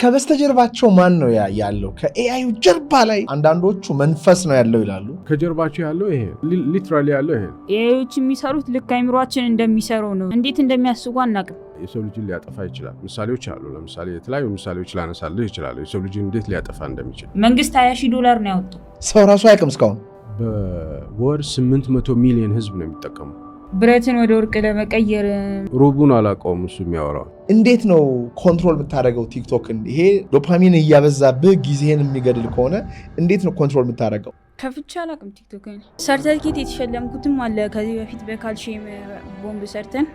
ከበስተጀርባቸው ማን ነው ያለው? ከኤአዩ ጀርባ ላይ አንዳንዶቹ መንፈስ ነው ያለው ይላሉ። ከጀርባቸው ያለው ይሄ ሊትራሊ ያለው ይሄ ኤአዮች የሚሰሩት ልክ አይምሮአችን እንደሚሰራው ነው። እንዴት እንደሚያስቡ አናውቅም። የሰው ልጅን ሊያጠፋ ይችላል። ምሳሌዎች አሉ። ለምሳሌ የተለያዩ ምሳሌዎች ላነሳልህ ይችላል። የሰው ልጅን እንዴት ሊያጠፋ እንደሚችል መንግስት $20,000 ነው ያወጣው። ሰው ራሱ አያውቅም እስካሁን። በወር 800 ሚሊዮን ህዝብ ነው የሚጠቀመው። ብረትን ወደ ወርቅ ለመቀየር ሩቡን አላውቀውም እሱ የሚያወራው። እንዴት ነው ኮንትሮል የምታደርገው ቲክቶክን? ይሄ ዶፓሚን እያበዛብህ ጊዜህን የሚገድል ከሆነ እንዴት ነው ኮንትሮል የምታደርገው? ከፍቼ አላውቅም ቲክቶክን። ሰርተፊኬት የተሸለምኩትም አለ ከዚህ በፊት በካልሽየም ቦምብ ሰርተን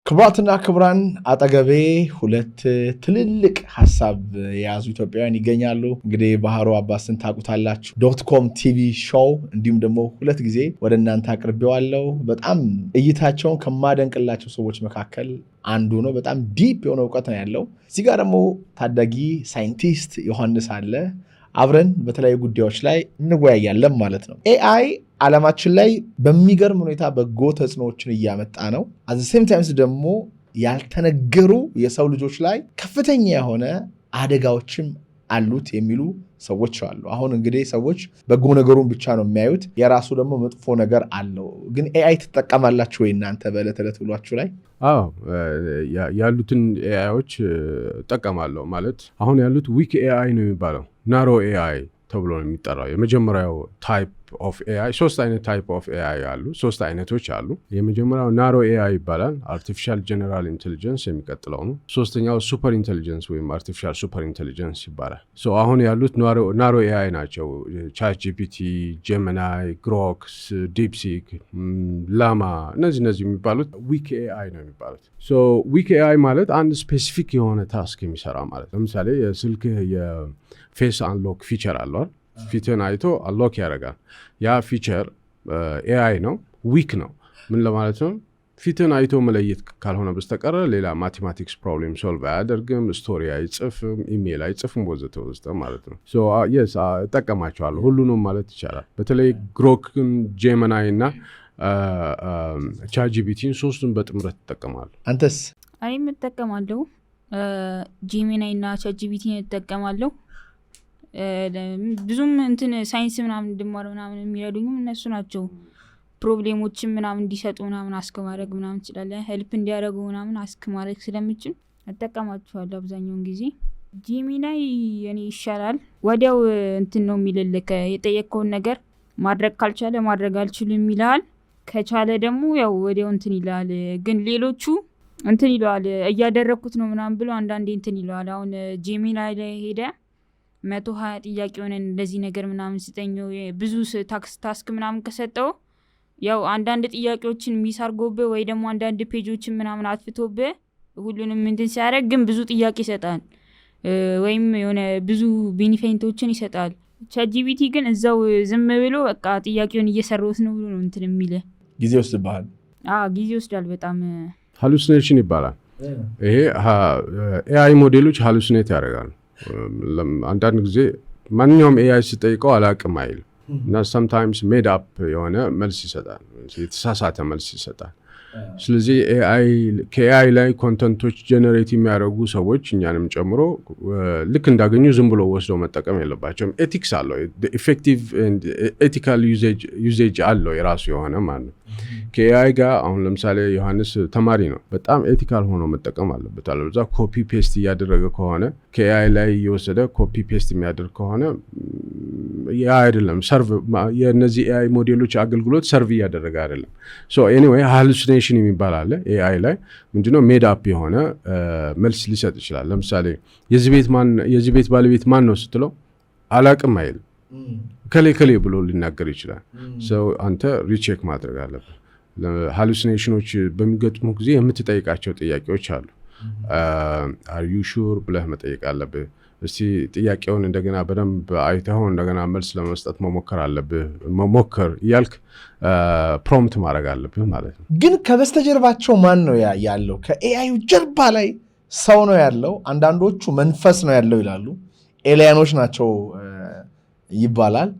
ክቡራትና ክቡራን አጠገቤ ሁለት ትልልቅ ሀሳብ የያዙ ኢትዮጵያውያን ይገኛሉ። እንግዲህ ባህሩ አባስን ታውቁታላችሁ። .com ቲቪ ሾው እንዲሁም ደግሞ ሁለት ጊዜ ወደ እናንተ አቅርቤዋለሁ። በጣም እይታቸውን ከማደንቅላቸው ሰዎች መካከል አንዱ ነው። በጣም ዲፕ የሆነ እውቀት ነው ያለው። እዚህ ጋር ደግሞ ታዳጊ ሳይንቲስት ዮሐንስ አለ። አብረን በተለያዩ ጉዳዮች ላይ እንወያያለን ማለት ነው። ኤአይ ዓለማችን ላይ በሚገርም ሁኔታ በጎ ተጽዕኖዎችን እያመጣ ነው። አት ሴም ታይምስ ደግሞ ያልተነገሩ የሰው ልጆች ላይ ከፍተኛ የሆነ አደጋዎችም አሉት የሚሉ ሰዎች አሉ። አሁን እንግዲህ ሰዎች በጎ ነገሩን ብቻ ነው የሚያዩት፣ የራሱ ደግሞ መጥፎ ነገር አለው። ግን ኤአይ ትጠቀማላችሁ ወይ እናንተ በዕለት ዕለት ውሏችሁ ላይ? አዎ ያሉትን ኤአይዎች እጠቀማለሁ። ማለት አሁን ያሉት ዊክ ኤአይ ነው የሚባለው፣ ናሮ ኤአይ ተብሎ ነው የሚጠራው። የመጀመሪያው ታይፕ ኦፍ ኤአይ፣ ሶስት አይነት ታይፕ ኦፍ ኤአይ አሉ፣ ሶስት አይነቶች አሉ። የመጀመሪያው ናሮ ኤአይ ይባላል፣ አርቲፊሻል ጀነራል ኢንቴሊጀንስ የሚቀጥለው ነው። ሶስተኛው ሱፐር ኢንቴሊጀንስ ወይም አርቲፊሻል ሱፐር ኢንቴሊጀንስ ይባላል። አሁን ያሉት ናሮ ኤአይ ናቸው። ቻት ጂፒቲ፣ ጄሚናይ፣ ግሮክ፣ ዲፕሲክ፣ ላማ፣ እነዚህ የሚባሉት ዊክ ኤአይ ነው የሚባሉት። ዊክ ኤአይ ማለት አንድ ስፔሲፊክ የሆነ ታስክ የሚሰራ ማለት። ለምሳሌ የስልክህ የፌስ አንሎክ ፊቸር አለዋል። ፊትን አይቶ አንሎክ ያደርጋል። ያ ፊቸር ኤአይ ነው፣ ዊክ ነው። ምን ለማለት ነው? ፊትን አይቶ መለየት ካልሆነ በስተቀር ሌላ ማቴማቲክስ ፕሮብሌም ሶልቭ አያደርግም፣ ስቶሪ አይጽፍም፣ ኢሜይል አይጽፍም፣ ወዘተ ማለት ነው። የስ እጠቀማቸዋለሁ፣ ሁሉንም ማለት ይቻላል። በተለይ ግሮክን፣ ጄሚናይ እና ቻት ጂፒቲን ሶስቱን በጥምረት እጠቀማለሁ። አንተስ? እኔም እጠቀማለሁ። ጄሚናይ እና ቻት ጂፒቲን እጠቀማለሁ። ብዙም ሳይንስ ምናምን እንድማር ምናምን የሚረዱኝም እነሱ ናቸው። ፕሮብሌሞችን ምናምን እንዲሰጡ ምናምን አስክ ማድረግ ምናምን ትችላለህ፣ ሄልፕ እንዲያደርጉ ምናምን አስክ ማድረግ ስለምችል እጠቀማቸዋለሁ አብዛኛውን ጊዜ። ጄሚናይ እኔ ይሻላል፣ ወዲያው ነው የሚልልክ። የጠየቀውን ነገር ማድረግ ካልቻለ ማድረግ አልችልም ይልሃል፣ ከቻለ ደግሞ ያው ወዲያው ይልሃል። ግን ሌሎቹ ይለዋል እያደረግኩት ነው ምናምን ብሎ አንዳንዴ ይለዋል። አሁን ጄሚናይ ላይ ሄደ 120 ጥያቄ ሆነን እንደዚህ ነገር ምናምን ስጠኘው ብዙ ታስክ ምናምን ከሰጠው ያው አንዳንድ ጥያቄዎችን ሚሳርጎብህ ወይ ደግሞ አንዳንድ ፔጆችን ምናምን አጥፍቶብህ ሁሉንም ሲያደርግ ግን ብዙ ጥያቄ ይሰጣል፣ ወይም የሆነ ብዙ ቤኒፊቶችን ይሰጣል። ቻት ጂፒቲ ግን እዛው ዝም ብሎ በቃ ጥያቄውን እየሰራሁት ነው ብሎ ነው የሚልህ። ጊዜ ወስድብሃል? ጊዜ ወስዳል በጣም። ሃሉሲኔሽን ይባላል ይሄ። ኤአይ ሞዴሎች ሃሉሲኔት ያደርጋሉ። አንዳንድ ጊዜ ማንኛውም ኤአይ ሲጠይቀው አላቅም አይል እና sometimes made up የሆነ መልስ ይሰጣል፣ የተሳሳተ መልስ ይሰጣል። ስለዚህ ከኤአይ ላይ ኮንተንቶች ጀነሬት የሚያደርጉ ሰዎች እኛንም ጨምሮ ልክ እንዳገኙ ዝም ብሎ ወስደው መጠቀም የለባቸውም። ኤቲክስ አለው፣ ኢፌክቲቭ ኤቲካል ዩዜጅ አለው የራሱ የሆነ ማለት ነው። ከኤአይ ጋር አሁን ለምሳሌ ዮሐንስ ተማሪ ነው፣ በጣም ኤቲካል ሆኖ መጠቀም አለበት። አለበዛ ኮፒ ፔስት እያደረገ ከሆነ ከኤአይ ላይ እየወሰደ ኮፒ ፔስት የሚያደርግ ከሆነ ያ አይደለም ሰርቭ፣ የእነዚህ ኤአይ ሞዴሎች አገልግሎት ሰርቭ እያደረገ አይደለም። ኤኒዌይ ሃሉሲኔሽን የሚባል አለ ኤአይ ላይ። ምንድነው? ሜድ አፕ የሆነ መልስ ሊሰጥ ይችላል። ለምሳሌ የዚህ ቤት ባለቤት ማን ነው ስትለው አላቅም አይል፣ ከሌ ብሎ ሊናገር ይችላል። አንተ ሪቼክ ማድረግ አለብህ። ሃሉሲኔሽኖች በሚገጥሙ ጊዜ የምትጠይቃቸው ጥያቄዎች አሉ። አር ዩ ሹር ብለህ መጠየቅ አለብህ። እስቲ ጥያቄውን እንደገና በደንብ አይተኸው እንደገና መልስ ለመስጠት መሞከር አለብህ። መሞከር እያልክ ፕሮምፕት ማድረግ አለብህ ማለት ነው። ግን ከበስተጀርባቸው ማን ነው ያለው? ከኤአዩ ጀርባ ላይ ሰው ነው ያለው። አንዳንዶቹ መንፈስ ነው ያለው ይላሉ። ኤሊያኖች ናቸው ይባላል።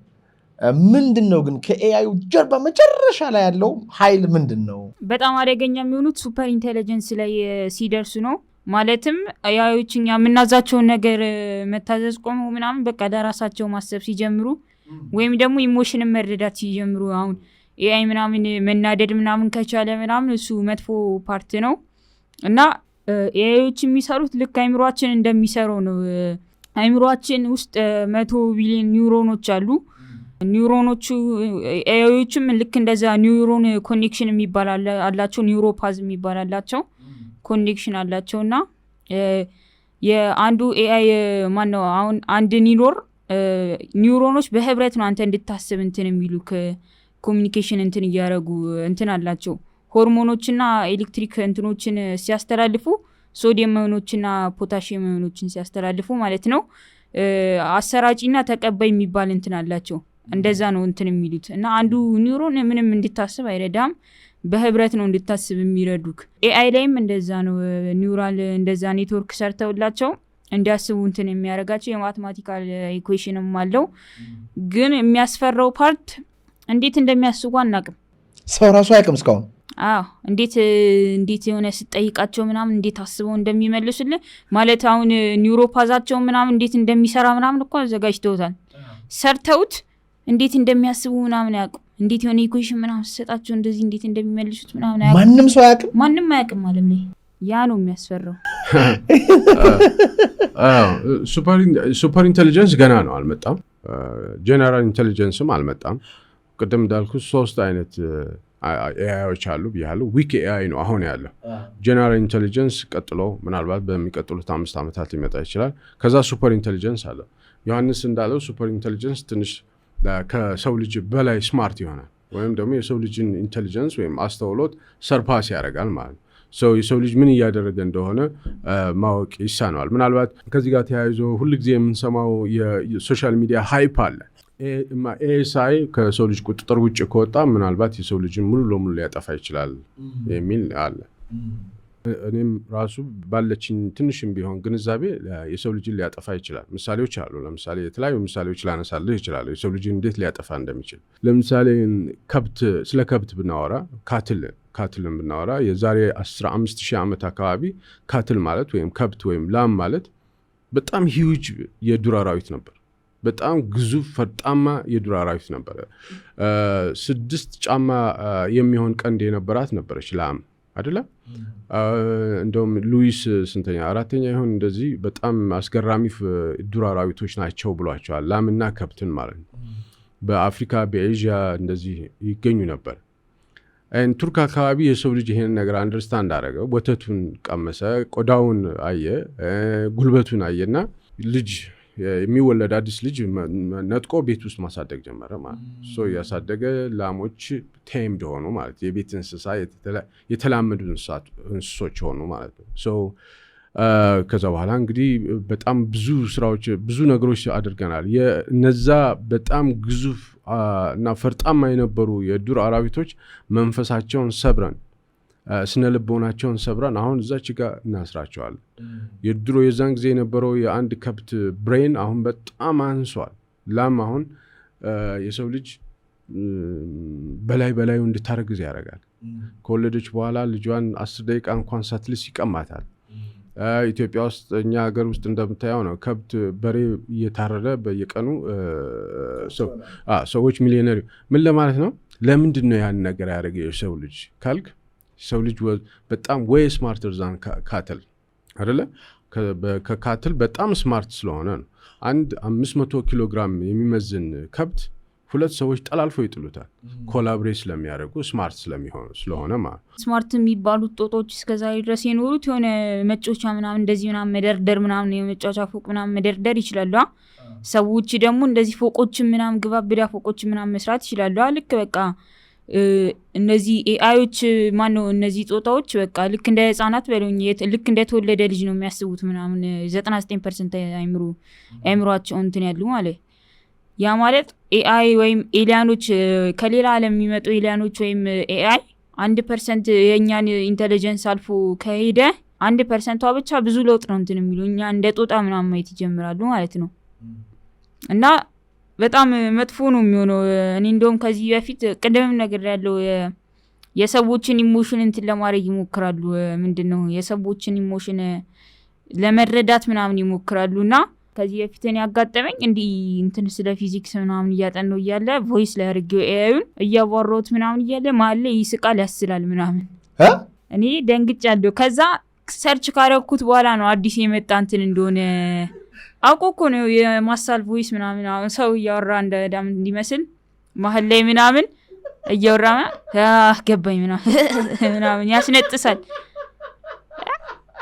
ምንድነው ግን ከኤአይ ጀርባ መጨረሻ ላይ ያለው ኃይል ምንድነው? በጣም አደገኛ የሚሆኑት ሱፐር ኢንቴሊጀንስ ላይ ሲደርሱ ነው። ማለትም ኤአይዎች እኛ የምናዛቸውን ነገር መታዘዝ ቆመው ምናምን በቃ ለራሳቸው ማሰብ ሲጀምሩ ወይም ደግሞ ኢሞሽንን መረዳት ሲጀምሩ አሁን ኤአይ ምናምን መናደድ ምናምን ከቻለ ምናምን እሱ መጥፎ ፓርት ነው እና ኤአይዎች የሚሰሩት ልክ አይምሯችን እንደሚሰራው ነው። አይምሯችን ውስጥ 100 ቢሊዮን ኒውሮኖች አሉ። ኒውሮኖቹ ኤአይዎችም ልክ እንደዛ ኒውሮን ኮኔክሽን የሚባል አላቸው። ኒውሮፓዝ የሚባል አላቸው፣ ኮኔክሽን አላቸው እና የአንዱ ኤአይ ማነው አሁን አንድ ኒውሮኖች በህብረት ነው አንተ እንድታስብ እንትን የሚሉ ኮሚኒኬሽን እንትን እያደረጉ እንትን አላቸው። ሆርሞኖችና ኤሌክትሪክ እንትኖችን ሲያስተላልፉ ሶዲየም አዮኖችና ፖታሺየም አዮኖችን ሲያስተላልፉ ማለት ነው አሰራጪና ተቀባይ የሚባል እንትን አላቸው። እንደዛ ነው እንትን የሚሉት እና አንዱ ኒውሮን ምንም እንድታስብ አይረዳም፣ በህብረት ነው እንድታስብ የሚረዱክ። ኤአይ ላይም እንደዛ ነው። ኒውራል እንደዛ ኔትወርክ ሰርተውላቸው እንዲያስቡ እንትን የሚያደርጋቸው የማትማቲካል ኢኩዌሽንም አለው። ግን የሚያስፈራው ፓርት እንዴት እንደሚያስቡ አናቅም። ሰው ራሱ አያቅም እስካሁን። እንዴት የሆነ ስጠይቃቸው ምናምን እንዴት አስበው እንደሚመልሱልን ማለት አሁን ኒውሮፓዛቸው ምናምን እንዴት እንደሚሰራ ምናምን እኮ አዘጋጅተውታል። ሰርተውት እንዴት እንደሚያስቡ ምናምን አያውቁም። እንዴት የሆነ ኢኩዌሽን ምናምን ሲሰጣቸው እንደዚህ እንዴት እንደሚመልሱት ምናምን አያውቁም። ማንም ሰው አያውቅም። ማንም አያውቅም ማለት ነው። ያ ነው የሚያስፈራው። ሱፐር ኢንቴሊጀንስ ገና ነው አልመጣም። ጀነራል ኢንቴሊጀንስም አልመጣም። ቅድም እንዳልኩት 3 አይነት ኤአይዎች አሉ ብያለሁ። ዊክ ኤአይ ነው አሁን ያለው። ጀነራል ኢንቴሊጀንስ ቀጥሎ ምናልባት በሚቀጥሉት 5 ዓመታት ሊመጣ ይችላል። ከዛ ሱፐር ኢንቴሊጀንስ አለ። ዮሐንስ እንዳለው ሱፐር ኢንቴሊጀንስ ትንሽ ከሰው ልጅ በላይ ስማርት ይሆናል ወይም ደግሞ የሰው ልጅን ኢንቴሊጀንስ ወይም አስተውሎት ሰርፓስ ያደርጋል ማለት ነው። የሰው ልጅ ምን እያደረገ እንደሆነ ማወቅ ይሳነዋል። ምናልባት ከዚህ ጋር ተያይዞ ሁልጊዜ የምንሰማው የሶሻል ሚዲያ ሃይፕ አለ። ኤኤስአይ ከሰው ልጅ ቁጥጥር ውጭ ከወጣ ምናልባት የሰው ልጅን ሙሉ ለሙሉ ሊያጠፋ ይችላል የሚል አለ። እኔም ራሱ ባለችኝ ትንሽም ቢሆን ግንዛቤ የሰው ልጅን ሊያጠፋ ይችላል። ምሳሌዎች አሉ። ለምሳሌ የተለያዩ ምሳሌዎች ላነሳልህ ይችላል የሰው ልጅን እንዴት ሊያጠፋ እንደሚችል። ለምሳሌ ስለ ከብት ብናወራ ካትልን ብናወራ የዛሬ 15,000 ዓመት አካባቢ ካትል ማለት ወይም ከብት ወይም ላም ማለት በጣም ሂውጅ የዱር አራዊት ነበር። በጣም ግዙፍ ፈርጣማ የዱር አራዊት ነበረ። 6 ጫማ የሚሆን ቀንድ የነበራት ነበረች ላም አይደለ? እንደውም ሉዊስ ስንተኛ 4ኛ ይሆን እንደዚህ በጣም አስገራሚ ዱር አራዊቶች ናቸው ብሏቸዋል። ላምና ከብትን ማለት ነው። በአፍሪካ በኤዥያ እንደዚህ ይገኙ ነበር። ቱርክ አካባቢ የሰው ልጅ ይሄን ነገር አንደርስታንድ አደረገ። ወተቱን ቀመሰ፣ ቆዳውን አየ፣ ጉልበቱን አየና ልጅ የሚወለድ አዲስ ልጅ ነጥቆ ቤት ውስጥ ማሳደግ ጀመረ ማለት ነው። ያሳደገ ላሞች ቴምድ ሆኑ ማለት የቤት እንስሳ የተላመዱ እንስሶች ሆኑ ማለት ነው። ከዛ በኋላ እንግዲህ በጣም ብዙ ስራዎች ብዙ ነገሮች አድርገናል። እነዛ በጣም ግዙፍ እና ፈርጣማ የነበሩ የዱር አራዊቶች መንፈሳቸውን ሰብረን ስነ ልቦናቸውን ሰብረን አሁን እዛች ጋር እናስራቸዋለን። የድሮ የዛን ጊዜ የነበረው የአንድ ከብት ብሬን አሁን በጣም አንሷል። ላም አሁን የሰው ልጅ በላዩ እንድታረግዝ ያደርጋል። ከወለደች በኋላ ልጇን 10 ደቂቃ እንኳን ሳትልስ ይቀማታል። ኢትዮጵያ ውስጥ እኛ ሀገር ውስጥ እንደምታየው ነው። ከብት በሬ እየታረደ በየቀኑ ሰዎች ሚሊዮነሪ ምን ለማለት ነው? ለምንድን ነው ያን ነገር ያደረገ የሰው ልጅ ካልክ ሰው ልጅ በጣም ወይ ስማርተር ዛን ካትል አይደለ? ከካትል በጣም ስማርት ስለሆነ ነው። አንድ 500 ኪሎ ግራም የሚመዝን ከብት 2 ሰዎች ጠላልፈው ይጥሉታል። ኮላብሬት ስለሚያደርጉ ስማርት ስለሆነ ማለት ስማርት የሚባሉት ጦጦች እስከዛሬ ድረስ የኖሩት የሆነ መጫወቻ ምናምን እንደዚህ ምናምን መደርደር ምናምን የመጫወቻ ፎቅ ምናምን መደርደር ይችላሉ። ሰዎች ደግሞ እንደዚህ ፎቆችን ምናምን ግባብዳ ፎቆችን ምናምን መስራት ይችላሉ። ልክ በቃ እነዚህ ኤአይዎች ማነው እነዚህ ጦጣዎች በቃ ልክ እንደ ህፃናት በሉኝ ልክ እንደተወለደ ልጅ ነው የሚያስቡት ምናምን 99% አይምሯቸው እንትን ያሉ ማለት ያ ማለት ኤአይ ወይም ኤሊያኖች ከሌላ ዓለም የሚመጡ ኤሊያኖች ወይም ኤአይ 1% የእኛን ኢንቴሊጀንስ አልፎ ከሄደ 1% ብቻ ብዙ ለውጥ ነው እንትን የሚሉ እኛ እንደ ጦጣ ምናምን ማየት ይጀምራሉ ማለት ነው። እና በጣም መጥፎ ነው የሚሆነው። እኔ እንደውም ከዚህ በፊት ቅድምም ነገር ያለው የሰዎችን ኢሞሽን እንትን ለማድረግ ይሞክራሉ። ምንድነው የሰዎችን ኢሞሽን ለመረዳት ምናምን ይሞክራሉና ከዚህ በፊት እኔ ያጋጠመኝ እንዲህ እንትን ስለ ፊዚክስ ምናምን እያጠናው እያለ ቮይስ ላይ አድርጌው ኤአይን እያዋራሁት ምናምን እያለ መሀል ላይ ይስቃል ያስላል ምናምን እኔ ደንግጫለሁ። ከዛ ሰርች ካረኩት በኋላ ነው አዲስ የመጣ እንትን እንደሆነ አውቆ ነው የማሳል ቮይስ ምናምን ሰው እያወራ እንዲመስል መሀል ላይ ምናምን እያወራ ገባኝ ምናምን ያስነጥሳል።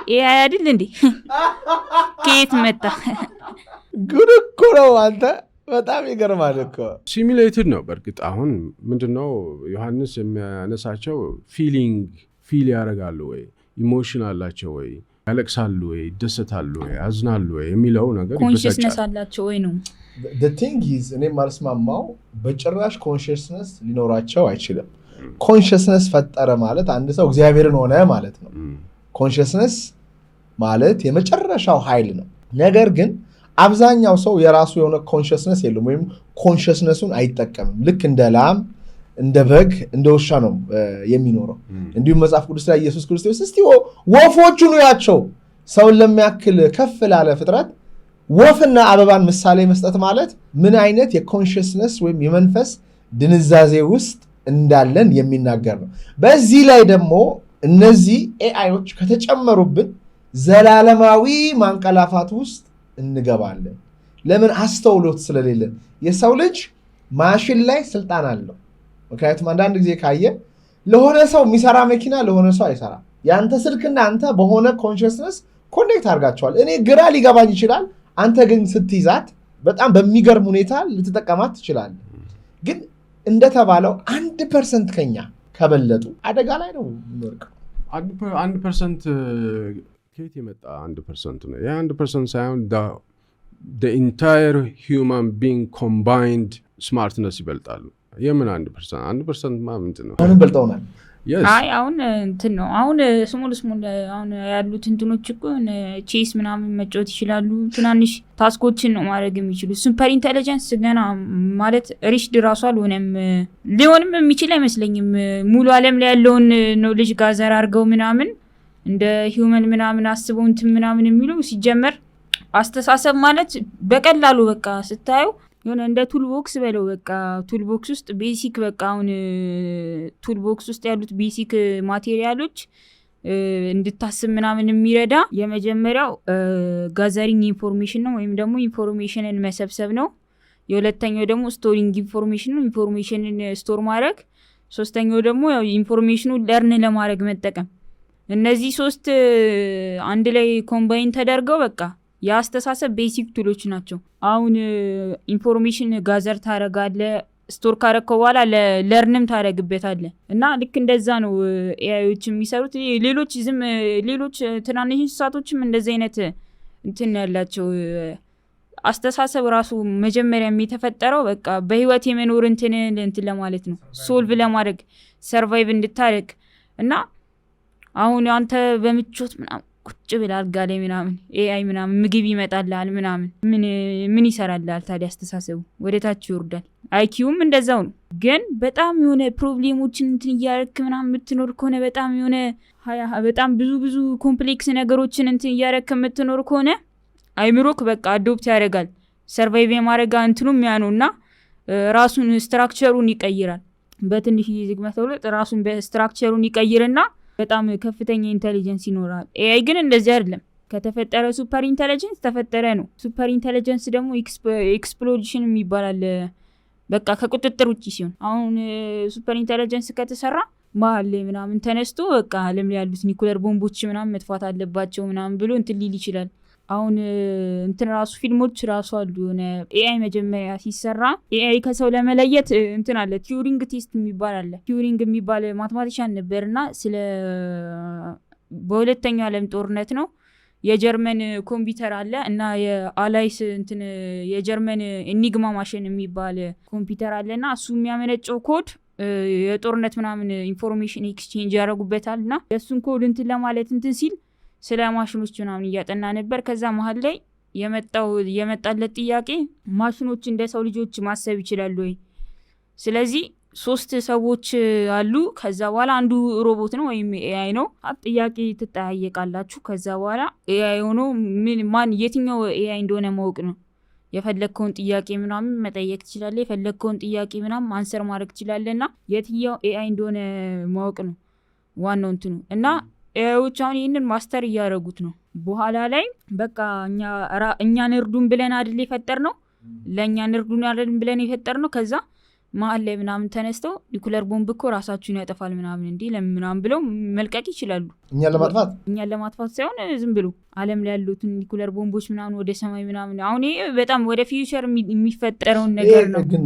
ኤአይ አይደል እንዴ? ከየት መጣ? ጉድ እኮ ነው አንተ። በጣም ይገርማል እኮ። ሲሙሌትድ ነው በእርግጥ። አሁን ምንድነው ዮሐንስ የሚያነሳቸው ፊል ያደርጋሉ ወይ ኢሞሽን አላቸው ወይ ያለቅሳሉ ወይ ይደሰታሉ ወይ ያዝናሉ ወይ የሚለው ነገር ኮንሽስነስ አላቸው ወይ ነው the thing is እኔ ማልስማማው በጭራሽ ኮንሽስነስ ሊኖራቸው አይችልም። ኮንሽስነስ ፈጠረ ማለት አንድ ሰው እግዚአብሔርን ሆነ ማለት ነው። ኮንሽስነስ ማለት የመጨረሻው ኃይል ነው። ነገር ግን አብዛኛው ሰው የራሱ የሆነ ኮንሽስነስ የለውም ወይም ኮንሽስነሱን አይጠቀምም። ልክ እንደ ላም እንደ በግ እንደ ውሻ ነው የሚኖረው። እንዲሁም መጽሐፍ ቅዱስ ላይ ኢየሱስ ክርስቶስ እስቲ ወፎቹን ያቸው ሰውን ለሚያክል ከፍ ላለ ፍጥረት ወፍና አበባን ምሳሌ መስጠት ማለት ምን አይነት የኮንሽስነስ ወይም የመንፈስ ድንዛዜ ውስጥ እንዳለን የሚናገር ነው። በዚህ ላይ ደግሞ እነዚህ ኤአይዎች ከተጨመሩብን ዘላለማዊ ማንቀላፋት ውስጥ እንገባለን። ለምን? አስተውሎት ስለሌለን። የሰው ልጅ ማሽን ላይ ስልጣን አለው። ምክንያቱም አንዳንድ ጊዜ ካየ ለሆነ ሰው የሚሰራ መኪና ለሆነ ሰው አይሰራ። ያንተ ስልክና አንተ በሆነ ኮንሽስነስ ኮኔክት አድርጋቸዋል። እኔ ግራ ሊገባኝ ይችላል፣ አንተ ግን ስትይዛት በጣም በሚገርም ሁኔታ ልትጠቀማት ትችላለህ። ግን እንደተባለው 1% ከኛ ከበለጡ አደጋ ላይ ነው የሚወርቀው። 1% ከየት የመጣ 1% ነው? ያ 1% ሳይሆን the entire human being combined smartness ይበልጣሉ። የምን 1% ማለት ነው? አሁን በልጠውናል። አይ አሁን እንትን ነው አሁን ስሞል አሁን ያሉት እንትኖች እኮ ቼስ ምናምን መጫወት ይችላሉ። ትናንሽ ታስኮችን ነው ማድረግ የሚችሉ። ሱፐር ኢንተለጀንስ ገና ማለት ሪችድ ራሱ አልሆነም፣ ሊሆንም የሚችል አይመስለኝም። ሙሉ ዓለም ላይ ያለውን ኖሌጅ ጋዘር አድርገው ምናምን እንደ ሂውመን ምናምን አስበው እንትን ምናምን የሚሉ ሲጀመር አስተሳሰብ ማለት በቀላሉ በቃ ስታየው የሆነ እንደ ቱልቦክስ በለው በቃ ቱልቦክስ ውስጥ ቤሲክ በቃ አሁን ቱልቦክስ ውስጥ ያሉት ቤሲክ ማቴሪያሎች እንድታስብ ምናምን የሚረዳ የመጀመሪያው ጋዘሪንግ ኢንፎርሜሽን ነው ወይም ደግሞ ኢንፎርሜሽንን መሰብሰብ ነው። የሁለተኛው ደግሞ ስቶሪንግ ኢንፎርሜሽን ነው፣ ኢንፎርሜሽንን ስቶር ማድረግ። ሶስተኛው ደግሞ ያው ኢንፎርሜሽኑን ለርን ለማድረግ መጠቀም። እነዚህ ሶስት አንድ ላይ ኮምባይን ተደርገው በቃ የአስተሳሰብ ቤሲክ ቱሎች ናቸው። አሁን ኢንፎርሜሽን ጋዘር ታረጋለ፣ ስቶር ካረከው በኋላ ለርንም ታረግበታለ እና ልክ እንደዛ ነው ኤአይዎች የሚሰሩት። ሌሎች ትናንሽ እንስሳቶችም እንደዚህ አይነት እንትን ያላቸው አስተሳሰብ ራሱ መጀመሪያ የተፈጠረው በቃ በህይወት የመኖር እንትን ለማለት ነው፣ ሶልቭ ለማድረግ ሰርቫይቭ እንድታረግ እና አሁን አንተ በምቾት ምናምን ቁጭ ብላል ጋር ላይ ምናምን ኤአይ ምናምን ምግብ ይመጣልሃል ምናምን ምን ይሰራልሃል ታዲያ? አስተሳሰቡ ወደታች ይወርዳል። አይኪውም እንደዛው ነው። ግን በጣም የሆነ ፕሮብሌሞችን እንትን እያረክ ምናምን የምትኖር ከሆነ በጣም ብዙ ኮምፕሌክስ ነገሮችን እንትን እያረክ የምትኖር ከሆነ አይምሮክ በቃ አዶፕት ያደርጋል። ሰርቫይቭ የማድረግ እንትኑም ያ ነው እና ራሱን ስትራክቸሩን ይቀይራል። በትንሽ ዝግመት ተውለጥ ራሱን በስትራክቸሩን ይቀይርና በጣም ከፍተኛ ኢንተለጀንስ ይኖራል። ኤአይ ግን እንደዚህ አይደለም። ከተፈጠረ ሱፐር ኢንተለጀንስ ተፈጠረ ነው። ሱፐር ኢንተለጀንስ ደግሞ ኤክስፕሎዥን ይባላል። በቃ ከቁጥጥር ውጪ ሲሆን አሁን ሱፐር ኢንተለጀንስ ከተሰራ መሀል ላይ ምናምን ተነስቶ በቃ ዓለም ላይ ያሉት ኒኩለር ቦምቦች ምናምን መጥፋት አለባቸው ምናምን ብሎ እንትን ሊል ይችላል። አሁን እንትን ራሱ ፊልሞች ራሱ አሉ። የሆነ ኤአይ መጀመሪያ ሲሰራ ኤአይ ከሰው ለመለየት እንትን አለ፣ ቲዩሪንግ ቴስት የሚባል አለ። ቲዩሪንግ የሚባል ማትማቲሻን ነበርና በሁለተኛው ዓለም ጦርነት ነው የጀርመን ኮምፒውተር አለ እና የአላይስ እንትን የጀርመን ኢኒግማ ማሽን የሚባል ኮምፒውተር አለና እሱ የሚያመነጨው ኮድ የጦርነት ምናምን ኢንፎርሜሽን ኤክስቼንጅ ያደርጉበታልና የእሱን ኮድ እንትን ለማለት እንትን ሲል ስለ ማሽኖች ምናምን እያጠና ነበር። ከዛ መሀል ላይ የመጣለት ጥያቄ ማሽኖች እንደ ሰው ልጆች ማሰብ ይችላሉ ወይ? ስለዚህ 3 ሰዎች አሉ። ከዛ በኋላ አንዱ ሮቦት ነው ወይም ኤአይ ነው። ጥያቄ ትጠያየቃላችሁ። ከዛ በኋላ ኤአይ ሆኖ ማን የትኛው ኤአይ እንደሆነ ማወቅ ነው። የፈለግከውን ጥያቄ ምናምን መጠየቅ ትችላለህ። የፈለግከውን ጥያቄ ምናምን አንሰር ማድረግ ትችላለህና የትኛው ኤአይ እንደሆነ ማወቅ ነው ዋናው እንትኑ እና ኤአይዎች አሁን ይህንን ማስተር እያደረጉት ነው። በኋላ ላይ በቃ እኛን እርዱን ብለን አይደል የፈጠር ነው ለእኛን እርዱን አይደል ብለን የፈጠር ነው። ከዛ መሀል ላይ ምናምን ተነስተው ኒኩለር ቦምብ እኮ ራሳችሁን ያጠፋል ምናምን እንዲህ ለምናምን ብለው መልቀቅ ይችላሉ። እኛን ለማጥፋት ሳይሆን ዝም ብሎ ዓለም ላይ ያሉትን ኒኩለር ቦምቦች ምናምን ወደ ሰማይ ምናምን አሁን በጣም ወደ ፊውቸር የሚፈጠረውን ነገር ነው። ግን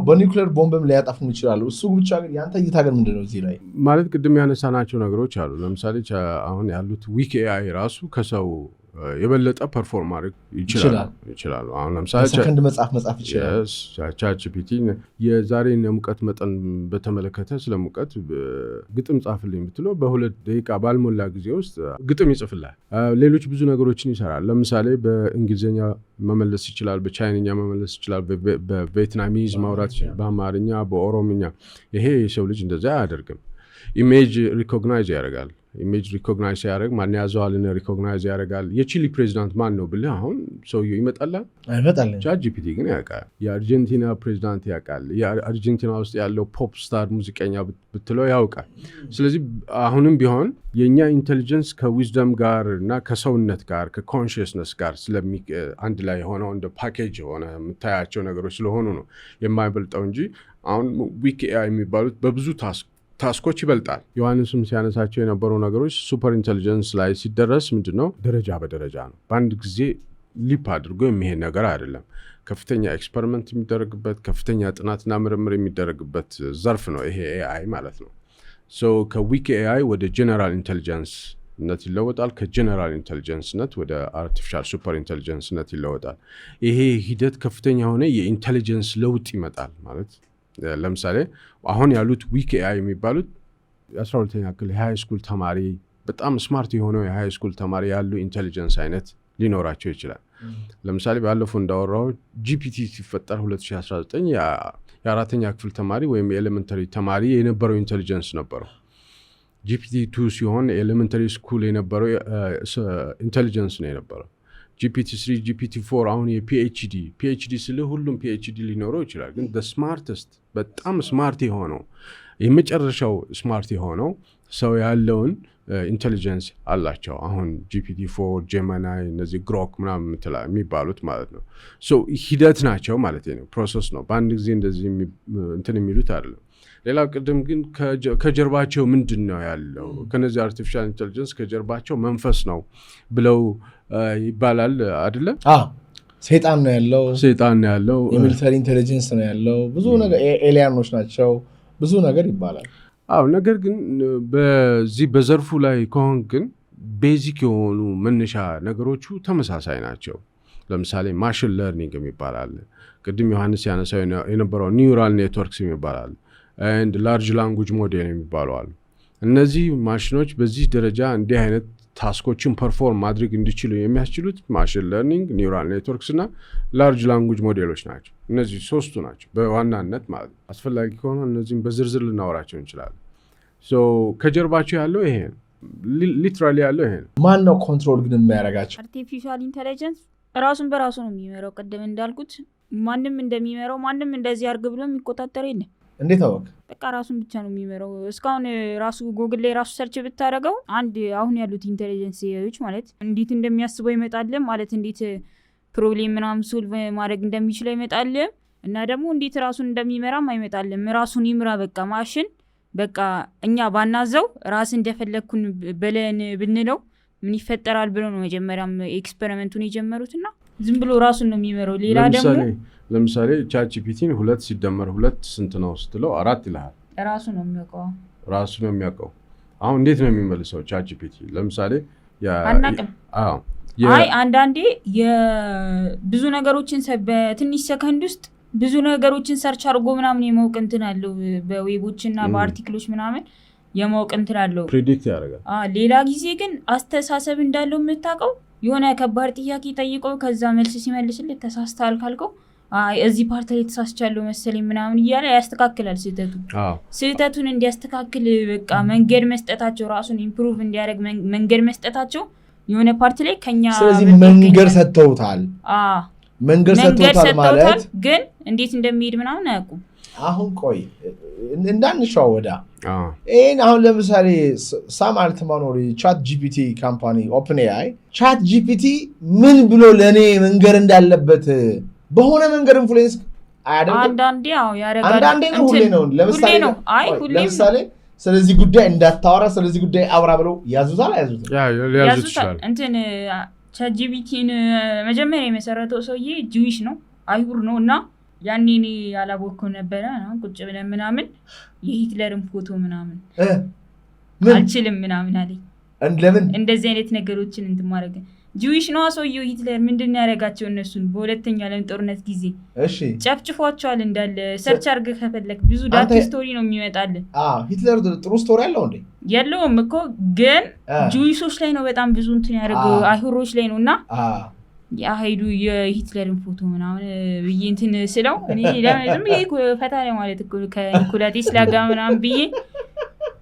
በኒኩለር ቦምብም ሊያጠፉም ይችላሉ። እሱ ብቻ ግን ያንተ እይታ ግን ምንድነው እዚህ ላይ? ማለት ቅድም ያነሳናቸው ነገሮች አሉ። ለምሳሌ አሁን ያሉት ዊክ ኤአይ ራሱ ከሰው የበለጠ ፐርፎርም ማድረግ ይችላሉ። አሁን ለምሳሌ ሰከንድ መጻፍ ይችላል። ቻትጂፒቲ የዛሬን የሙቀት መጠን በተመለከተ ስለ ሙቀት ግጥም ጻፍልኝ ብትለው በ2 ደቂቃ ባልሞላ ጊዜ ውስጥ ግጥም ይጽፍላል። ሌሎች ብዙ ነገሮችን ይሰራል። ለምሳሌ በእንግሊዝኛ መመለስ ይችላል፣ በቻይንኛ መመለስ ይችላል፣ በቪየትናሚዝ ማውራት ይችላል፣ በአማርኛ፣ በኦሮምኛ። ይሄ የሰው ልጅ እንደዛ አያደርግም። ኢሜጅ ሪኮግናይዝ ያደርጋል። ኢሜጅ ሪኮግናይዝ ያደርግ ማን ያዘዋልን ሪኮግናይዝ ያደርጋል። የቺሊ ፕሬዚዳንት ማን ነው ብለህ አሁን ሰውየው ይመጣላል አይመጣልም። ቻትጂፒቲ ግን ያውቃል። የአርጀንቲና ፕሬዚዳንት ያውቃል። የአርጀንቲና ውስጥ ያለው ፖፕ ስታር ሙዚቀኛ ብትለው ያውቃል። ስለዚህ አሁንም ቢሆን የኛ ኢንቴሊጀንስ ከዊዝደም ጋር እና ከሰውነት ጋር ከኮንሽስነስ ጋር አንድ ላይ ሆነው እንደ ፓኬጅ ሆነ የምታያቸው ነገሮች ስለሆኑ ነው የማይበልጠው እንጂ አሁን ዊክ ኤአይ የሚባሉት በብዙ ታስኮች ይበልጣል። ዮሐንስም ሲያነሳቸው የነበሩ ነገሮች ሱፐር ኢንቴሊጀንስ ላይ ሲደረስ ምንድነው ደረጃ በደረጃ ነው። በአንድ ጊዜ ሊፕ አድርጎ የሚሄድ ነገር አይደለም። ከፍተኛ ኤክስፐሪመንት የሚደረግበት ከፍተኛ ጥናትና ምርምር የሚደረግበት ዘርፍ ነው ይሄ ኤአይ ማለት ነው። ከዊክ ኤአይ ወደ ጀነራል ኢንቴሊጀንስነት ይለወጣል። ከጀነራል ኢንቴሊጀንስነት ወደ አርቲፊሻል ሱፐር ኢንቴሊጀንስነት ይለወጣል። ይሄ ሂደት ከፍተኛ የሆነ የኢንቴሊጀንስ ለውጥ ይመጣል ማለት ለምሳሌ አሁን ያሉት ዊክ ኤአይ የሚባሉት 12ኛ ክፍል የሃይ ስኩል ተማሪ በጣም ስማርት የሆነው የሃይ ስኩል ተማሪ ያሉ ኢንቴሊጀንስ አይነት ሊኖራቸው ይችላል። ለምሳሌ ባለፈው እንዳወራው ጂፒቲ ሲፈጠር 2019 የ4ኛ ክፍል ተማሪ ወይም የኤሌመንተሪ ተማሪ የነበረው ኢንቴሊጀንስ ነበረው። ጂፒቲ 2 ሲሆን ኤሌመንተሪ ስኩል የነበረው ኢንቴሊጀንስ ነው የነበረው። ጂፒቲ3 ጂፒቲ4 አሁን የፒኤችዲ ስለ ሁሉም ፒኤችዲ ሊኖረው ይችላል። ግን ስማርተስት በጣም ስማርት የሆነው የመጨረሻው ስማርት የሆነው ሰው ያለውን ኢንቴሊጀንስ አላቸው። አሁን ጂፒቲ4 ጄሚናይ እነዚህ ግሮክ ምናምን የሚባሉት ማለት ነው። ሂደት ናቸው ማለት ነው። ፕሮሰስ ነው። በአንድ ጊዜ እንደዚህ እንትን የሚሉት አይደለም። ሌላው ቅድም ግን ከጀርባቸው ምንድን ነው ያለው? ከነዚህ አርቲፊሻል ኢንቴሊጀንስ ከጀርባቸው መንፈስ ነው ብለው ይባላል አይደለም? ሰይጣን ነው ያለው፣ የሚሊተሪ ኢንቴሊጀንስ ነው ያለው፣ ብዙ ነገር ኤሊያኖች ናቸው ብዙ ነገር ይባላል። ነገር ግን በዚህ በዘርፉ ላይ ከሆን ግን ቤዚክ የሆኑ መነሻ ነገሮቹ ተመሳሳይ ናቸው። ለምሳሌ ማሽን ለርኒንግ የሚባላል፣ ቅድም ዮሐንስ ያነሳው የነበረው ኒውራል ኔትወርክስ የሚባላል and large language model የሚባሉ አሉ። እነዚህ ማሽኖች በዚህ ደረጃ እንዲህ አይነት ታስኮችን ፐርፎርም ማድረግ እንዲችሉ የሚያስችሉት ማሽን ለርኒንግ፣ ኒውራል ኔትወርክስ እና ላርጅ ላንጉጅ ሞዴሎች ናቸው። እነዚህ 3ቱ ናቸው በዋናነት ማለት ነው። አስፈላጊ ከሆነ እነዚህም በዝርዝር ልናወራቸው እንችላለን። ከጀርባቸው ያለው ይሄ ነው። ሊትራሊ ያለው ይሄ ነው። ማን ነው ኮንትሮል ግን የሚያደርጋቸው? አርቲፊሻል ኢንተለጀንስ ራሱን በራሱ ነው የሚመራው። ቀደም እንዳልኩት ማንም እንደሚመራው ማንም እንደዚህ አርግ ብሎ የሚቆጣጠር የለም። እንዴት አወቅ? በቃ ራሱን ብቻ ነው የሚመራው። እስካሁን ራሱ ጉግል ላይ ራሱ ሰርች ብታደርገው አንድ አሁን ያሉት ኢንቴሊጀንስ ኤአይዎች ማለት እንዴት እንደሚያስበው ይመጣል ማለት እንዴት ፕሮብሌም ምናምን ሶልቭ ማድረግ እንደሚችለው ይመጣል እና ደግሞ እንዴት ራሱን እንደሚመራም አይመጣልም። ራሱን ይምራ በቃ ማሽን በቃ እኛ ባናዘው ራስ እንደፈለግኩን በለን ብንለው ምን ይፈጠራል ብሎ ነው መጀመሪያም ኤክስፐሪመንቱን የጀመሩትና ዝም ብሎ ራሱን ነው የሚመራው። ሌላ ደግሞ ለምሳሌ ቻትጂፒቲን 2 ሲደመር 2 ስንት ነው ስትለው 4 ይልሃል። ራሱ ነው የሚያውቀው። አሁን እንዴት ነው የሚመልሰው ቻትጂፒቲ? ለምሳሌ አናቅም። አንዳንዴ የብዙ ነገሮችን በትንሽ ሰከንድ ውስጥ ብዙ ነገሮችን ሰርች አድርጎ ምናምን የማወቅ እንትን አለው። በዌቦች እና በአርቲክሎች ምናምን የማወቅ እንትን አለው፣ ፕሪዲክት ያደርጋል። ሌላ ጊዜ ግን አስተሳሰብ እንዳለው የምታውቀው የሆነ ከባድ ጥያቄ ጠይቆ ከዛ መልስ ሲመልስልህ ተሳስተሃል ካልከው እዚህ ፓርት ላይ ተሳስቻለሁ መሰለኝ ምናምን እያለ ያስተካክላል ስህተቱን እንዲያስተካክል በቃ መንገድ መስጠታቸው ራሱን ኢምፕሩቭ እንዲያደርግ መንገድ መስጠታቸው የሆነ ፓርት ላይ ከኛ ስለዚህ መንገድ ሰጥተውታል ማለት ግን እንዴት እንደሚሄድ ምናምን አያውቁም አሁን ቆይ እንዳንሻወዳ ይሄን አሁን ለምሳሌ ሳም አልትማን ቻት ጂፒቲ ካምፓኒ ኦፕን ኤአይ ቻት ጂፒቲ ምን ብሎ ለኔ መንገር እንዳለበት በሆነ መንገድ ኢንፍሉዌንስ አያደርግም አንዳንዴ ነው ሁሌ ነው ለምሳሌ ስለዚህ ጉዳይ እንዳታወራ ስለዚህ ጉዳይ አብራ ብለው ያዙታል ያዙታል እንትን ቻት ጂፒቲን መጀመሪያ የመሰረተው ሰውዬ ጂዊሽ ነው አይሁር ነው እና ያኔ እኔ ያላወቅኩ ነበረ ቁጭ ብለን ምናምን የሂትለርን ፎቶ ምናምን አልችልም ምናምን አለኝ ለምን እንደዚህ አይነት ነገሮችን እንትን ማድረግ ጂዊሽ ነው ሰውዬው ሂትለር ምንድን ያደረጋቸው እነሱን በሁለተኛ ዓለም ጦርነት ጊዜ ጨፍጭፏቸዋል እንዳለ ሰርች አድርገህ ከፈለክ ብዙ ዳርክ ስቶሪ ነው የሚመጣልህ ሂትለር ጥሩ ስቶሪ አለው እንዴ የለውም እኮ ግን ጂዊሾች ላይ ነው በጣም ብዙ እንትን ያደረገው አይሁሮች ላይ ነው እና ያሄዱ የሂትለርን ፎቶ ምናምን ብዬ እንትን ስለው እኔ ዝም ብዬ ፈታ ላይ ማለት ከኒኮላ ቴስላ ጋር ምናምን ብዬ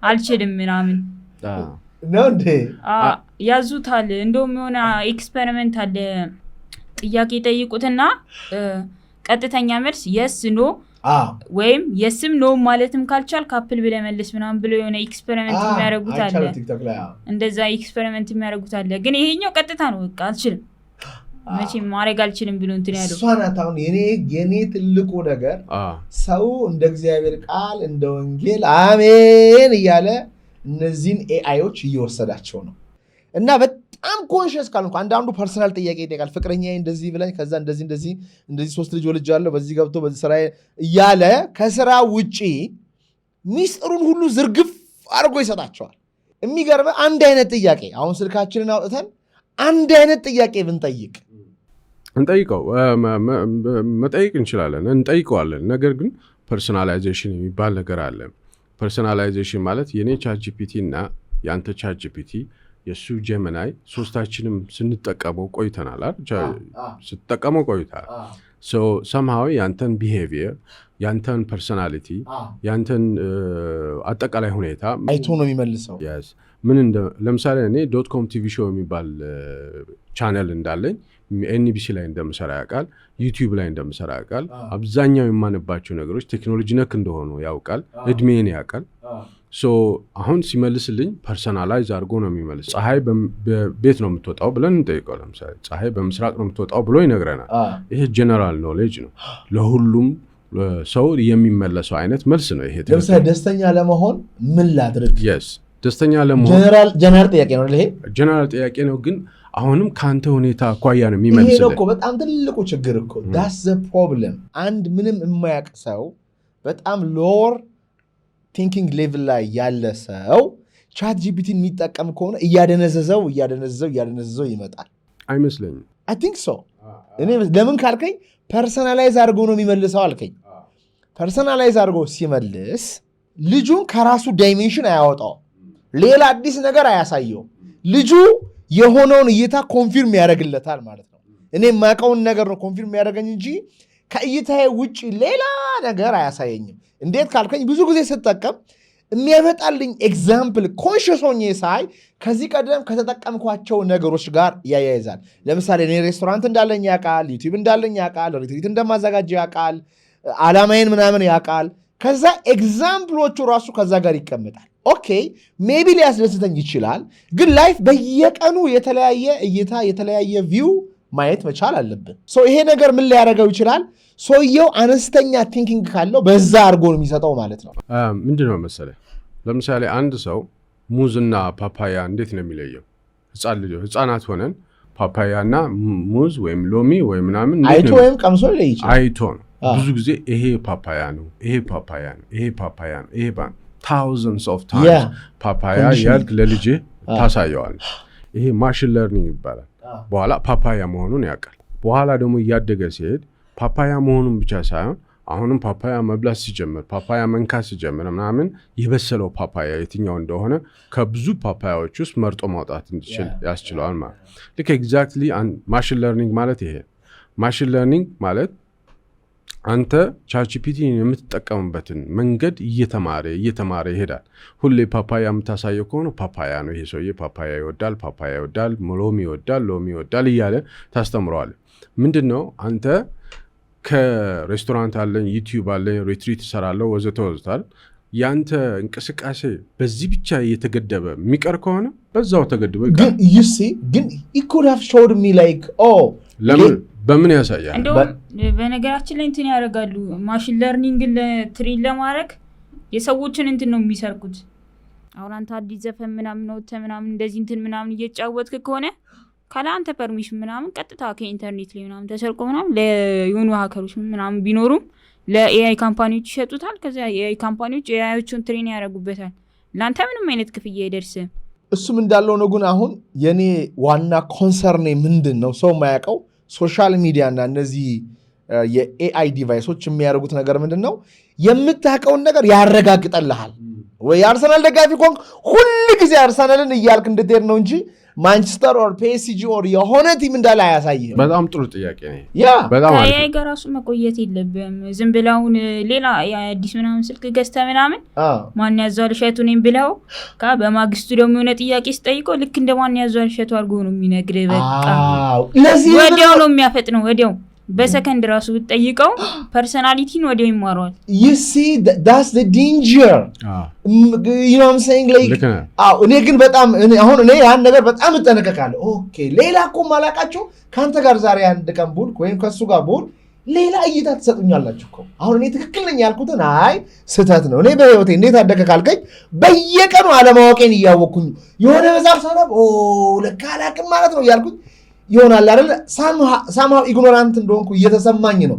አልችልም ምናምን ነው እንዴ ያዙታል እንደውም የሆነ ኤክስፐሪመንት አለ ጥያቄ ጠይቁትና ቀጥተኛ መልስ የስ ኖ ወይም የስም ኖ ማለትም ካልቻል ካፕል ብለህ መልስ ምናምን ብሎ የሆነ ኤክስፐሪመንት የሚያደርጉት አለ እንደዛ ኤክስፐሪመንት የሚያደርጉት አለ ግን ይሄኛው ቀጥታ ነው በቃ አልችልም መቼም ማድረግ አልችልም ብሎ እንትን ያለው እሷናት አሁን የኔ ትልቁ ነገር ሰው እንደ እግዚአብሔር ቃል እንደ ወንጌል አሜን እያለ እነዚህን ኤአዮች እየወሰዳቸው ነው እና በጣም ኮንሽስ ካልሆንኩ አንዳንዱ ፐርሰናል ጥያቄ ይጠይቃል ፍቅረኛዬ እንደዚህ ብላኝ ከዛ እንደዚህ 3 ልጅ ወልጃለሁ በዚህ ገብቶ በዚህ ስራ እያለ ከስራ ውጪ ሚስጥሩን ሁሉ ዝርግፍ አድርጎ ይሰጣቸዋል የሚገርም አንድ አይነት ጥያቄ አሁን ስልካችንን አውጥተን አንድ አይነት ጥያቄ ብንጠይቅ እንጠይቀው መጠይቅ እንችላለን እንጠይቀዋለን ነገር ግን ፐርሰናላይዜሽን የሚባል ነገር አለ ፐርሰናላይዜሽን ማለት የኔ ቻት ጂፒቲ እና ያንተ ቻት ጂፒቲ የሱ ጀሚናይ ሶስታችንም ስንጠቀመው ቆይተናል ስትጠቀመው ቆይተናል ሶ somehow ያንተን ቢሄቪየር ያንተን ፐርሰናሊቲ ያንተን አጠቃላይ ሁኔታ አይቶ ነው የሚመልሰው yes ምን ለምሳሌ እኔ .com ቲቪ ሾው የሚባል ቻነል እንዳለኝ ኤንቢሲ ላይ እንደምሰራ ያውቃል ዩቲዩብ ላይ እንደምሰራ ያውቃል አብዛኛው የማነባቸው ነገሮች ቴክኖሎጂ ነክ እንደሆኑ ያውቃል እድሜን ያውቃል ሶ አሁን ሲመልስልኝ ፐርሰናላይዝ አድርጎ ነው የሚመልስ ፀሐይ በቤት ነው የምትወጣው ብለን እንጠይቀው ለምሳሌ ፀሐይ በምስራቅ ነው የምትወጣው ብሎ ይነግረናል ይሄ ጀነራል ኖሌጅ ነው ለሁሉም ሰው የሚመለሰው አይነት መልስ ነው ይሄ ለምሳሌ ደስተኛ ለመሆን ምን ላድርግ yes ደስተኛ ለመሆን ጀነራል ጥያቄ ነው ይሄ ጀነራል ጥያቄ ነው ግን አሁንም ካንተ ሁኔታ አኳያ ነው የሚመልስልህ ይሄ ነው እኮ በጣም ትልቁ ችግር እኮ that's the problem አንድ ምንም የማያውቅ ሰው በጣም ሎወር ቲንኪንግ ሌቭል ላይ ያለ ሰው ቻት ጂፒቲን የሚጠቀም ከሆነ እያደነዘዘው ይመጣል አይመስለኝም I think so እኔ ለምን ካልከኝ ፐርሰናላይዝ አድርጎ ነው የሚመልሰው አልከኝ ፐርሰናላይዝ አድርጎ ሲመልስ ልጁን ከራሱ ዳይሜንሽን አያወጣው ሌላ አዲስ ነገር አያሳየው ልጁ የሆነውን እይታ ኮንፊርም ያደርግለታል ማለት ነው እኔ የማውቀውን ነገር ነው ኮንፊርም ያደርገኝ እንጂ ከእይታዬ ውጪ ሌላ ነገር አያሳየኝም እንዴት ካልከኝ ብዙ ጊዜ ስጠቀም የሚያመጣልኝ ኤግዛምፕል ኮንሽስ ሆኜ ሳይ ከዚህ ቀደም ከተጠቀምኳቸው ነገሮች ጋር ያያይዛል ለምሳሌ እኔ ሬስቶራንት እንዳለኝ ያውቃል ዩቲዩብ እንዳለኝ ያውቃል ሪትሪት እንደማዘጋጅ ያውቃል አላማዬን ምናምን ያውቃል ከዛ ኤግዛምፕሎቹ ራሱ ከዛ ጋር ይቀመጣል ኦኬ ሜቢ ሊያስደስተኝ ይችላል ግን ላይፍ በየቀኑ የተለያየ እይታ የተለያየ ቪው ማየት መቻል አለብን ይሄ ነገር ምን ሊያደርገው ይችላል ሰውየው አነስተኛ ቲንኪንግ ካለው በዛ አድርጎ ነው የሚሰጠው ማለት ነው ምንድነው መሰለህ ለምሳሌ አንድ ሰው ሙዝና ፓፓያ እንዴት ነው የሚለየው ህፃናት ሆነን ፓፓያና ሙዝ ወይም ሎሚ ወይ ምናምን አይቶ ወይም ቀምሶ ይለይ ይችላል አይቶ ነው ብዙ ጊዜ ይሄ ፓፓያ ነው ይሄ thousands of times ፓፓያ ያልክ ለልጅ ታሳየዋል ይሄ ማሽን ለርኒንግ ይባላል በኋላ ፓፓያ መሆኑን ያውቃል በኋላ ደግሞ እያደገ ሲሄድ ፓፓያ መሆኑን ብቻ ሳይሆን አሁንም ፓፓያ መብላት ሲጀምር ፓፓያ መንካት ሲጀምር ምናምን የበሰለው ፓፓያ የትኛው እንደሆነ ከብዙ ፓፓያዎች ውስጥ መርጦ ማውጣት እንዲችል ያስችለዋል ማለት ልክ ኤግዛክትሊ ማሽን ለርኒንግ ማለት ይሄ ማሽን ለርኒንግ ማለት አንተ ቻትጂፒቲ የምትጠቀምበትን መንገድ እየተማረ ይሄዳል ሁሌ ፓፓያ የምታሳየው ከሆነ ፓፓያ ነው ይሄ ሰውዬ ፓፓያ ይወዳል ሎሚ ይወዳል እያለ ታስተምረዋለህ ምንድነው አንተ ከሬስቶራንት አለኝ ዩቲዩብ አለኝ ሪትሪት እሰራለሁ ወዘተ ያንተ እንቅስቃሴ በዚህ ብቻ እየተገደበ የሚቀር ከሆነ በዛው ተገድቦ ይቀር ግን it could have showed me like ለምን በምን ያሳያል እንደውም በነገራችን ላይ እንትን ያደርጋሉ ማሽን ለርኒንግ ለትሬን ለማድረግ የሰዎችን እንትን ነው የሚሰርቁት አሁን አንተ አዲስ ዘፈን ምናምን ነው ምናምን እንደዚህ እንትን ምናምን እየጫወትክ ከሆነ ካለ አንተ ፐርሚሽን ምናምን ቀጥታ ከኢንተርኔት ላይ ምናምን ተሰርቆ ምናምን ለዩኑ ሃከሮች ምናምን ቢኖሩም ለኤአይ ካምፓኒዎች ይሸጡታል ከዛ ኤአይ ካምፓኒዎች ኤአይዎቹን ትሬን ያደርጉበታል ላንተ ምንም አይነት ክፍያ አይደርስም እሱም እንዳለው ነው ግን አሁን የኔ ዋና ኮንሰርን ምንድነው ሰው ማያውቀው ሶሻል ሚዲያ እና እነዚህ የኤአይ ዲቫይሶች የሚያደርጉት ነገር ምንድነው የምታውቀውን ነገር ያረጋግጣልሃል ወይ አርሰናል ደጋፊ ኮንክ ሁሉ ጊዜ አርሰናልን እያልክ እንድትሄድ ነው እንጂ ማንቸስተር ኦር ፒኤስጂ ኦር የሆነ ቲም እንዳለ አያሳይህም በጣም ጥሩ ጥያቄ ነው ያ በጣም አሪፍ ከኤአይ ጋር ራሱ መቆየት የለብህም ዝም ብለውን ሌላ አዲስ ምናምን ስልክ ገዝተህ ምናምን ማን ያዟል እሸቱ ነኝ ብለው በማግስቱ ደግሞ የሆነ ጥያቄ ስጠይቀው ልክ እንደ ማን ያዟል እሸቱ አድርጎ ነው የሚነግርህ በቃ ወዲያው ነው የሚያፈጥነው ወዲያው በሰከንድ ራሱ ብትጠይቀው ፐርሰናሊቲን ወዲያው ይማረዋል you see that's the danger you know what I'm saying like እኔ ግን በጣም አሁን እኔ ያን ነገር በጣም እጠነቀቃለሁ ኦኬ ሌላ እኮ ማላቃቸው ካንተ ጋር ዛሬ አንድ ቀን ቡል ወይም ከሱ ጋር ቡል ሌላ እይታ ትሰጡኛላችሁ እኮ አሁን እኔ ትክክል ነኝ ያልኩትን አይ ስህተት ነው እኔ በህይወቴ እንዴት አደከካልከኝ በየቀኑ አለማወቄን እያወቅኩኝ የሆነ መጽሐፍ ሳነብ ለካ አላቅም ማለት ነው ያልኩኝ ይሆናል አይደል ሳምሃው ኢግኖራንት እንደሆንኩ እየተሰማኝ ነው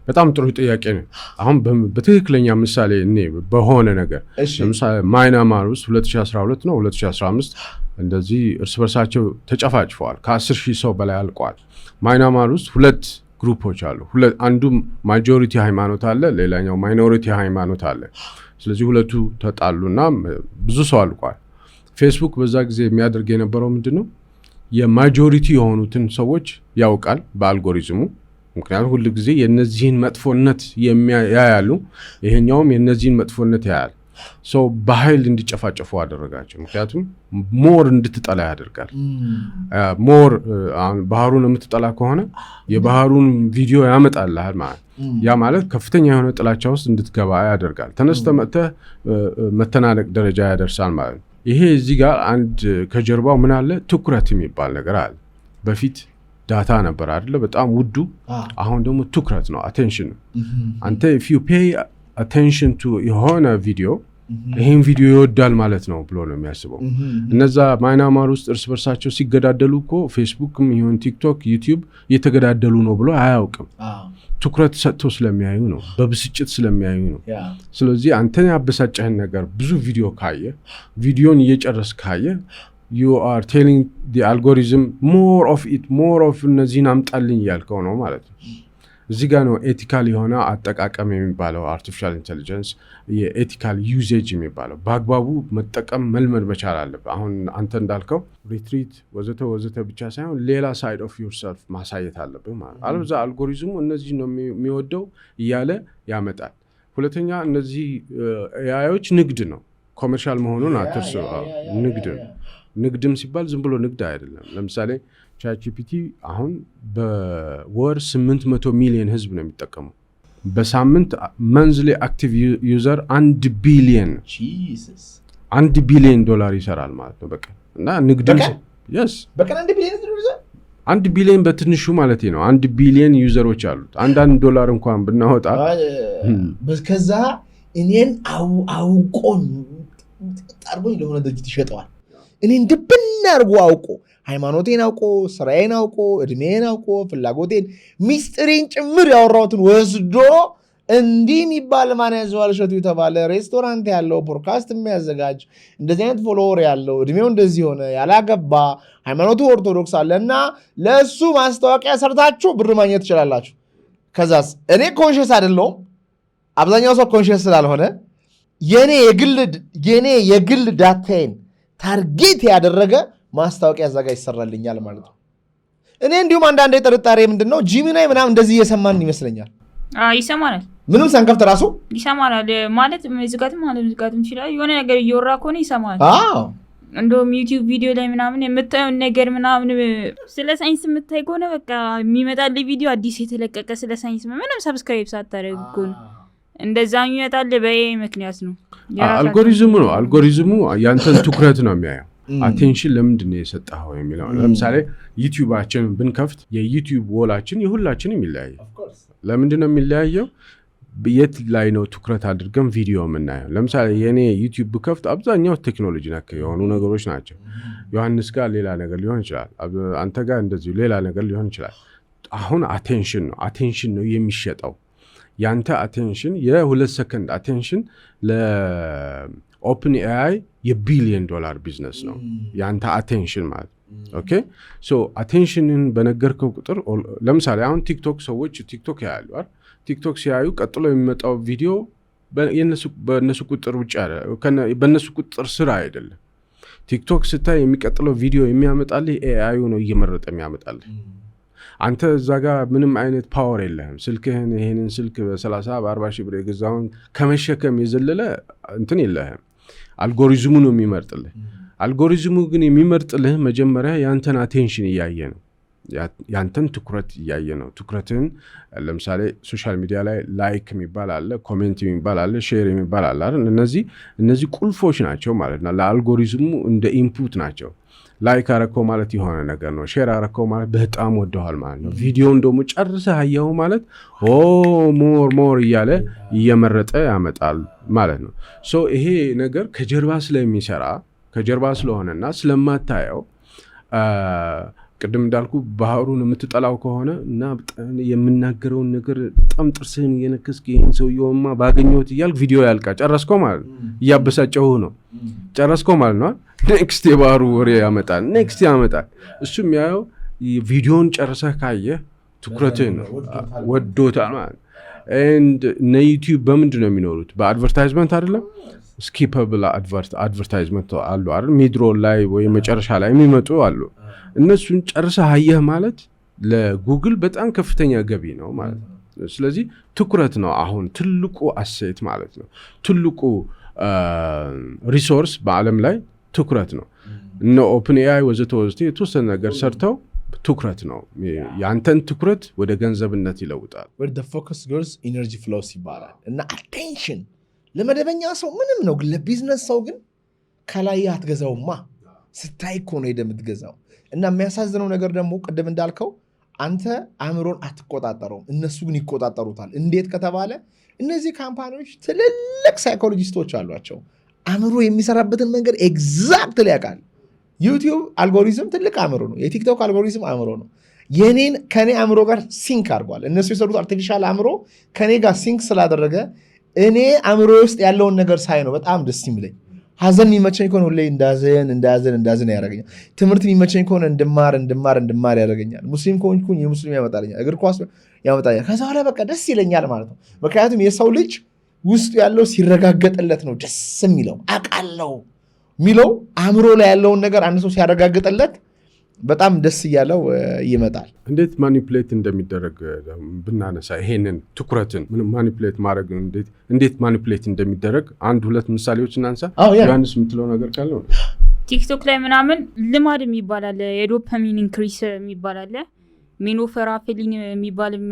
በጣም ጥሩ ጥያቄ ነው አሁን በትክክለኛ ምሳሌ እኔ በሆነ ነገር ለምሳሌ ማይናማር ውስጥ 2012 ነው 2015 እንደዚህ እርስ በርሳቸው ተጨፋጭፈዋል ከ10,000 ሰው በላይ አልቋል ማይናማር ውስጥ ሁለት ግሩፖች አሉ አንዱ ማጆሪቲ ሃይማኖት አለ ሌላኛው ማይኖሪቲ ሃይማኖት አለ ስለዚህ ሁለቱ ተጣሉና ብዙ ሰው አልቋል ፌስቡክ በዛ ጊዜ የሚያደርግ የነበረው ምንድነው የማጆሪቲ የሆኑትን ሰዎች ያውቃል በአልጎሪዝሙ ምክንያቱም ሁሉ ጊዜ የነዚህን መጥፎነት ያያሉ ይሄኛውም የነዚህን መጥፎነት ያያል ሶ በኃይል እንዲጨፋጨፉ አደረጋቸው ምክንያቱም ሞር እንድትጠላ ያደርጋል ሞር ባህሩን የምትጠላ ከሆነ የባህሩን ቪዲዮ ያመጣልሃል ማለት ያ ማለት ከፍተኛ የሆነ ጥላቻ ውስጥ እንድትገባ ያደርጋል ተነስተህ መተናነቅ ደረጃ ያደርሳል ማለት ይሄ እዚህ ጋር አንድ ከጀርባው ምን አለ ትኩረት የሚባል ነገር አለ በፊት ዳታ ነበር አይደለ በጣም ውዱ አሁን ደግሞ ትኩረት ነው attention አንተ if you pay attention to የሆነ ቪዲዮ ይሄን ቪዲዮ ይወዳል ማለት ነው ብሎ ነው የሚያስበው እነዛ ማይናማር ውስጥ እርስ በርሳቸው ሲገዳደሉ እኮ ፌስቡክም ይሁን ቲክቶክ ዩቲዩብ እየተገዳደሉ ነው ብሎ አያውቅም ትኩረት ሰጥተው ስለሚያዩ ነው በብስጭት ስለሚያዩ ነው ስለዚህ አንተን ያበሳጨህን ነገር ብዙ ቪዲዮ ካየ ቪዲዮን እየጨረስ ካየ you are telling the algorithm more of እነዚህን አምጣልኝ ያልከው ነው ማለት ነው እዚህ ጋር ነው ኤቲካል የሆነ አጠቃቀም የሚባለው አርቲፊሻል ኢንተለጀንስ የኤቲካል ዩዜጅ የሚባለው በአግባቡ መጠቀም መልመድ መቻል አለበት አሁን አንተ እንዳልከው ሪትሪት ወዘተ ብቻ ሳይሆን ሌላ ሳይድ ኦፍ ዩርሰልፍ ማሳየት አለበት ማለት አለዛ አልጎሪዝሙ እነዚህ ነው የሚወደው እያለ ያመጣል ሁለተኛ እነዚህ ኤአይዎች ንግድ ነው ኮመርሻል መሆኑን አትርሱ ንግድም ሲባል ዝም ብሎ ንግድ አይደለም ለምሳሌ ቻትጂፒቲ አሁን በወር 800 ሚሊዮን ህዝብ ነው የሚጠቀመው በሳምንት መንዝሊ አክቲቭ ዩዘር 1 ቢሊዮን $1 ቢሊዮን ይሰራል ማለት ነው በቀን እና ንግድም yes በቀን 1 ቢሊዮን ዩዘር 1 ቢሊዮን በትንሹ ማለት ነው 1 ቢሊዮን ዩዘሮች አሉት አንዳንድ ዶላር እንኳን ብናወጣ በከዛ እኔን አውቆኝ ታርጎኝ ለሆነ ድርጅት ይሸጠዋል እኔን ድብና አርጎ አውቆ ሃይማኖቴን አውቆ ስራዬን አውቆ እድሜን አውቆ ፍላጎቴን ሚስጥሬን ጭምር ያወራሁትን ወስዶ እንዲህ የሚባል ማን ያዘዋል እሸቱ የተባለ ሬስቶራንት ያለው ፖድካስት የሚያዘጋጅ እንደዚህ አይነት ፎሎወር ያለው እድሜው እንደዚህ ሆነ ያላገባ ሃይማኖቱ ኦርቶዶክስ አለና ለሱ ማስታወቂያ ሰርታችሁ ብር ማግኘት ትችላላችሁ ከዛስ እኔ ኮንሽስ አይደለሁም አብዛኛው ሰው ኮንሽስ ስላልሆነ የኔ የግል ዳታዬን ታርጌት ያደረገ ማስታወቂያ እዛ ጋር ይሰራልኛል ማለት ነው። እኔ እንዲሁም አንዳንዴ ጥርጣሬ ምንድነው ጂሚናይ ምናምን እንደዚህ እየሰማን ይመስለኛል። ይሰማናል ምንም ሳንከፍት ራሱ ይሰማናል ማለት መዝጋትም ይችላል። የሆነ ነገር እየወራ ከሆነ ይሰማል። እንደውም ዩቲዩብ ቪዲዮ ላይ ምናምን የምታየውን ነገር ምናምን ስለ ሳይንስ የምታይ ከሆነ በቃ የሚመጣል ቪዲዮ አዲስ የተለቀቀ ስለ ሳይንስ ምንም ሰብስክራይብ ሳታደርግ ከሆነ እንደዛ የሚመጣል በኤአይ ምክንያት ነው። አልጎሪዝሙ ነው። አልጎሪዝሙ ያንተን ትኩረት ነው የሚያየው። አቴንሽን ለምንድን ነው የሰጠኸው የሚለው። ለምሳሌ ዩቲዩባችንን ብንከፍት የዩቲዩብ ወላችን የሁላችንም ይለያያል። ለምንድን ነው የሚለያየው? የት ላይ ነው ትኩረት አድርገን ቪዲዮ የምናየው? ለምሳሌ የኔ ዩቲዩብ ብከፍት አብዛኛው ቴክኖሎጂ ነክ የሆኑ ነገሮች ናቸው። ዮሐንስ ጋር ሌላ ነገር ሊሆን ይችላል፣ አንተ ጋር እንደዚሁ ሌላ ነገር ሊሆን ይችላል። አሁን አቴንሽን ነው የሚሸጠው። ያንተ አቴንሽን የ2 ሰከንድ አቴንሽን ለኦፕን ኤአይ $1 ቢሊየን ቢዝነስ ነው ያንተ አቴንሽን ማለት። ኦኬ ሶ አቴንሽንን በነገርከው ቁጥር ለምሳሌ አሁን ቲክቶክ ሰዎች ቲክቶክ ያያሉ አይደል? ቲክቶክ ሲያዩ ቀጥሎ የሚመጣው ቪዲዮ በእነሱ ቁጥር ውጭ በእነሱ ቁጥር ስራ አይደለም። ቲክቶክ ስታይ የሚቀጥለው ቪዲዮ የሚያመጣልህ ኤአዩ ነው እየመረጠ የሚያመጣልህ። አንተ እዛ ጋር ምንም አይነት ፓወር የለህም። ስልክህን ይሄንን ስልክ በ30 በ40 ሺህ ብር የገዛውን ከመሸከም የዘለለ እንትን የለህም። አልጎሪዝሙ ነው የሚመርጥልህ። አልጎሪዝሙ ግን የሚመርጥልህ መጀመሪያ ያንተን አቴንሽን እያየ ነው፣ ያንተን ትኩረት እያየ ነው። ትኩረትን ለምሳሌ ሶሻል ሚዲያ ላይ ላይክ የሚባል አለ፣ ኮሜንት የሚባል አለ፣ ሼር የሚባል አለ አይደል? እነዚህ ቁልፎች ናቸው ማለት ነው። ለአልጎሪዝሙ እንደ ኢንፑት ናቸው። ላይክ አረከው ማለት የሆነ ነገር ነው። ሼር አረከው ማለት በጣም ወደዋል ማለት ነው። ቪዲዮን ደግሞ ጨርሰህ አየኸው ማለት ሞር እያለ እየመረጠ ያመጣል ማለት ነው። ሶ ይሄ ነገር ከጀርባ ስለሆነና ስለማታየው ቅድም እንዳልኩ ባህሩን የምትጠላው ከሆነ እና የምናገረውን ነገር በጣም ጥርስህን እየነከስክ ይህን ሰውየውማ ባገኘሁት እያልክ ቪዲዮ ያልቃ ጨረስከው ማለት ነው። እያበሳጨሁ ነው ጨረስከው ማለት ነው። ኔክስት የባህሩ ወሬ ያመጣል። እሱም ያየው ቪዲዮን ጨርሰህ ካየህ ትኩረትህን ነው ወዶታል ማለት ነው። እነ ዩቲዩብ በምንድን ነው የሚኖሩት? በአድቨርታይዝመንት አይደለም። ስኪፐብል አድቨርታይዝመንት አሉ አይደል? ሚድሮል ላይ ወይ መጨረሻ ላይ የሚመጡ አሉ። እነሱን ጨርሰህ አየህ ማለት ለጉግል በጣም ከፍተኛ ገቢ ነው ማለት ነው። ስለዚህ ትኩረት ነው አሁን ትልቁ አሴት ማለት ነው። ትልቁ ሪሶርስ በዓለም ላይ ትኩረት ነው። እነ ኦፕን ኤአይ ወዘተ የተወሰነ ነገር ሰርተው ትኩረት ነው። ያንተን ትኩረት ወደ ገንዘብነት ይለውጣል። where the focus goes energy flows ይባላል። እና attention ለመደበኛ ሰው ምንም ነው፣ ግን ለቢዝነስ ሰው ግን ከላይ አትገዛውማ፣ ስታይ እኮ ነው የምትገዛው። እና የሚያሳዝነው ነገር ደግሞ ቅድም እንዳልከው አንተ አእምሮን አትቆጣጠረውም፣ እነሱ ግን ይቆጣጠሩታል። እንዴት ከተባለ እነዚህ ካምፓኒዎች ትልልቅ ሳይኮሎጂስቶች አሏቸው። አእምሮ የሚሰራበትን መንገድ ኤግዛክትሊ ያውቃል። ዩቲዩብ አልጎሪዝም ትልቅ አእምሮ ነው። የቲክቶክ አልጎሪዝም አእምሮ ነው። ከኔ አእምሮ ጋር ሲንክ አድርጓል። እነሱ የሰሩት አርቲፊሻል አእምሮ ከኔ ጋር ሲንክ ስላደረገ እኔ አእምሮ ውስጥ ያለውን ነገር ሳይ ነው በጣም ደስ የሚለኝ። ሀዘን የሚመቸኝ ከሆነ ሁሌ እንዳዘን ያደርገኛል። ትምህርት የሚመቸኝ ከሆነ እንድማር ያደርገኛል። ሙስሊም ከሆንኩኝ የሙስሊም ያመጣልኛል። እግር ኳስ ያመጣልኛል። ከዛ በኋላ በቃ ደስ ይለኛል ማለት ነው። ምክንያቱም የሰው ልጅ ውስጡ ያለው ሲረጋገጥለት ነው ደስ የሚለው። አውቃለሁ የሚለው አእምሮ ላይ ያለውን ነገር አንድ ሰው ሲያረጋግጥለት በጣም ደስ እያለው ይመጣል። እንዴት ማኒፕሌት እንደሚደረግ ብናነሳ ይሄንን ትኩረትን ማኒፕሌት ማድረግ እንዴት ማኒፕሌት እንደሚደረግ አንድ ሁለት ምሳሌዎች እናንሳ። ዮሐንስ የምትለው ነገር ካለው ቲክቶክ ላይ ምናምን ልማድ የሚባል አለ፣ የዶፓሚን ኢንክሪስ የሚባል አለ፣ ሜኖፈራፌሊን የሚባልም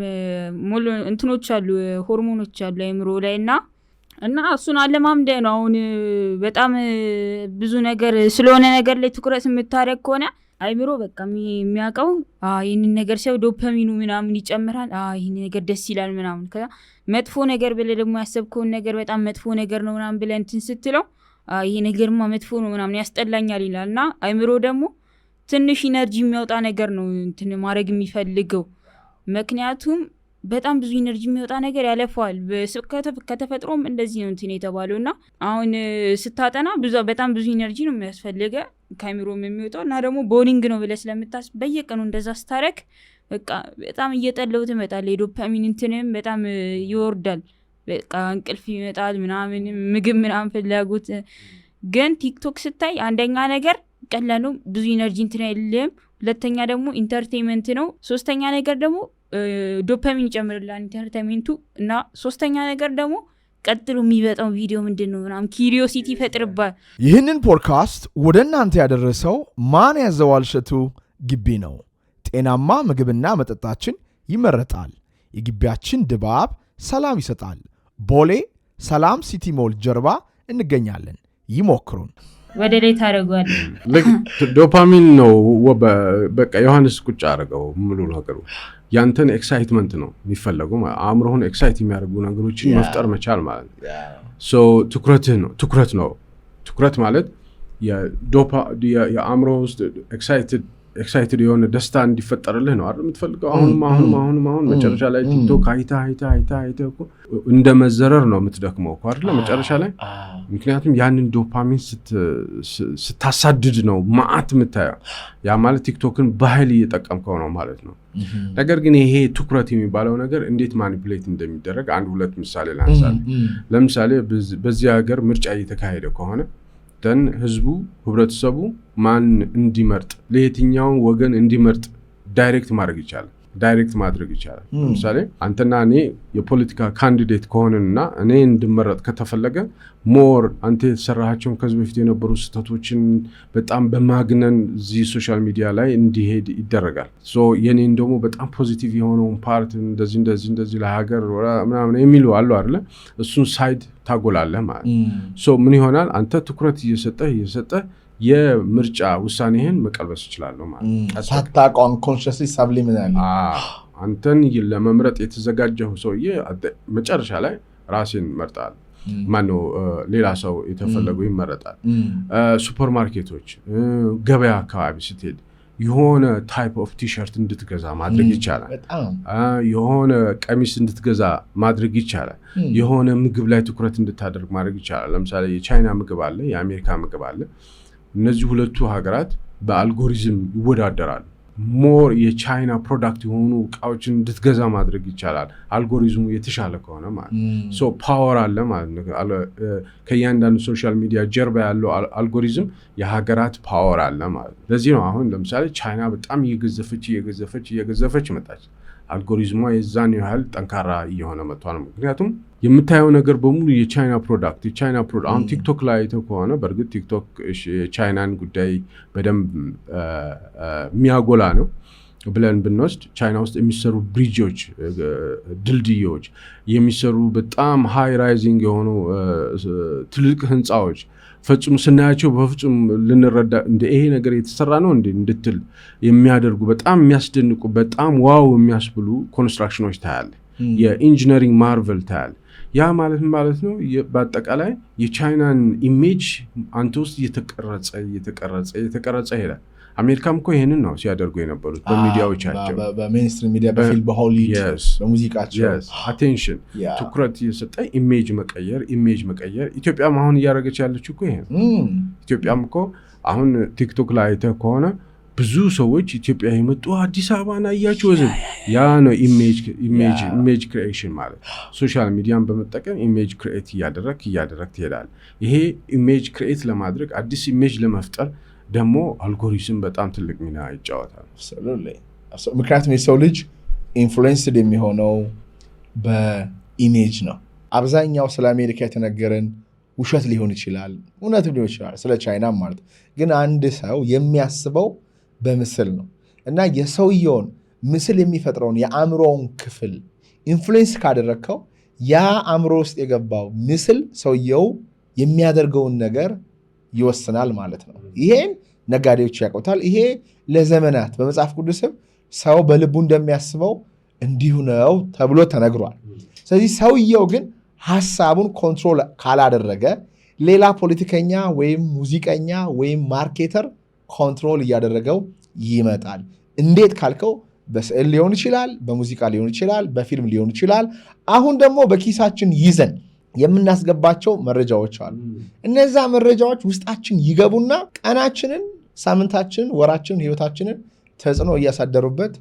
ሙሉ እንትኖች አሉ፣ ሆርሞኖች አሉ አእምሮ ላይ እና እሱን አለማምደ ነው። አሁን በጣም ብዙ ነገር ስለሆነ ነገር ላይ ትኩረት የምታደርግ ከሆነ አይምሮ በቃ የሚያውቀው ይህንን ነገር ሲያው ዶፓሚኑ ምናምን ይጨምራል። ይህን ነገር ደስ ይላል ምናምን። ከዛ መጥፎ ነገር ብለህ ደግሞ ያሰብከውን ነገር በጣም መጥፎ ነገር ነው ምናምን ብለህ እንትን ስትለው ይሄ ነገርማ መጥፎ ነው ምናምን ያስጠላኛል ይላል። እና አይምሮ ደግሞ ትንሽ ኢነርጂ የሚያወጣ ነገር ነው እንትን ማድረግ የሚፈልገው። ምክንያቱም በጣም ብዙ ኢነርጂ የሚወጣ ነገር ያለፈዋል። ከተፈጥሮም እንደዚህ ነው እንትን የተባለው። እና አሁን ስታጠና በጣም ብዙ ኢነርጂ ነው የሚያስፈልገ ከአይምሮም የሚወጣው። እና ደግሞ ቦሪንግ ነው ብለህ ስለምታስብ በየቀኑ እንደዛ ስታረግ በቃ በጣም እየጠለውት ይመጣል። የዶፓሚን እንትንም በጣም ይወርዳል። በቃ እንቅልፍ ይመጣል ምናምን ምግብ ምናምን ፍላጎት። ግን ቲክቶክ ስታይ አንደኛ ነገር ቀላል ነው፣ ብዙ ኢነርጂ እንትን አይልም። ሁለተኛ ደግሞ ኢንተርቴንመንት ነው። ሶስተኛ ነገር ደግሞ ዶፓሚን ይጨምርላል ኢንተርቴንመንቱ። እና ሶስተኛ ነገር ደግሞ ቀጥሎ የሚበጣው ቪዲዮ ምንድን ነው ምናምን ኪሪዮሲቲ ይፈጥርባል። ይህንን ፖድካስት ወደ እናንተ ያደረሰው ማን ያዘዋል እሸቱ ግቢ ነው። ጤናማ ምግብና መጠጣችን ይመረጣል። የግቢያችን ድባብ ሰላም ይሰጣል። ቦሌ ሰላም ሲቲ ሞል ጀርባ እንገኛለን። ይሞክሩን። ወደ ላይ ታደርጓል። ዶፓሚን ነው በቃ ዮሐንስ ቁጭ አደረገው ሙሉ ነገሩ። ያንተን ኤክሳይትመንት ነው የሚፈለገው። አእምሮህን ኤክሳይት የሚያደርጉ ነገሮችን መፍጠር መቻል ማለት ነው። ሶ ትኩረት ነው። ትኩረት ማለት የአእምሮ ውስጥ ኤክሳይትድ የሆነ ደስታ እንዲፈጠርልህ ነው አይደል የምትፈልገው። አሁን መጨረሻ ላይ ቲክቶክ አይታ እኮ እንደ መዘረር ነው የምትደክመው እኮ አይደል መጨረሻ ላይ። ምክንያቱም ያንን ዶፓሚን ስታሳድድ ነው ማአት የምታየው። ያ ማለት ቲክቶክን በኃይል እየጠቀምከው ነው ማለት ነው። ነገር ግን ይሄ ትኩረት የሚባለው ነገር እንዴት ማኒፑሌት እንደሚደረግ አንድ ሁለት ምሳሌ ላንሳል። ለምሳሌ በዚህ ሀገር ምርጫ እየተካሄደ ከሆነ ደን ህዝቡ ህብረተሰቡ ማን እንዲመርጥ ለየትኛው ወገን እንዲመርጥ ዳይሬክት ማድረግ ይቻላል። ለምሳሌ አንተና እኔ የፖለቲካ ካንዲዴት ከሆነና እኔ እንድመረጥ ከተፈለገ ሞር አንተ የተሰራሃቸውን ከዚህ በፊት የነበሩ ስህተቶችን በጣም በማግነን እዚህ ሶሻል ሚዲያ ላይ እንዲሄድ ይደረጋል። ሶ የኔን ደግሞ በጣም ፖዚቲቭ የሆነውን ፓርት እንደዚህ ለሀገር ምናምን የሚሉ አሉ አይደለ? እሱን ሳይድ ታጎላለህ ማለት። ሶ ምን ይሆናል? አንተ ትኩረት እየሰጠህ የምርጫ ውሳኔህን መቀልበስ ይችላለሁ ማለት ሳታውቀው ኮንሽስሊ ሰብሊሚናል አንተን ለመምረጥ የተዘጋጀው ሰውዬ መጨረሻ ላይ ራሴን መርጣል ማነው ሌላ ሰው የተፈለገው ይመረጣል። ሱፐርማርኬቶች ገበያ አካባቢ ስትሄድ የሆነ ታይፕ ኦፍ ቲሸርት እንድትገዛ ማድረግ ይቻላል። የሆነ ቀሚስ እንድትገዛ ማድረግ ይቻላል። የሆነ ምግብ ላይ ትኩረት እንድታደርግ ማድረግ ይቻላል። ለምሳሌ የቻይና ምግብ አለ፣ የአሜሪካ ምግብ አለ። እነዚህ ሁለቱ ሀገራት በአልጎሪዝም ይወዳደራሉ። ሞር የቻይና ፕሮዳክት የሆኑ እቃዎችን እንድትገዛ ማድረግ ይቻላል አልጎሪዝሙ የተሻለ ከሆነ ማለት ሶ ፓወር አለ ማለት ነው። ከእያንዳንዱ ሶሻል ሚዲያ ጀርባ ያለው አልጎሪዝም የሀገራት ፓወር አለ ማለት ነው። ለዚህ ነው አሁን ለምሳሌ ቻይና በጣም እየገዘፈች መጣች። አልጎሪዝሟ የዛን ያህል ጠንካራ እየሆነ መጥቷል። ምክንያቱም የምታየው ነገር በሙሉ የቻይና ፕሮዳክት አሁን ቲክቶክ ላይ አይተው ከሆነ በእርግጥ ቲክቶክ የቻይናን ጉዳይ በደንብ የሚያጎላ ነው ብለን ብንወስድ ቻይና ውስጥ የሚሰሩ ብሪጆች፣ ድልድዮች የሚሰሩ በጣም ሃይ ራይዚንግ የሆኑ ትልቅ ህንፃዎች ፈጽሞ ስናያቸው በፍጹም ልንረዳ እንደ ይሄ ነገር የተሰራ ነው እንድትል የሚያደርጉ በጣም የሚያስደንቁ በጣም ዋው የሚያስብሉ ኮንስትራክሽኖች ታያለ። የኢንጂነሪንግ ማርቨል ታያለ። ያ ማለት ነው በአጠቃላይ የቻይናን ኢሜጅ አንተ ውስጥ እየተቀረጸ ይላል። አሜሪካም እኮ ይሄንን ነው ሲያደርጉ የነበሩት በሚዲያዎቻቸው፣ በሜንስትሪም ሚዲያ፣ በፊልም፣ በሆሊውድ፣ በሙዚቃቸው አቴንሽን ትኩረት እየሰጠ ኢሜጅ መቀየር። ኢትዮጵያም አሁን እያደረገች ያለችው እኮ ይሄ ነው። ኢትዮጵያም እኮ አሁን ቲክቶክ ላይ አይተህ ከሆነ ብዙ ሰዎች ኢትዮጵያ የመጡ አዲስ አበባን አያችሁ ወዘ ያ ነው ኢሜጅ ክሪኤሽን ማለት። ሶሻል ሚዲያን በመጠቀም ኢሜጅ ክሪኤት እያደረግ ትሄዳለህ። ይሄ ኢሜጅ ክሪኤት ለማድረግ አዲስ ኢሜጅ ለመፍጠር ደግሞ አልጎሪዝም በጣም ትልቅ ሚና ይጫወታል። ምክንያቱም የሰው ልጅ ኢንፍሉዌንስድ የሚሆነው በኢሜጅ ነው። አብዛኛው ስለ አሜሪካ የተነገረን ውሸት ሊሆን ይችላል፣ እውነት ሊሆን ይችላል፣ ስለ ቻይና ማለት ግን አንድ ሰው የሚያስበው በምስል ነው እና የሰውየውን ምስል የሚፈጥረውን የአእምሮውን ክፍል ኢንፍሉዌንስ ካደረግከው ያ አእምሮ ውስጥ የገባው ምስል ሰውየው የሚያደርገውን ነገር ይወስናል ማለት ነው። ይሄን ነጋዴዎች ያውቁታል። ይሄ ለዘመናት በመጽሐፍ ቅዱስም ሰው በልቡ እንደሚያስበው እንዲሁ ነው ተብሎ ተነግሯል። ስለዚህ ሰውየው ግን ሐሳቡን ኮንትሮል ካላደረገ ሌላ ፖለቲከኛ ወይም ሙዚቀኛ ወይም ማርኬተር ኮንትሮል እያደረገው ይመጣል። እንዴት ካልከው በስዕል ሊሆን ይችላል፣ በሙዚቃ ሊሆን ይችላል፣ በፊልም ሊሆን ይችላል። አሁን ደግሞ በኪሳችን ይዘን የምናስገባቸው መረጃዎች አሉ። እነዛ መረጃዎች ውስጣችን ይገቡና ቀናችንን፣ ሳምንታችንን፣ ወራችንን፣ ህይወታችንን ተጽዕኖ እያሳደሩበት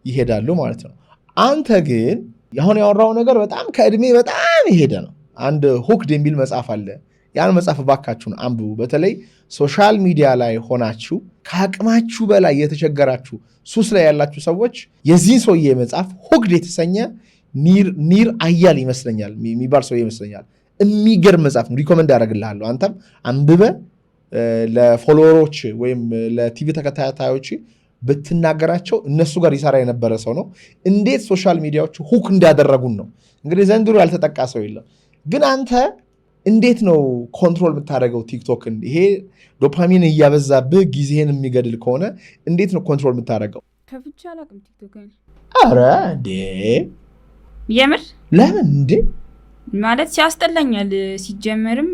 ይሄዳሉ ማለት ነው። አንተ ግን አሁን ያወራው ነገር በጣም ከእድሜ በጣም ይሄደ ነው። አንድ ሁክድ የሚል መጽሐፍ አለ። ያን መጽሐፍ ባካችሁን አንብቡ። በተለይ ሶሻል ሚዲያ ላይ ሆናችሁ ከአቅማችሁ በላይ የተቸገራችሁ ሱስ ላይ ያላችሁ ሰዎች የዚህን ሰውዬ መጽሐፍ ሁክድ የተሰኘ ኒር አያል ይመስለኛል የሚባል ሰውዬ ይመስለኛል። የሚገርም መጽሐፍ ነው። ሪኮመንድ ያደርግልሃለሁ። አንተም አንብበ ለፎሎወሮች ወይም ለቲቪ ተከታታዮች ብትናገራቸው እነሱ ጋር ይሰራ የነበረ ሰው ነው። እንዴት ሶሻል ሚዲያዎች ሁክ እንዳደረጉን ነው። እንግዲህ ዘንድሮ ያልተጠቃ ሰው የለም። ግን አንተ እንዴት ነው ኮንትሮል የምታደርገው ቲክቶክን? ይሄ ዶፓሚን እያበዛብህ ጊዜህን የሚገድል ከሆነ እንዴት ነው ኮንትሮል የምታደርገው? ከፍቼ አላውቅም ቲክቶክን። ኧረ እንዴ የምር ለምን እንዴ? ማለት ሲያስጠላኛል። ሲጀመርም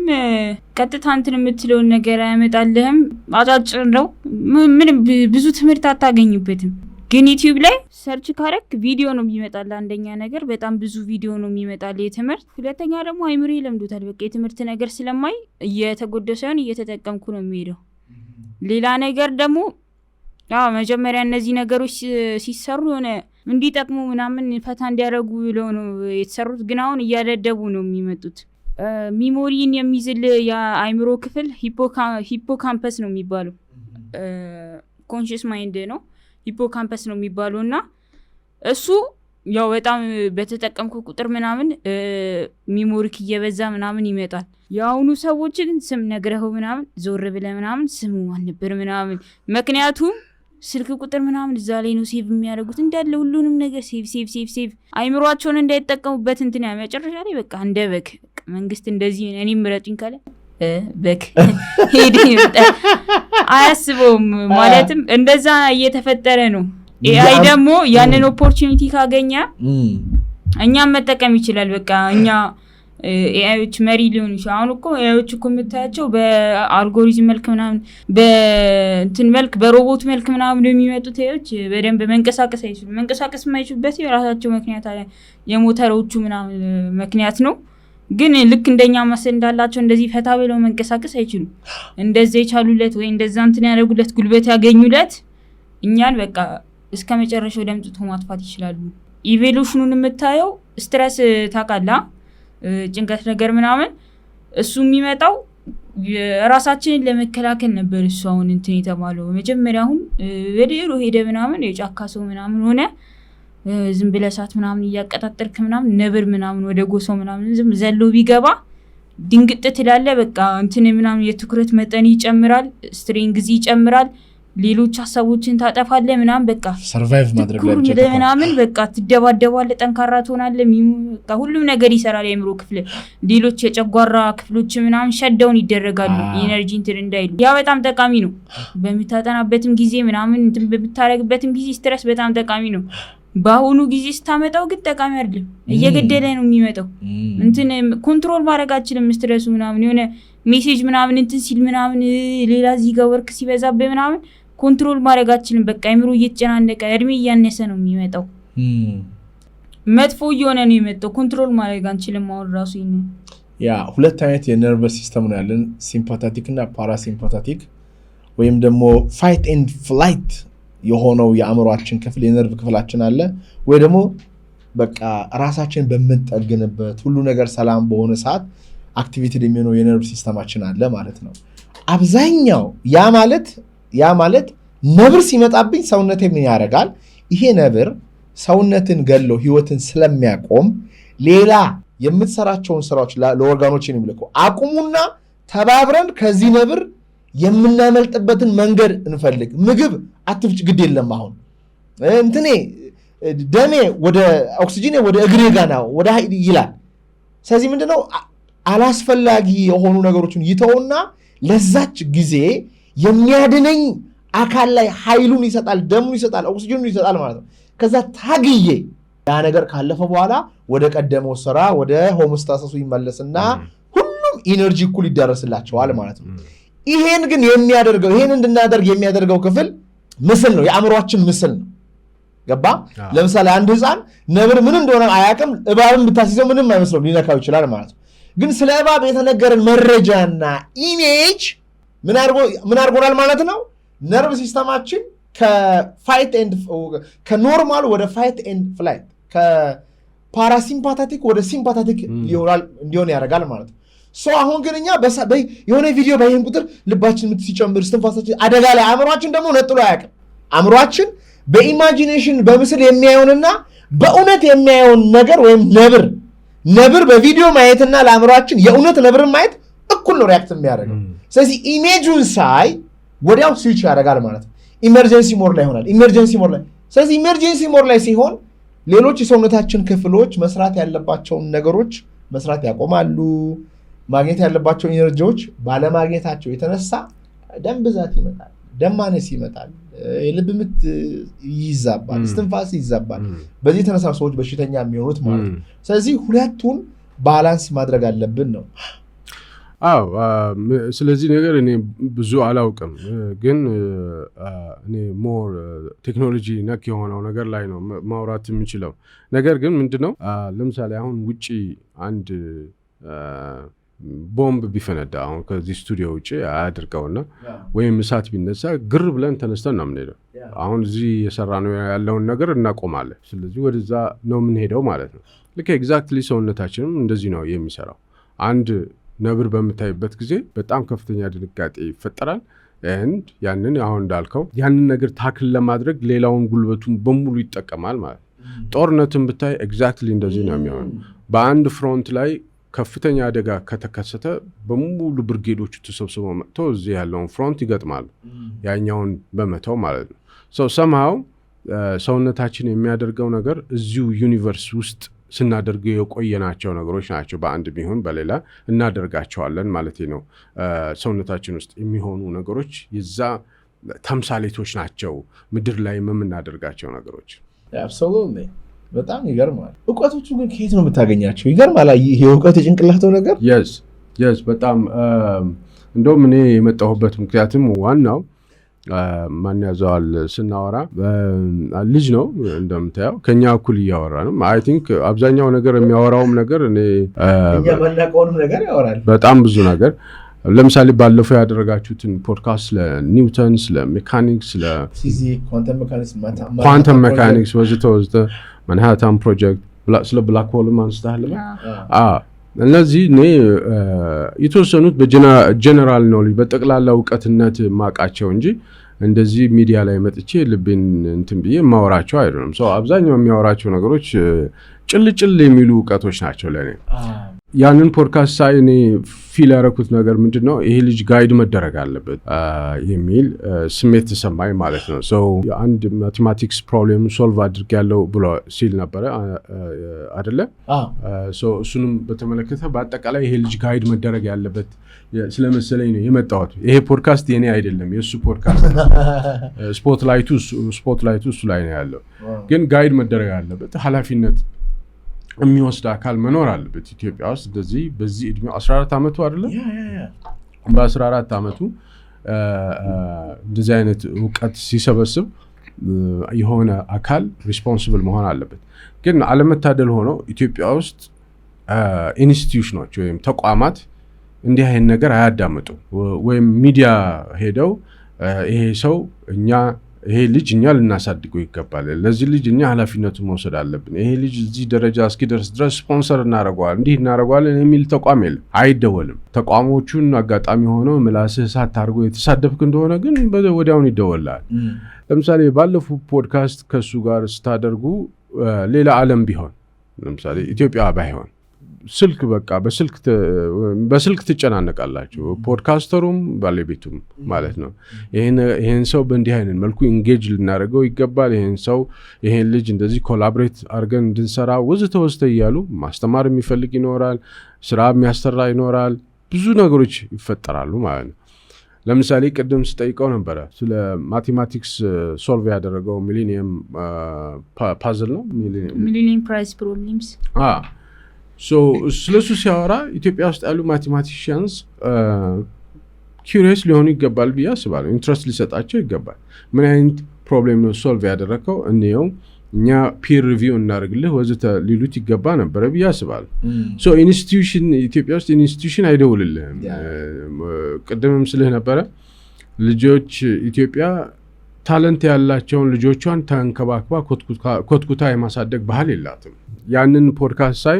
ቀጥታ እንትን የምትለውን ነገር አያመጣልህም። አጫጭር ነው። ምንም ብዙ ትምህርት አታገኝበትም። ግን ዩቲዩብ ላይ ሰርች ካረክ ቪዲዮ ነው የሚመጣል። አንደኛ ነገር በጣም ብዙ ቪዲዮ ነው የሚመጣል የትምህርት። ሁለተኛ ደግሞ አይምሮ ይለምዱታል። በቃ የትምህርት ነገር ስለማይ እየተጎዳው ሳይሆን እየተጠቀምኩ ነው የሚሄደው። ሌላ ነገር ደግሞ መጀመሪያ እነዚህ ነገሮች ሲሰሩ የሆነ እንዲጠቅሙ ምናምን ፈታ እንዲያደርጉ ብለው ነው የተሰሩት። ግን አሁን እያደደቡ ነው የሚመጡት። ሚሞሪን የሚይዝል የአይምሮ ክፍል ሂፖካምፐስ ነው የሚባለው። ኮንሽስ ማይንድ ነው ሂፖካምፐስ ነው የሚባለው። እና እሱ ያው በጣም በተጠቀምኩ ቁጥር ምናምን ሚሞሪክ እየበዛ ምናምን ይመጣል። የአሁኑ ሰዎች ግን ስም ነግረኸው ምናምን ዞር ብለ ምናምን ስሙ ማን ነበር ምናምን፣ ምክንያቱም ስልክ ቁጥር ምናምን እዛ ላይ ነው ሴቭ የሚያደርጉት እንዳለ ሁሉንም ነገር ሴቭ አይምሯቸውን እንዳይጠቀሙበት እንትን መጨረሻ ላይ በቃ እንደ በግ መንግስት እንደዚህ እኔ ምረጡኝ ካለ በግ ሄድ አያስበውም። ማለትም እንደዛ እየተፈጠረ ነው። ኤአይ ደግሞ ያንን ኦፖርቹኒቲ ካገኘ እኛም መጠቀም ይችላል። በቃ እኛ ኤአዮች መሪ ሊሆኑ ይችላል። አሁን እኮ ኤአዮች እኮ የምታያቸው በአልጎሪዝም መልክ ምናምን በእንትን መልክ በሮቦት መልክ ምናምን የሚመጡት ኤአዮች በደንብ መንቀሳቀስ አይችሉም። መንቀሳቀስ የማይችሉበት የራሳቸው ምክንያት የሞተሮቹ ምናምን ምክንያት ነው። ግን ልክ እንደኛ መስል እንዳላቸው እንደዚህ ፈታ ብለው መንቀሳቀስ አይችሉም። እንደዛ የቻሉለት ወይ እንደዛ እንትን ያደርጉለት ጉልበት ያገኙለት እኛን በቃ እስከ መጨረሻው ደምጥቶ ማጥፋት ይችላሉ። ኢቮሉሽኑን የምታየው ስትረስ ታውቃለህ፣ ጭንቀት ነገር ምናምን እሱ የሚመጣው ራሳችንን ለመከላከል ነበር። እሱ አሁን እንትን የተባለው መጀመሪያ አሁን በድሮ ሄደ ምናምን የጫካ ሰው ምናምን ሆነ ዝም ብለህ እሳት ምናምን እያቀጣጠልክ ምናምን ነብር ምናምን ወደ ጎሳው ምናምን ዝም ዘሎ ቢገባ ድንግጥ ትላለህ። በቃ እንትን ምናምን የትኩረት መጠን ይጨምራል፣ ስትሬንግዝ ይጨምራል፣ ሌሎች ሀሳቦችን ታጠፋለህ ምናምን በቃ ሰርቫይቭ ማድረግ ላይ ምናምን በቃ ትደባደባለህ፣ ጠንካራ ትሆናለህ። በቃ ሁሉም ነገር ይሰራል የአእምሮ ክፍል። ሌሎች የጨጓራ ክፍሎች ምናምን ሸዳውን ይደረጋሉ ኢነርጂ እንትን እንዳይሉ። ያ በጣም ጠቃሚ ነው። በምታጠናበትም ጊዜ ምናምን እንትን በምታረግበትም ጊዜ ስትረስ በጣም ጠቃሚ ነው። በአሁኑ ጊዜ ስታመጣው ግን ጠቃሚ አይደለም፣ እየገደለ ነው የሚመጣው። እንትን ኮንትሮል ማድረግ አችልም። ስትረሱ ምናምን የሆነ ሜሴጅ ምናምን እንትን ሲል ምናምን ሌላ እዚህ ጋር ወርክ ሲበዛብህ ምናምን ኮንትሮል ማድረግ አችልም። በቃ አይምሮ እየተጨናነቀ እድሜ እያነሰ ነው የሚመጣው። መጥፎ እየሆነ ነው የመጣው። ኮንትሮል ማድረግ አንችልም። አሁን ራሱ ያ ሁለት አይነት የነርቨስ ሲስተም ነው ያለን፣ ሲምፓታቲክ እና ፓራሲምፓታቲክ ወይም ደግሞ ፋይት ኤንድ ፍላይት የሆነው የአእምሮአችን ክፍል የነርቭ ክፍላችን አለ። ወይ ደግሞ በቃ ራሳችን በምንጠግንበት ሁሉ ነገር ሰላም በሆነ ሰዓት አክቲቪቲ የሚሆነው የነርቭ ሲስተማችን አለ ማለት ነው። አብዛኛው ያ ማለት ነብር ሲመጣብኝ ሰውነቴ ምን ያደርጋል? ይሄ ነብር ሰውነትን ገሎ ህይወትን ስለሚያቆም ሌላ የምትሰራቸውን ስራዎች ለኦርጋኖች ነው የሚልከው። አቁሙና ተባብረን ከዚህ ነብር የምናመልጥበትን መንገድ እንፈልግ። ምግብ አትፍጭ፣ ግድ የለም አሁን እንትኔ ደሜ ወደ ኦክሲጂኔ ወደ እግሬ ጋና ወደ ይላል። ስለዚህ ምንድነው አላስፈላጊ የሆኑ ነገሮችን ይተውና ለዛች ጊዜ የሚያድነኝ አካል ላይ ኃይሉን ይሰጣል፣ ደሙን ይሰጣል፣ ኦክሲጂኑን ይሰጣል ማለት ነው። ከዛ ታግዬ ያ ነገር ካለፈ በኋላ ወደ ቀደመው ስራ ወደ ሆሞስታሲሱ ይመለስና ሁሉም ኢነርጂ እኩል ይዳረስላቸዋል ማለት ነው። ይሄን ግን የሚያደርገው ይሄን እንድናደርግ የሚያደርገው ክፍል ምስል ነው፣ የአእምሮአችን ምስል ነው። ገባ? ለምሳሌ አንድ ህፃን ነብር ምን እንደሆነ አያውቅም። እባብን ብታስይዘው ምንም አይመስለው፣ ሊነካው ይችላል ማለት ነው። ግን ስለ እባብ የተነገረን መረጃና ኢሜጅ ምን አድርጎናል ማለት ነው? ነርቭ ሲስተማችን ከኖርማል ወደ ፋይት ኤንድ ፍላይት ከፓራሲምፓታቲክ ወደ ሲምፓታቲክ እንዲሆን ያደርጋል ማለት ነው። አሁን ግን እኛ የሆነ ቪዲዮ ባይን ቁጥር ልባችን ምት ሲጨምር እስትንፋሳችን አደጋ ላይ አእምሯችን ደግሞ ነጥሎ አያውቅም። አእምሯችን በኢማጂኔሽን በምስል የሚያየውንና በእውነት የሚያየውን ነገር ወይም ነብር በቪዲዮ ማየትና ለአእምሯችን የእውነት ነብርን ማየት እኩል ነው ሪያክት የሚያደርገው። ስለዚህ ኢሜጁን ሳይ ወዲያው ስዊች ያደርጋል ማለት ነው። ኢመርጀንሲ ሞድ ላይ ይሆናል። ስለዚህ ኢመርጀንሲ ሞድ ላይ ሲሆን ሌሎች የሰውነታችን ክፍሎች መስራት ያለባቸውን ነገሮች መስራት ያቆማሉ። ማግኘት ያለባቸው ኢነርጂዎች ባለማግኘታቸው የተነሳ ደም ብዛት ይመጣል፣ ደም ማነስ ይመጣል፣ የልብ ምት ይዛባል፣ እስትንፋስ ይዛባል። በዚህ የተነሳ ሰዎች በሽተኛ የሚሆኑት ማለት ነው። ስለዚህ ሁለቱን ባላንስ ማድረግ አለብን ነው። ስለዚህ ነገር እኔ ብዙ አላውቅም፣ ግን እኔ ሞር ቴክኖሎጂ ነክ የሆነው ነገር ላይ ነው ማውራት የምችለው። ነገር ግን ምንድነው ለምሳሌ አሁን ውጪ አንድ ቦምብ ቢፈነዳ አሁን ከዚህ ስቱዲዮ ውጭ አያድርገውና ወይም እሳት ቢነሳ ግር ብለን ተነስተን ነው የምንሄደው። አሁን እዚህ የሰራ ነው ያለውን ነገር እናቆማለን። ስለዚህ ወደዛ ነው የምንሄደው ማለት ነው። ልክ ኤግዛክትሊ ሰውነታችንም እንደዚህ ነው የሚሰራው። አንድ ነብር በምታይበት ጊዜ በጣም ከፍተኛ ድንጋጤ ይፈጠራል። and ያንን አሁን እንዳልከው ያንን ነገር ታክል ለማድረግ ሌላውን ጉልበቱን በሙሉ ይጠቀማል ማለት ነው። ጦርነትን ብታይ ኤግዛክትሊ እንደዚህ ነው የሚሆነው። በአንድ ፍሮንት ላይ ከፍተኛ አደጋ ከተከሰተ በሙሉ ብርጌዶቹ ተሰብስበው መጥተው እዚህ ያለውን ፍሮንት ይገጥማሉ፣ ያኛውን በመተው ማለት ነው። somehow ሰውነታችን የሚያደርገው ነገር እዚሁ ዩኒቨርስ ውስጥ ስናደርገው የቆየናቸው ነገሮች ናቸው። በአንድ ቢሆን በሌላ እናደርጋቸዋለን ማለት ነው። ሰውነታችን ውስጥ የሚሆኑ ነገሮች የዛ ተምሳሌቶች ናቸው ምድር ላይ የምናደርጋቸው ነገሮች። absolutely በጣም ይገርማል። እውቀቶቹ ግን ከየት ነው የምታገኛቸው? ይገርማል። ይሄ እውቀት የጭንቅላተው ነገር yes በጣም እንደውም እኔ የመጣሁበት ምክንያቱም ዋናው ማን ያዘዋል ስናወራ ልጅ ነው እንደምታየው ከኛ እኩል እያወራ ነው። አይ ቲንክ አብዛኛው ነገር የሚያወራውም ነገር እኔ የማናውቀውንም ነገር ያወራል። በጣም ብዙ ነገር ለምሳሌ ባለፈው ያደረጋችሁትን ፖድካስት ለኒውተን፣ ለሜካኒክስ፣ ኳንተም ሜካኒክስ ወዘተ ማንሃታን ፕሮጀክት ስለ ብላክ ሆል አንስተሃል። እነዚህ እኔ የተወሰኑት በጀነራል ኖሌጅ በጠቅላላ እውቀትነት ማቃቸው እንጂ እንደዚህ ሚዲያ ላይ መጥቼ ልቤን እንትን ብዬ ማወራቸው አይደለም። አብዛኛው የሚያወራቸው ነገሮች ጭልጭል የሚሉ እውቀቶች ናቸው ለኔ። ያንን ፖድካስት ሳይ እኔ ፊል ያደረኩት ነገር ምንድነው ይሄ ልጅ ጋይድ መደረግ አለበት የሚል ስሜት ተሰማኝ ማለት ነው። አንድ ማቴማቲክስ ፕሮብሌም ሶልቭ አድርጌያለሁ ብሎ ሲል ነበረ አይደለ? እሱንም በተመለከተ በአጠቃላይ ይሄ ልጅ ጋይድ መደረግ ያለበት ስለመሰለኝ ነው የመጣሁት። ይሄ ፖድካስት የኔ አይደለም፣ የእሱ ፖድካስት ነው። ስፖትላይቱ እሱ ላይ ነው ያለው። ግን ጋይድ መደረግ አለበት፣ ኃላፊነት የሚወስድ አካል መኖር አለበት። ኢትዮጵያ ውስጥ በዚህ እድሜው 14 ዓመቱ አይደለም? በ14 ዓመቱ እንደዚህ አይነት እውቀት ሲሰበስብ የሆነ አካል ሪስፖንሲብል መሆን አለበት። ግን አለመታደል ሆኖ ኢትዮጵያ ውስጥ ኢንስቲትዩሽኖች ወይም ተቋማት እንዲህ አይነት ነገር አያዳምጡ ወይም ሚዲያ ሄደው ይሄ ልጅ እኛ ልናሳድገው ይገባል፣ ለዚህ ልጅ እኛ ኃላፊነቱን መውሰድ አለብን፣ ይሄ ልጅ እዚህ ደረጃ እስኪደርስ ድረስ ስፖንሰር እናደርገዋለን፣ እንዲህ እናደርገዋለን የሚል ተቋም የለም፣ አይደወልም። ተቋሞቹን አጋጣሚ ሆነው ምላስህ ሳታርጎ የተሳደብክ እንደሆነ ግን ወዲያውን ይደወላል። ለምሳሌ ባለፈው ፖድካስት ከሱ ጋር ስታደርጉ ሌላ ዓለም ቢሆን ለምሳሌ ኢትዮጵያ ባይሆን ስልክ በቃ በስልክ ትጨናነቃላችሁ፣ ፖድካስተሩም ባለቤቱም ማለት ነው። ይሄን ሰው በእንዲህ አይነት መልኩ ኢንጌጅ ልናደርገው ይገባል፣ ይሄን ልጅ እንደዚህ ኮላቦሬት አድርገን እንድንሰራ ወዘተ እያሉ ማስተማር የሚፈልግ ይኖራል፣ ስራ የሚያሰራ ይኖራል፣ ብዙ ነገሮች ይፈጠራሉ ማለት ነው። ለምሳሌ ቅድም ስጠይቀው ነበረ ስለ ማቴማቲክስ ሶልቭ ያደረገው ሚሊኒየም ፓዝል ነው ሚሊኒየም ፕራይስ ፕሮብሌምስ ስለሱ ሲያወራ ኢትዮጵያ ውስጥ ያሉ ማቴማቲሽያንስ ኪሪየስ ሊሆኑ ይገባል ብዬ አስባለሁ። ኢንትረስት ሊሰጣቸው ይገባል። ምን አይነት ፕሮብሌም ነው ሶልቭ ያደረከው? እንየው፣ እኛ ፒር ሪቪው እናደርግልህ ወዘተ ሊሉት ይገባ ነበረ ብዬ አስባለሁ። ኢንስቲትዩሽን ኢትዮጵያ ውስጥ ኢንስቲትዩሽን አይደውልልህም። ቅድምም ስልህ ነበረ ልጆች ኢትዮጵያ ታለንት ያላቸውን ልጆቿን ተንከባክባ ኮትኩታ የማሳደግ ባህል የላትም። ያንን ፖድካስት ሳይ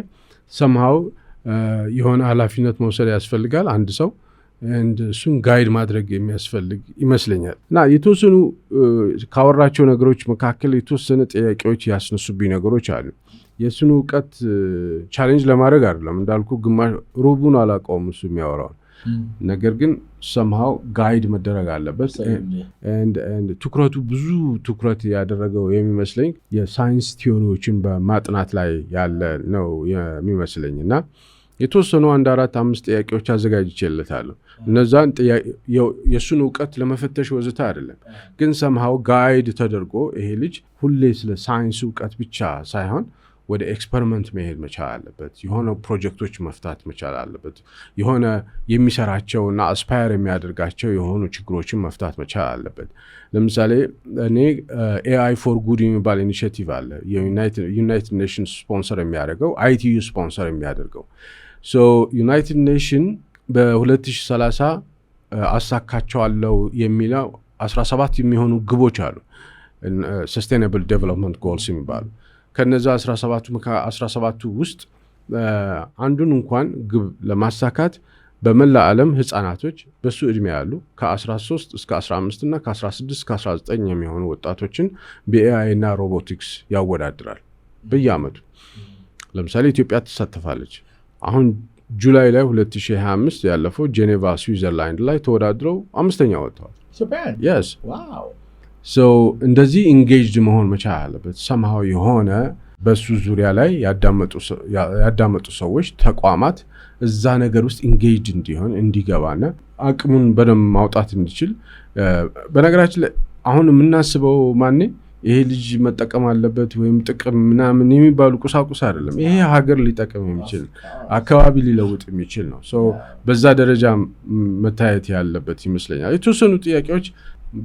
ሰምሃው የሆነ ኃላፊነት መውሰድ ያስፈልጋል አንድ ሰው እሱን ጋይድ ማድረግ የሚያስፈልግ ይመስለኛል። እና የተወሰኑ ካወራቸው ነገሮች መካከል የተወሰነ ጥያቄዎች ያስነሱብኝ ነገሮች አሉ። የእሱን እውቀት ቻሌንጅ ለማድረግ አይደለም እንዳልኩ ግማሽ ሩቡን አላውቀውም እሱ የሚያወራው ነገር ግን somehow ጋይድ መደረግ አለበት። ትኩረቱ ብዙ ትኩረት ያደረገው የሚመስለኝ የሳይንስ ቲዮሪዎችን በማጥናት ላይ ያለ ነው የሚመስለኝ እና የተወሰኑ 1-4-5 ጥያቄዎች አዘጋጅቼለታለሁ። እነዛን የሱን እውቀት ለመፈተሽ ወዝታ አይደለም ግን somehow ጋይድ ተደርጎ ይሄ ልጅ ሁሌ ስለ ሳይንስ እውቀት ብቻ ሳይሆን ወደ ኤክስፐሪመንት መሄድ መቻል አለበት። የሆነ ፕሮጀክቶች መፍታት መቻል አለበት። የሆነ የሚሰራቸውና አስፓየር የሚያደርጋቸው የሆኑ ችግሮችን መፍታት መቻል አለበት። ለምሳሌ እኔ AI for good የሚባል ኢኒሼቲቭ አለ። የዩናይትድ ኔሽንስ ስፖንሰር የሚያደርገው ITU ስፖንሰር የሚያደርገው ዩናይትድ ኔሽን በ2030 አሳካቸዋለሁ የሚለው 17 የሚሆኑ ግቦች አሉ። ሰስቴናብል ዴቨሎፕመንት ጎልስ የሚባሉ ከነዛ 17ቱ ውስጥ አንዱን እንኳን ግብ ለማሳካት በመላ ዓለም ህፃናቶች በሱ እድሜ ያሉ ከ13 እስከ 15 እና ከ16 እስከ 19 የሚሆኑ ወጣቶችን በAI እና ሮቦቲክስ ያወዳድራል በየዓመቱ። ለምሳሌ ኢትዮጵያ ትሳተፋለች። አሁን ጁላይ ላይ 2025 ያለፈው ጄኔቫ ስዊዘርላንድ ላይ ተወዳድረው 5ኛ ወጥተዋል። yes wow እንደዚህ ኢንጌጅድ መሆን መቻል አለበት። somehow የሆነ በሱ ዙሪያ ላይ ያዳመጡ ሰዎች ተቋማት እዛ ነገር ውስጥ ኢንጌጅድ እንዲሆን እንዲገባና አቅሙን በደንብ ማውጣት እንዲችል። በነገራችን ላይ አሁን የምናስበው ይሄ ልጅ መጠቀም አለበት ወይም ጥቅም ምናምን የሚባሉ ቁሳቁስ አይደለም። ይሄ ሀገር ሊጠቅም የሚችል አካባቢ ሊለውጥ የሚችል ነው። በዛ ደረጃ መታየት ያለበት ይመስለኛል። የተወሰኑ ጥያቄዎች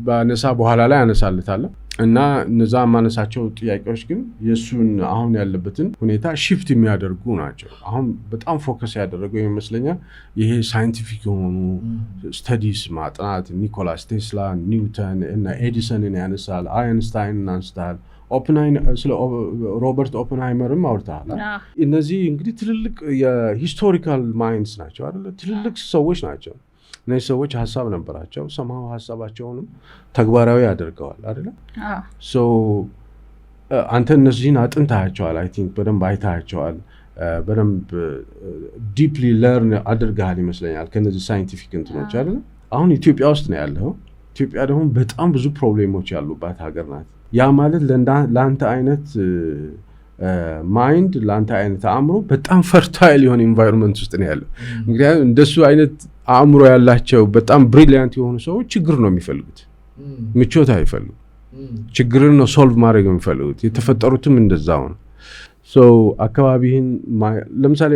ባነሳ በኋላ ላይ አነሳለታለሁ እና እነዛ ማነሳቸው ጥያቄዎች ግን የሱን አሁን ያለበትን ሁኔታ shift የሚያደርጉ ናቸው። አሁን በጣም ፎከስ ያደረገው ይመስለኛል ይሄ ሳይንቲፊክ የሆኑ ስታዲስ ማጥናት ኒኮላስ ቴስላ፣ ኒውተን እና ኤዲሰንን ያነሳል፣ አይንስታይንን አንስታል፣ ስለ ሮበርት ኦፕንሃይመርም አውርተሃል። እነዚህ እንግዲህ ትልልቅ የሂስቶሪካል ማይንድስ ናቸው አይደለ? ትልልቅ ሰዎች ናቸው። እነዚህ ሰዎች ሀሳብ ነበራቸው። ሰማው ሀሳባቸውንም ተግባራዊ ያደርገዋል አይደለ? አንተ እነዚህን አጥንታቸዋል። አይ ቲንክ በደንብ አይታቸዋል። በደንብ ዲፕሊ ለርን አድርገሃል ይመስለኛል ከነዚህ ሳይንቲፊክ እንትኖች አይደለ? አሁን ኢትዮጵያ ውስጥ ነው ያለው። ኢትዮጵያ ደግሞ በጣም ብዙ ፕሮብሌሞች ያሉባት ሀገር ናት። ያ ማለት ለአንተ አይነት ማይንድ ለአንተ አይነት አእምሮ በጣም ፈርታይል የሆነ ኢንቫይሮንመንት ውስጥ ነው ያለው። እንግዲህ እንደሱ አይነት አእምሮ ያላቸው በጣም ብሪሊያንት የሆኑ ሰዎች ችግር ነው የሚፈልጉት፣ ምቾት አይፈልጉም። ችግርን ነው ሶልቭ ማድረግ የሚፈልጉት። የተፈጠሩትም እንደዛው ነው። አካባቢህን ለምሳሌ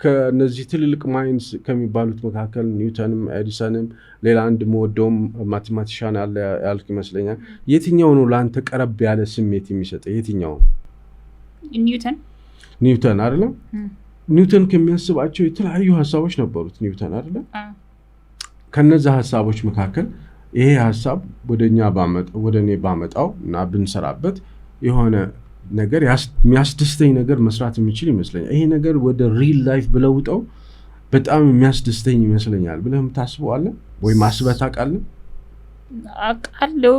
ከነዚህ ትልልቅ ማይንድስ ከሚባሉት መካከል ኒውተንም ኤዲሰንም ሌላ አንድ መወደውም ማቴማቲሻን አለ ያልክ ይመስለኛል። የትኛው ነው ለአንተ ቀረብ ያለ ስሜት የሚሰጥ? የትኛው? ኒውተን አይደለም? ኒውተን ከሚያስባቸው የተለያዩ ሀሳቦች ነበሩት ኒውተን አይደለም? ከነዛ ሀሳቦች መካከል ይሄ ሀሳብ ወደ እኔ ባመጣው እና ብንሰራበት የሆነ ነገር የሚያስደስተኝ ነገር መስራት የሚችል ይመስለኛል። ይሄ ነገር ወደ ሪል ላይፍ ብለውጠው በጣም የሚያስደስተኝ ይመስለኛል ብለህ የምታስበው አለ ወይ? ማስበህ ታውቃለህ? አውቃለሁ፣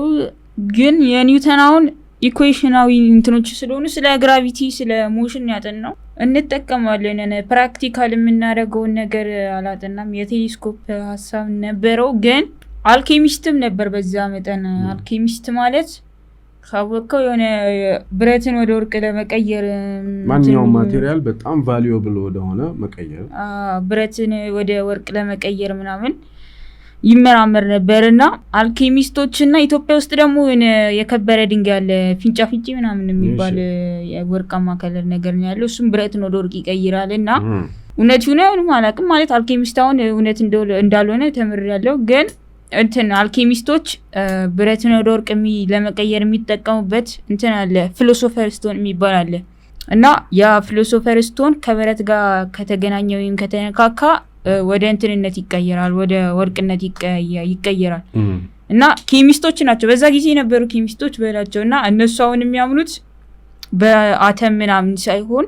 ግን የኒውተን አሁን ኢኩዌሽናዊ እንትኖች ስለሆኑ ስለ ግራቪቲ ስለ ሞሽን ያጠናው እንጠቀማለን። ፕራክቲካል የምናደርገውን ነገር አላጠናም። የቴሌስኮፕ ሀሳብ ነበረው፣ ግን አልኬሚስትም ነበር በዛ መጠን። አልኬሚስት ማለት ካወቀው የሆነ ብረትን ወደ ወርቅ ለመቀየር ማንኛውም ማቴሪያል በጣም ቫልዩብል ወደሆነ መቀየር ብረትን ወደ ወርቅ ለመቀየር ምናምን ይመራመር ነበርና አልኬሚስቶችና ኢትዮጵያ ውስጥ ደግሞ የከበረ ድንጋይ አለ ፊንጫ ፊንጪ ምናምን የሚባል የወርቃማ ከለር ነገር ነው ያለው። እሱም ብረትን ወደ ወርቅ ይቀይራልና እውነት ነው አላውቅም። ማለት አልኬሚስት አሁን እውነት እንዳልሆነ ተምሬያለሁ። ግን አልኬሚስቶች ብረትን ወደ ወርቅ ለመቀየር የሚጠቀሙበት አለ፣ ፊሎሶፈር ስቶን የሚባል አለ እና ያ ፊሎሶፈር ስቶን ከብረት ጋር ከተገናኘ ወይም ከተነካካ ወደ እንትንነት ይቀየራል፣ ወደ ወርቅነት ይቀየራል። እና ኬሚስቶች ናቸው በዛ ጊዜ የነበሩ ኬሚስቶች በላቸው እና እነሱ አሁን የሚያምኑት በአተም ምናምን ሳይሆን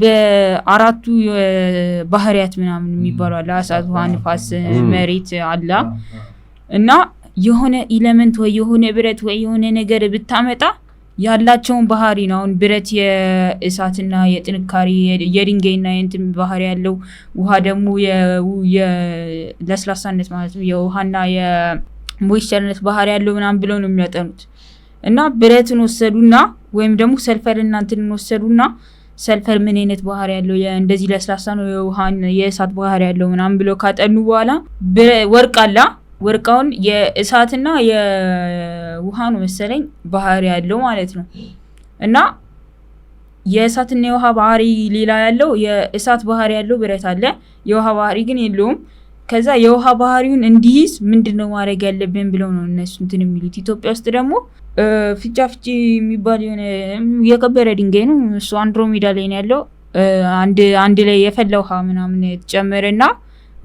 በአራቱ ባህሪያት ምናምን የሚባሉ አለ እሳት ውሃ ንፋስ መሬት አላ እና የሆነ ኤሌመንት ወይ የሆነ ብረት ወይ የሆነ ነገር ብታመጣ ያላቸውን ባህሪ ነው አሁን ብረት የእሳትና የጥንካሬ የድንጋይና የእንትን ባህሪ ያለው ውሃ ደግሞ የለስላሳነት ማለት ነው የውሃና የሞይስቸርነት ባህሪ ያለው ምናምን ብለው ነው የሚያጠኑት እና ብረትን ወሰዱና ወይም ደግሞ ሰልፈር እናንተን ወሰዱና ሰልፈር ምን አይነት ባህሪ ያለው እንደዚህ ለስላሳ ነው የውሃን የእሳት ባህሪ ያለው ምናምን ብለው ካጠኑ በኋላ ወርቅ አላ ወርቃውን የእሳትና የውሃ ነው መሰለኝ ባህሪ ያለው ማለት ነው እና የእሳትና የውሃ ባህሪ ሌላ ያለው የእሳት ባህሪ ያለው ብረት አለ የውሃ ባህሪ ግን የለውም ከዛ የውሃ ባህሪውን እንዲይዝ ምንድነው ማድረግ ያለብን ብለው ነው እነሱ እንትን የሚሉት ኢትዮጵያ ውስጥ ደግሞ ፍጫፍጪ የሚባል የሆነ የከበረ ድንጋይ ነው እሱ አንድሮሜዳ ላይ ነው ያለው አንድ ላይ የፈላ ውሃ ምናምን ተጨመረና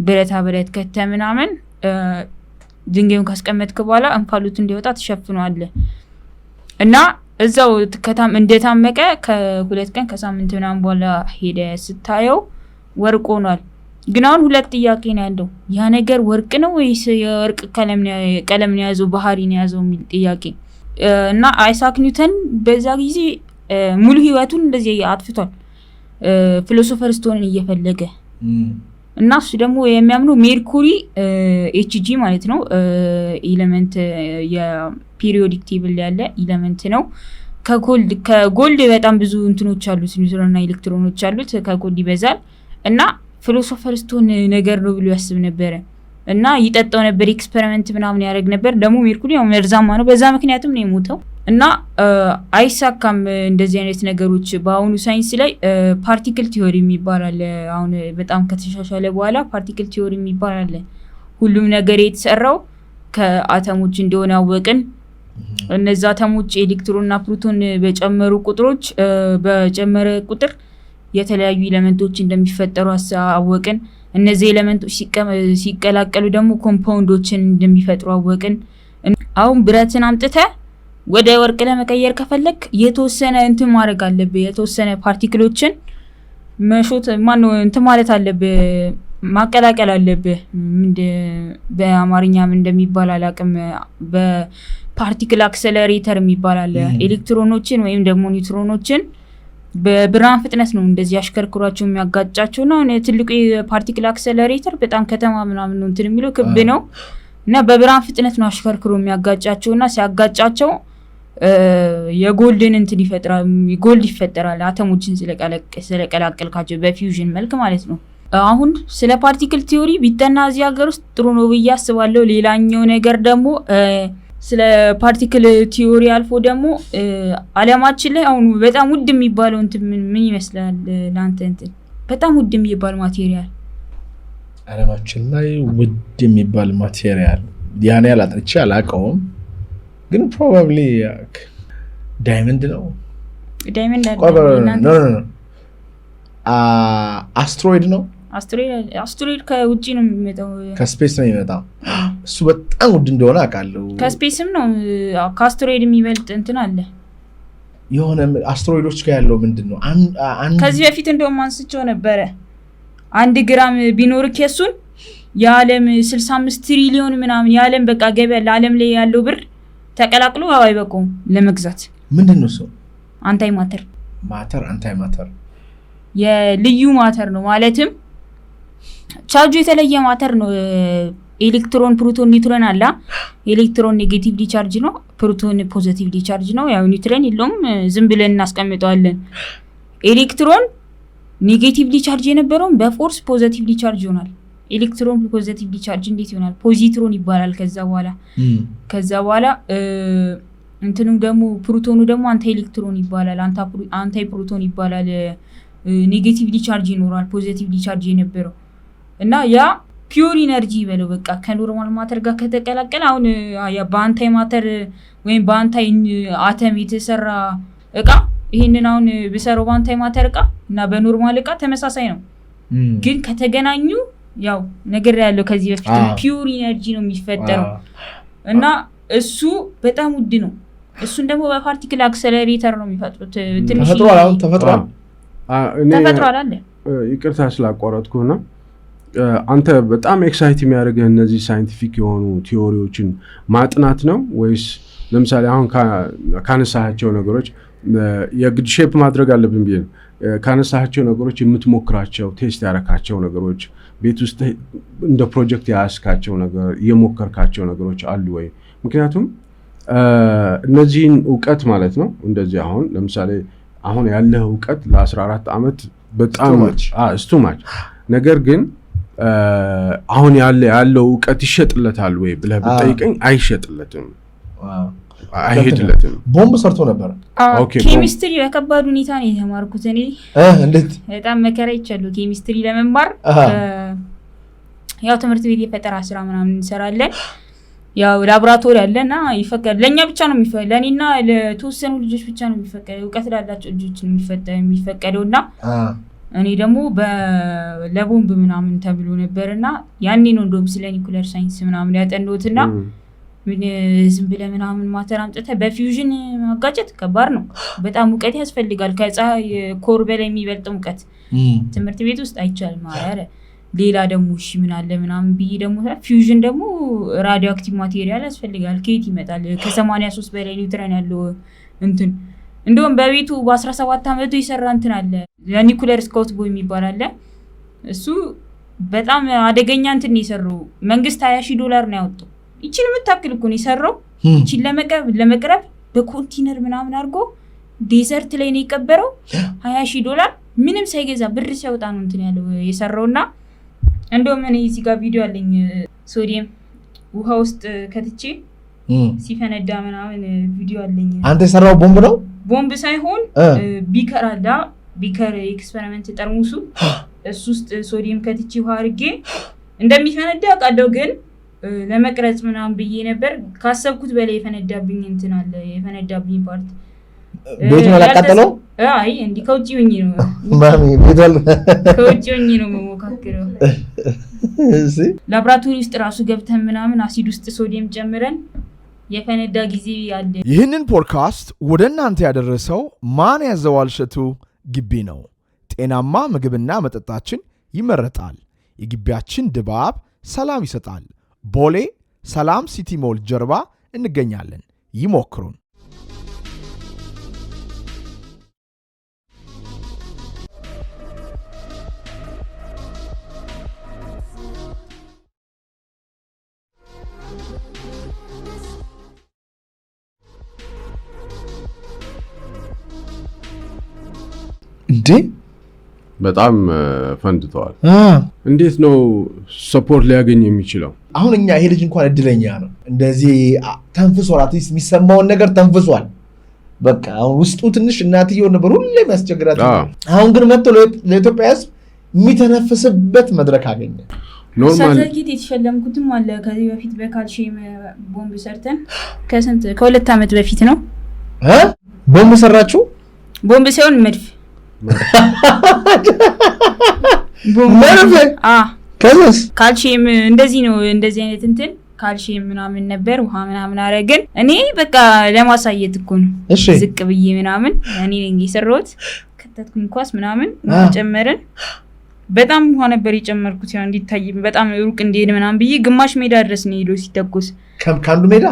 ብረት ከተ ምናምን ድንጋዩን ካስቀመጥክ በኋላ እንፋሎት እንዲወጣ ተሸፍኗል እና እዛው እንደታመቀ ከሁለት ቀን ከሳምንት ምናምን በኋላ ሄደ ስታየው ወርቅ ሆኗል ግን አሁን ሁለት ጥያቄ ነው ያለው ያ ነገር ወርቅ ነው ወይስ የወርቅ ቀለም ነው ያዘው ባህሪ ነው ያዘው የሚል ጥያቄ እና አይሳክ ኒውተን በዛ ጊዜ ሙሉ ህይወቱን እንደዚህ አጥፍቷል ፊሎሶፈር ስቶንን እየፈለገ እና እሱ ደግሞ የሚያምነው ሜርኩሪ ኤችጂ ማለት ነው ኤሌመንት የፔሪዮዲክ ቴብል ያለ ኤሌመንት ነው ከጎልድ በጣም ብዙ እንትኖች አሉት ኒውትሮንና ኤሌክትሮኖች አሉት ከጎልድ ይበዛል እና ፊሎሶፈር ስቶን ነገር ነው ብሎ ያስብ ነበር እና ይጠጣው ነበር ኤክስፐሪመንት ምናምን ያደርግ ነበር ደግሞ ሜርኩሪ ያው መርዛማ ነው በዛ ምክንያቱም ነው የሞተው እና አይሳካም እንደዚህ አይነት ነገሮች በአሁኑ ሳይንስ ላይ ፓርቲክል ቲዮሪ የሚባል አሁን በጣም ከተሻሻለ በኋላ ፓርቲክል ቲዮሪ የሚባል ሁሉም ነገር የተሰራው ከአተሞች እንደሆነ አወቅን እነዛ አተሞች ኤሌክትሮንና ፕሮቶን በጨመሩ ቁጥር የተለያዩ ኤሌመንቶች እንደሚፈጠሩ አወቅን እነዚህ ኤሌመንቶች ሲቀላቀሉ ደግሞ ኮምፓውንዶችን እንደሚፈጥሩ አወቅን አሁን ብረትን አምጥተ ወደ ወርቅ ለመቀየር ከፈለክ የተወሰነ እንትን ማድረግ አለብህ የተወሰነ ፓርቲክሎችን መሾት ማነው እንትን ማለት አለብህ ማቀላቀል አለብህ በአማርኛ ምን እንደሚባል አላቅም በፓርቲክል አክሰለሬተር የሚባል አለ ኤሌክትሮኖችን ወይም ደግሞ ኒውትሮኖችን በብርሃን ፍጥነት ነው እንደዚህ አሽከርክሯቸው የሚያጋጫቸው ነው ትልቁ የፓርቲክል አክሰለሬተር በጣም ከተማ ምናምን ነው እንትን የሚለው ክብ ነው እና በብርሃን ፍጥነት ነው አሽከርክሮ የሚያጋጫቸውና ሲያጋጫቸው የጎልድን እንትን ጎልድ ይፈጠራል አተሞችን ስለቀላቀልካቸው በፊውዥን መልክ ማለት ነው አሁን ስለ ፓርቲክል ቲዮሪ ቢጠና እዚህ ሀገር ውስጥ ጥሩ ነው ብዬ አስባለሁ ሌላኛው ነገር ደግሞ ስለ ፓርቲክል ቲዮሪ አልፎ ደግሞ ዓለማችን ላይ አሁን በጣም ውድ የሚባለው እንትን ምን ይመስላል ላንተ እንትን በጣም ውድ የሚባል ማቴሪያል ዓለማችን ላይ ውድ የሚባል ማቴሪያል ያን ያላጥንቻ አላቀውም ግን probably ዳይመንድ ነው ዳይመንድ አይደለም አስትሮይድ ነው አስትሮይድ ከውጪ ነው የሚመጣው ከስፔስ ነው የሚመጣው እሱ በጣም ውድ እንደሆነ አውቃለሁ ከስፔስም ነው ከአስትሮይድ የሚበልጥ እንትን አለ የሆነ አስትሮይዶች ጋር ያለው ምንድነው ከዚህ በፊት እንደውም አንስቼው ነበረ 1 ግራም ቢኖር ከሱን የዓለም 65 ትሪሊዮን ምናምን የዓለም በቃ ገበያ ለዓለም ላይ ያለው ብር ተቀላቅሎ አይበቁም ለመግዛት ምንድነው እሱ አንታይ ማተር የልዩ ማተር ነው ማለትም ቻርጁ የተለየ ማተር ነው ኤሌክትሮን ፕሮቶን ኒውትሮን አለ ኤሌክትሮን ኔጌቲቭሊ ቻርጅ ነው ፕሮቶን ፖዚቲቭሊ ቻርጅ ነው ያው ኒውትሮን የለውም ዝም ብለን እናስቀምጠዋለን ኤሌክትሮን ኔጌቲቭሊ ቻርጅ የነበረው በፎርስ ፖዚቲቭሊ ቻርጅ ይሆናል ኤሌክትሮን ፖዚቲቭሊ ቻርጅ እንዴት ይሆናል ፖዚትሮን ይባላል ከዛ በኋላ እንትኑ ደግሞ ፕሮቶኑ ደግሞ አንታይ ኤሌክትሮን ይባላል አንታይ ፕሮቶን ይባላል ኔጌቲቭሊ ቻርጅ ይኖራል ፖዚቲቭሊ ቻርጅ የነበረው እና ያ ፒዩር ኢነርጂ በለው በቃ ከኖርማል ማተር ጋር ከተቀላቀለ አሁን ያ በአንታይ ማተር ወይም በአንታይ አተም የተሰራ እቃ ይሄንን አሁን በሰራው በአንታይ ማተር እቃ እና በኖርማል እቃ ተመሳሳይ ነው ግን ከተገናኙ ያው ነገር ያለው ከዚህ በፊት ፒዩር ኢነርጂ ነው የሚፈጠረው እና እሱ በጣም ውድ ነው። እሱን ደግሞ በፓርቲክል አክሰለሬተር ነው የሚፈጥሩት። ትንሽ ተፈጥሯል አለ። ይቅርታ ስላቋረጥኩና አንተ በጣም ኤክሳይት የሚያደርግህ እነዚህ ሳይንቲፊክ የሆኑ ቲዎሪዎችን ማጥናት ነው ወይስ ለምሳሌ አሁን ካነሳቸው ነገሮች የግድ ሼፕ ማድረግ አለብን ብዬ ካነሳቸው ነገሮች የምትሞክራቸው ቴስት ያረካቸው ነገሮች ቤት ውስጥ እንደ ፕሮጀክት ያስካቸው ነገር የሞከርካቸው ነገሮች አሉ ወይ? ምክንያቱም እነዚህን እውቀት ማለት ነው እንደዚህ አሁን ለምሳሌ አሁን ያለው እውቀት ለ14 ዓመት በጣም ስቱማች ነገር ግን አሁን ያለው እውቀት ይሸጥለታል ወይ ብለህ ብትጠይቀኝ አይሸጥለትም። አይሄድለትም። ቦምብ ሰርቶ ነበር። ኬሚስትሪ በከባድ ሁኔታ ነው የተማርኩት እኔ። እንዴት በጣም መከራ ይቻላል ኬሚስትሪ ለመማር። ያው ትምህርት ቤት የፈጠራ ስራ ምናምን እንሰራለን። ያው ላቦራቶሪ አለና ይፈቀድ ለኛ ብቻ ነው ለኔና ለተወሰኑ ልጆች ብቻ ነው የሚፈቀደው። እውቀት ላላቸው ልጆች ነው የሚፈቀደውና እኔ ደግሞ ለቦምብ ምናምን ተብሎ ነበርና ያኔ ነው እንደውም ስለ ኒኩለር ሳይንስ ምናምን ያጠናሁትና ምን ዝም ብለህ ምናምን ማተር አምጥተህ በፊውዥን ማጋጨት ከባድ ነው። በጣም እውቀት ያስፈልጋል። ከፀሐይ ኮር በላይ የሚበልጥ እውቀት ትምህርት ቤት ውስጥ አይቻልም። አረ ሌላ ደግሞ እሺ ምን አለ ምናምን ብዬ ደግሞ ፊውዥን ደግሞ ራዲዮ አክቲቭ ማቴሪያል ያስፈልጋል። ከየት ይመጣል? ከ83 በላይ ኒውትረን ያለው እንትን እንደውም በቤቱ በ17 አመቱ የሰራ እንትን አለ የኒኩለር ስካውት ቦይ የሚባል አለ። እሱ በጣም አደገኛ እንትን ነው የሰራው። መንግስት $20,000 ነው ያወጣው። ይቺን የምታክል እኮ ነው የሰራው። ይቺን ለመቅረብ በኮንቲነር ምናምን አድርጎ ዴዘርት ላይ ነው የቀበረው። $20,000 ምንም ሳይገዛ ብር ሲያወጣ ነው እንትን ያለው የሰራውና እንደውም እኔ እዚህ ጋር ቪዲዮ አለኝ። ሶዲየም ውሃ ውስጥ ከትቼ ሲፈነዳ ምናምን ቪዲዮ አለኝ። አንተ የሰራው ቦምብ ነው? ቦምብ ሳይሆን ቢከር አለ። ቢከር ኤክስፐሪመንት ጠርሙሱ እሱ ውስጥ ሶዲየም ከትቼ ውሃ አድርጌ እንደሚፈነዳ አውቃለሁ ግን ለመቅረጽ ምናምን ብዬ ነበር። ካሰብኩት በላይ የፈነዳብኝ እንትን አለ። የፈነዳብኝ ፓርት ቤቱን አላቃጠለው? አይ እንዲህ ከውጭ ሆኜ ነው ከውጭ ሆኜ ነው መሞካክረው። ላብራቶሪ ውስጥ ራሱ ገብተን ምናምን አሲድ ውስጥ ሶዲየም ጨምረን የፈነዳ ጊዜ አለ። ይህንን ፖድካስት ወደ እናንተ ያደረሰው ማን ያዘዋል እሸቱ ግቢ ነው። ጤናማ ምግብና መጠጣችን ይመረጣል። የግቢያችን ድባብ ሰላም ይሰጣል። ቦሌ ሰላም ሲቲ ሞል ጀርባ እንገኛለን። ይሞክሩን። እንዴ በጣም ፈንድተዋል። እንዴት ነው ሰፖርት ሊያገኝ የሚችለው? አሁን እኛ ይሄ ልጅ እንኳን እድለኛ ነው። እንደዚህ ተንፍሷል። አትሊስት የሚሰማውን ነገር ተንፍሷል። በቃ አሁን ውስጡ ትንሽ እናትየው ነበር ሁሌም ያስቸግራት። አሁን ግን መጥቶ ለኢትዮጵያ ሕዝብ የሚተነፍስበት መድረክ አገኘ። ኖርማል ሰርቲፊኬት የተሸለምኩትም አለ ከዚህ በፊት በካልሽየም ቦምብ ሰርተን ከ2 ዓመት በፊት ነው። ቦምብ ሰራችሁ? ቦምብ ሳይሆን መድፍ ከዛስ ካልሽየም እንደዚህ ነው። እንደዚህ አይነት እንትን ካልሽየም ምናምን ነበር ውሃ ምናምን አረግን። እኔ በቃ ለማሳየት እኮ ነው ዝቅ ብዬ ምናምን እኔ ነኝ የሰራሁት። ከተትኩኝ ኳስ ምናምን ውሃ ጨመርን። በጣም ውሃ ነበር የጨመርኩት ያው እንዲታይ በጣም ሩቅ እንዲሄድ ምናምን ብዬ ግማሽ ሜዳ ድረስ ነው ሄዶ ሲተኩስ ከአንዱ ሜዳ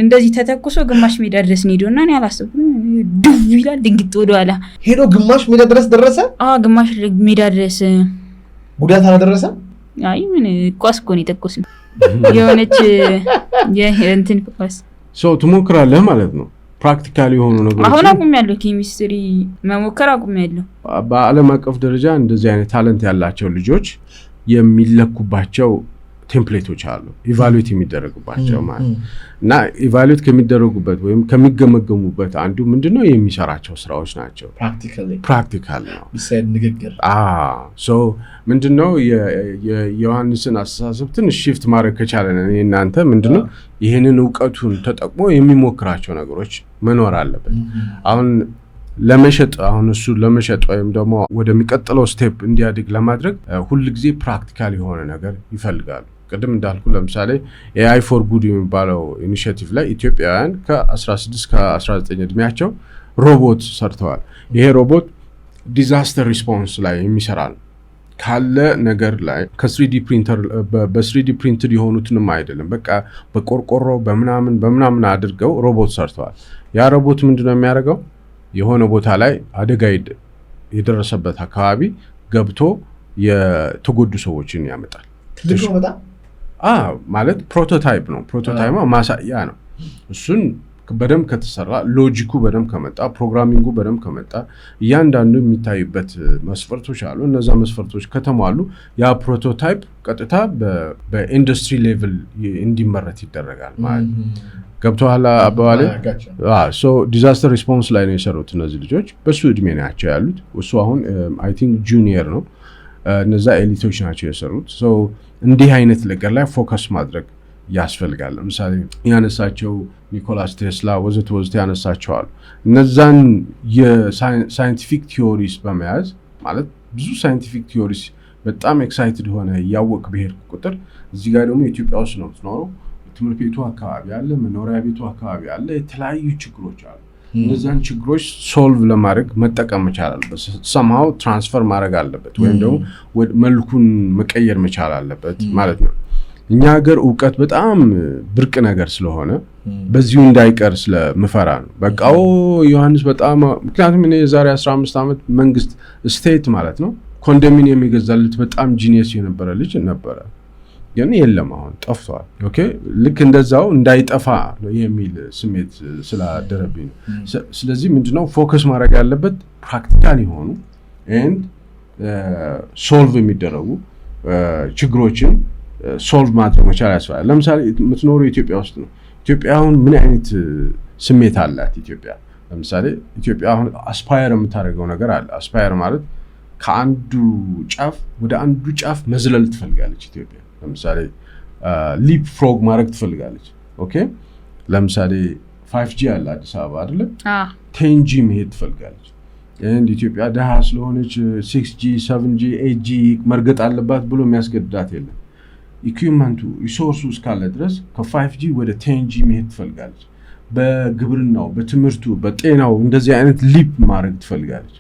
እንደዚህ ተተኩሶ ግማሽ ሜዳ ድረስ ነው ሄዶና እኔ አላሰብኩም። ድው ይላል ድንግጥ ወደኋላ ሄዶ ግማሽ ሜዳ ድረስ ደረሰ። ግማሽ ሜዳ ድረስ ጉዳት አላደረሰ። አይ ምን ኳስ እኮ ነው የተኮስነው የሆነች የእንትን ኳስ ሰው ትሞክራለህ ማለት ነው። ፕራክቲካሊ የሆኑ ነገሮች አሁን አቁሜያለሁ። ኬሚስትሪ መሞከር አቁሜያለሁ። በዓለም አቀፍ ደረጃ እንደዚህ አይነት ታለንት ያላቸው ልጆች የሚለኩባቸው ቴምፕሌቶች አሉ ኢቫሉዌት የሚደረጉባቸው ማለት እና ኢቫሉዌት ከሚደረጉበት ወይም ከሚገመገሙበት አንዱ ምንድነው የሚሰራቸው ስራዎች ናቸው። ፕራክቲካል ነው ቢሳይድ ንግግር ሶ ምንድነው የዮሐንስን አስተሳሰብ ትንሽ shift ማድረግ ከቻለን እናንተ ምንድነው ይሄንን ዕውቀቱን ተጠቅሞ የሚሞክራቸው ነገሮች መኖር አለበት። አሁን ለመሸጥ አሁን እሱ ለመሸጥ ወይም ደግሞ ወደሚቀጥለው ስቴፕ እንዲያድግ ለማድረግ ሁሉ ጊዜ ፕራክቲካል የሆነ ነገር ይፈልጋሉ። ቅድም እንዳልኩ ለምሳሌ AI for good የሚባለው ኢኒሺየቲቭ ላይ ኢትዮጵያውያን ከ16 ከ19 እድሜያቸው ሮቦት ሰርተዋል። ይሄ ሮቦት ዲዛስተር ሪስፖንስ ላይ የሚሰራ ነው። ካለ ነገር ላይ ከ3D ፕሪንተር በ3D ፕሪንትድ የሆኑትንም አይደለም በቃ በቆርቆሮ በምናምን አድርገው ሮቦት ሰርተዋል። ያ ሮቦት ምንድነው የሚያደርገው? የሆነ ቦታ ላይ አደጋ የደረሰበት አካባቢ ገብቶ የተጎዱ ሰዎችን ያመጣል። ማለት ፕሮቶታይፕ ነው። ፕሮቶታይፕ ማሳያ ነው። እሱን በደንብ ከተሰራ ሎጂኩ በደንብ ከመጣ ፕሮግራሚንጉ በደንብ ከመጣ እያንዳንዱ የሚታይበት መስፈርቶች አሉ። እነዛ መስፈርቶች ከተሟሉ ያ ፕሮቶታይፕ ቀጥታ በኢንዱስትሪ ሌቭል እንዲመረት ይደረጋል ማለት ነው። ገብተዋል አባባሌ? ሶ ዲዛስተር ሪስፖንስ ላይ ነው የሰሩት እነዚህ ልጆች። በሱ እድሜ ናቸው ያሉት። እሱ አሁን አይ ቲንክ ጁኒየር ነው። እነዛ ኤሊቶች ናቸው የሰሩት። ሶ እንዲህ አይነት ነገር ላይ ፎከስ ማድረግ ያስፈልጋል። ለምሳሌ ያነሳቸው ኒኮላስ ቴስላ ወዘተ ያነሳቸዋል። እነዛን የሳይንቲፊክ ቲዮሪስ በመያዝ ማለት ብዙ ሳይንቲፊክ ቲዮሪስ በጣም ኤክሳይትድ ሆነ ያወቅ ብሄር ቁጥር እዚህ ጋር ደግሞ ኢትዮጵያ ውስጥ ነው የምትኖረው። ትምህርት ቤቱ አካባቢ አለ፣ መኖሪያ ቤቱ አካባቢ አለ፣ የተለያዩ ችግሮች አሉ። እነዛን ችግሮች ሶልቭ ለማድረግ መጠቀም መቻል አለበት። ሰምሃው ትራንስፈር ማድረግ አለበት ወይም ደግሞ መልኩን መቀየር መቻል አለበት ማለት ነው። እኛ ሀገር እውቀት በጣም ብርቅ ነገር ስለሆነ በዚሁ እንዳይቀር ስለምፈራ ነው። በቃ ዮሐንስ በጣም ምክንያቱም እኔ የዛሬ 15 ዓመት መንግስት ስቴት ማለት ነው ኮንዶሚኒየም የገዛልት በጣም ጂኒየስ የነበረ ልጅ ነበረ፣ ግን የለም አሁን ጠፍቷል። ኦኬ ልክ እንደዛው እንዳይጠፋ ነው የሚል ስሜት ስላደረብኝ ነው። ስለዚህ ምንድነው ፎከስ ማድረግ ያለበት ፕራክቲካል የሆኑ ኤንድ ሶልቭ የሚደረጉ ችግሮችን ሶልቭ ማድረግ መቻል ያስፈልጋል። ለምሳሌ የምትኖሩ ኢትዮጵያ ውስጥ ነው። ኢትዮጵያ አሁን ምን አይነት ስሜት አላት? ኢትዮጵያ ለምሳሌ ኢትዮጵያ አሁን አስፓየር የምታደርገው ነገር አለ። አስፓየር ማለት ከአንዱ ጫፍ ወደ አንዱ ጫፍ መዝለል ትፈልጋለች ኢትዮጵያ። ለምሳሌ ሊፕ ፍሮግ ማድረግ ትፈልጋለች። ኦኬ ለምሳሌ 5G አለ አዲስ አበባ አይደለ? 10G መሄድ ትፈልጋለች። እንደ ኢትዮጵያ ደሃ ስለሆነች 6G 7G 8G መርገጥ አለባት ብሎ የሚያስገድዳት የለም። ኢኩዊፕመንቱ ሪሶርሱ እስካለ ድረስ ከ5G ወደ 10G መሄድ ትፈልጋለች። በግብርናው፣ በትምህርቱ፣ በጤናው እንደዚህ አይነት ሊፕ ማድረግ ትፈልጋለች።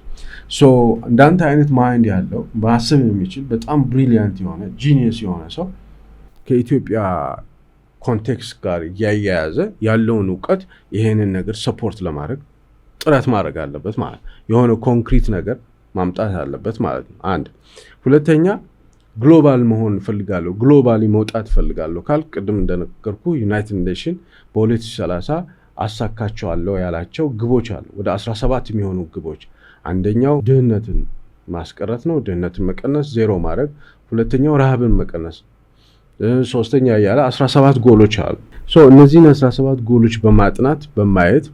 ሶ እንዳንተ አይነት ማይንድ ያለው ማሰብ የሚችል በጣም ብሪሊያንት የሆነ ጂኒየስ የሆነ ሰው ከኢትዮጵያ ኮንቴክስት ጋር እያያያዘ ያለውን እውቀት ይሄንን ነገር ሰፖርት ለማድረግ ጥረት ማድረግ አለበት ማለት የሆነ ኮንክሪት ነገር ማምጣት አለበት ማለት ነው። አንድ ሁለተኛ ግሎባል መሆን ፈልጋለሁ፣ ግሎባሊ መውጣት ፈልጋለሁ ካል ቅድም እንደነገርኩ ዩናይትድ ኔሽን በ2030 አሳካቸዋለሁ ያላቸው ግቦች አሉ። ወደ 17 የሚሆኑ ግቦች። አንደኛው ድህነትን ማስቀረት ነው፣ ድህነትን መቀነስ ዜሮ ማድረግ። ሁለተኛው ረሃብን መቀነስ። ሶስተኛ ያለ 17 ጎሎች አሉ። ሶ እነዚህን 17 ጎሎች በማጥናት በማየት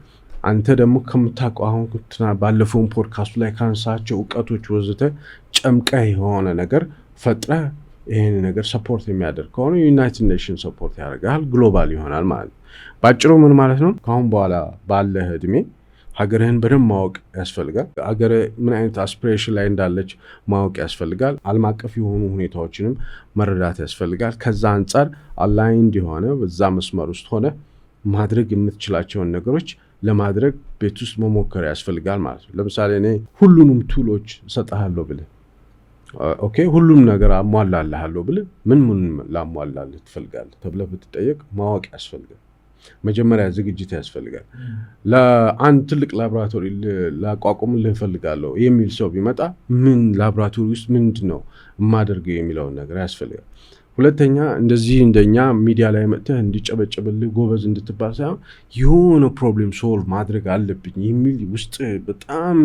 አንተ ደግሞ ከምታውቀው አሁን ባለፈውን ፖድካስቱ ላይ ካነሳቸው እውቀቶች ወዘተ ጨምቀህ የሆነ ነገር ፈጥረህ ይሄን ነገር ሰፖርት የሚያደርግ ከሆነ ዩናይትድ ኔሽን ሰፖርት ያደርጋል፣ ግሎባል ይሆናል ማለት ነው። ባጭሩ ምን ማለት ነው? ከአሁን በኋላ ባለህ እድሜ ሀገርህን በደንብ ማወቅ ያስፈልጋል። ሀገር ምን አይነት አስፒሬሽን ላይ እንዳለች ማወቅ ያስፈልጋል። ዓለም አቀፍ የሆኑ ሁኔታዎችንም መረዳት ያስፈልጋል። ከዛ አንጻር አላይንድ የሆነ በዛ መስመር ውስጥ ሆነ ማድረግ የምትችላቸውን ነገሮች ለማድረግ ቤት ውስጥ መሞከር ያስፈልጋል ማለት ነው። ለምሳሌ እኔ ሁሉንም ቱሎች እሰጥሃለሁ ብልህ ኦኬ ሁሉም ነገር አሟላልሃለሁ ብልህ ምን ላሟላልህ ትፈልጋለህ ተብለህ ብትጠየቅ ማወቅ ያስፈልጋል። መጀመሪያ ዝግጅት ያስፈልጋል። ለአንድ ትልቅ ላቦራቶሪ ላቋቁምልህ እፈልጋለሁ የሚል ሰው ቢመጣ ምን ላቦራቶሪ ውስጥ ምንድነው የማደርገው የሚለውን ነገር ያስፈልጋል። ሁለተኛ እንደዚህ እንደኛ ሚዲያ ላይ መጥተህ እንዲጨበጨብልህ ጎበዝ እንድትባል ሳይሆን የሆነ ፕሮብሌም ሶልቭ ማድረግ አለብኝ የሚል ውስጥ በጣም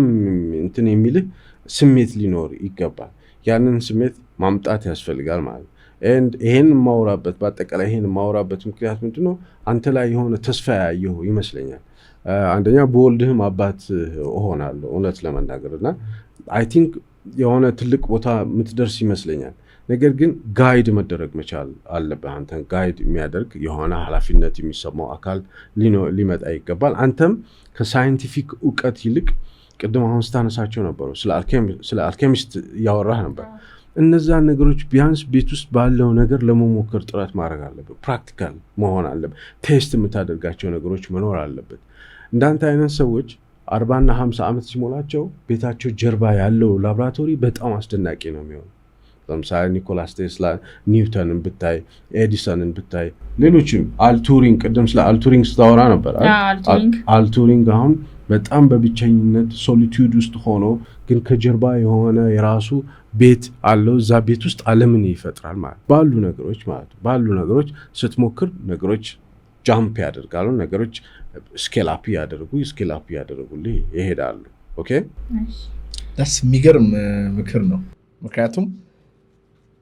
እንትን የሚልህ ስሜት ሊኖር ይገባል። ያንን ስሜት ማምጣት ያስፈልጋል ማለት ነው። ይሄን ማውራበት በአጠቃላይ ይሄን ማውራበት ምክንያት ምንድነው? አንተ ላይ የሆነ ተስፋ ያየሁ ይመስለኛል። አንደኛ በወልድህም አባት እሆናለሁ እውነት ለመናገርና አይ ቲንክ የሆነ ትልቅ ቦታ የምትደርስ ይመስለኛል። ነገር ግን ጋይድ መደረግ መቻል አለብህ። አንተን ጋይድ የሚያደርግ የሆነ ኃላፊነት የሚሰማው አካል ሊመጣ ይገባል። አንተም ከሳይንቲፊክ እውቀት ይልቅ ቅድም አሁን ስታነሳቸው ነበሩ ስለ አልኬሚስት እያወራህ ነበር። እነዛ ነገሮች ቢያንስ ቤት ውስጥ ባለው ነገር ለመሞከር ጥረት ማድረግ አለበት። ፕራክቲካል መሆን አለበት። ቴስት የምታደርጋቸው ነገሮች መኖር አለበት። እንዳንተ አይነት ሰዎች 40 እና 50 ዓመት ሲሞላቸው ቤታቸው ጀርባ ያለው ላቦራቶሪ በጣም አስደናቂ ነው የሚሆነው። ለምሳሌ ኒኮላስ ቴስላ፣ ኒውተንን ብታይ፣ ኤዲሰንን ብታይ፣ ሌሎችም አልቱሪንግ፣ ቅድም ስለ አልቱሪንግ ስታወራ ነበር። አልቱሪንግ አሁን በጣም በብቸኝነት ሶሊቱድ ውስጥ ሆኖ ግን ከጀርባ የሆነ የራሱ ቤት አለው። እዛ ቤት ውስጥ ዓለምን ይፈጥራል ማለት ባሉ ነገሮች ስትሞክር ነገሮች ጃምፕ ያደርጋሉ። ነገሮች ስኬል አፕ ያደርጉልህ ይሄዳሉ። ኦኬ ደስ የሚገርም ምክር ነው። ምክንያቱም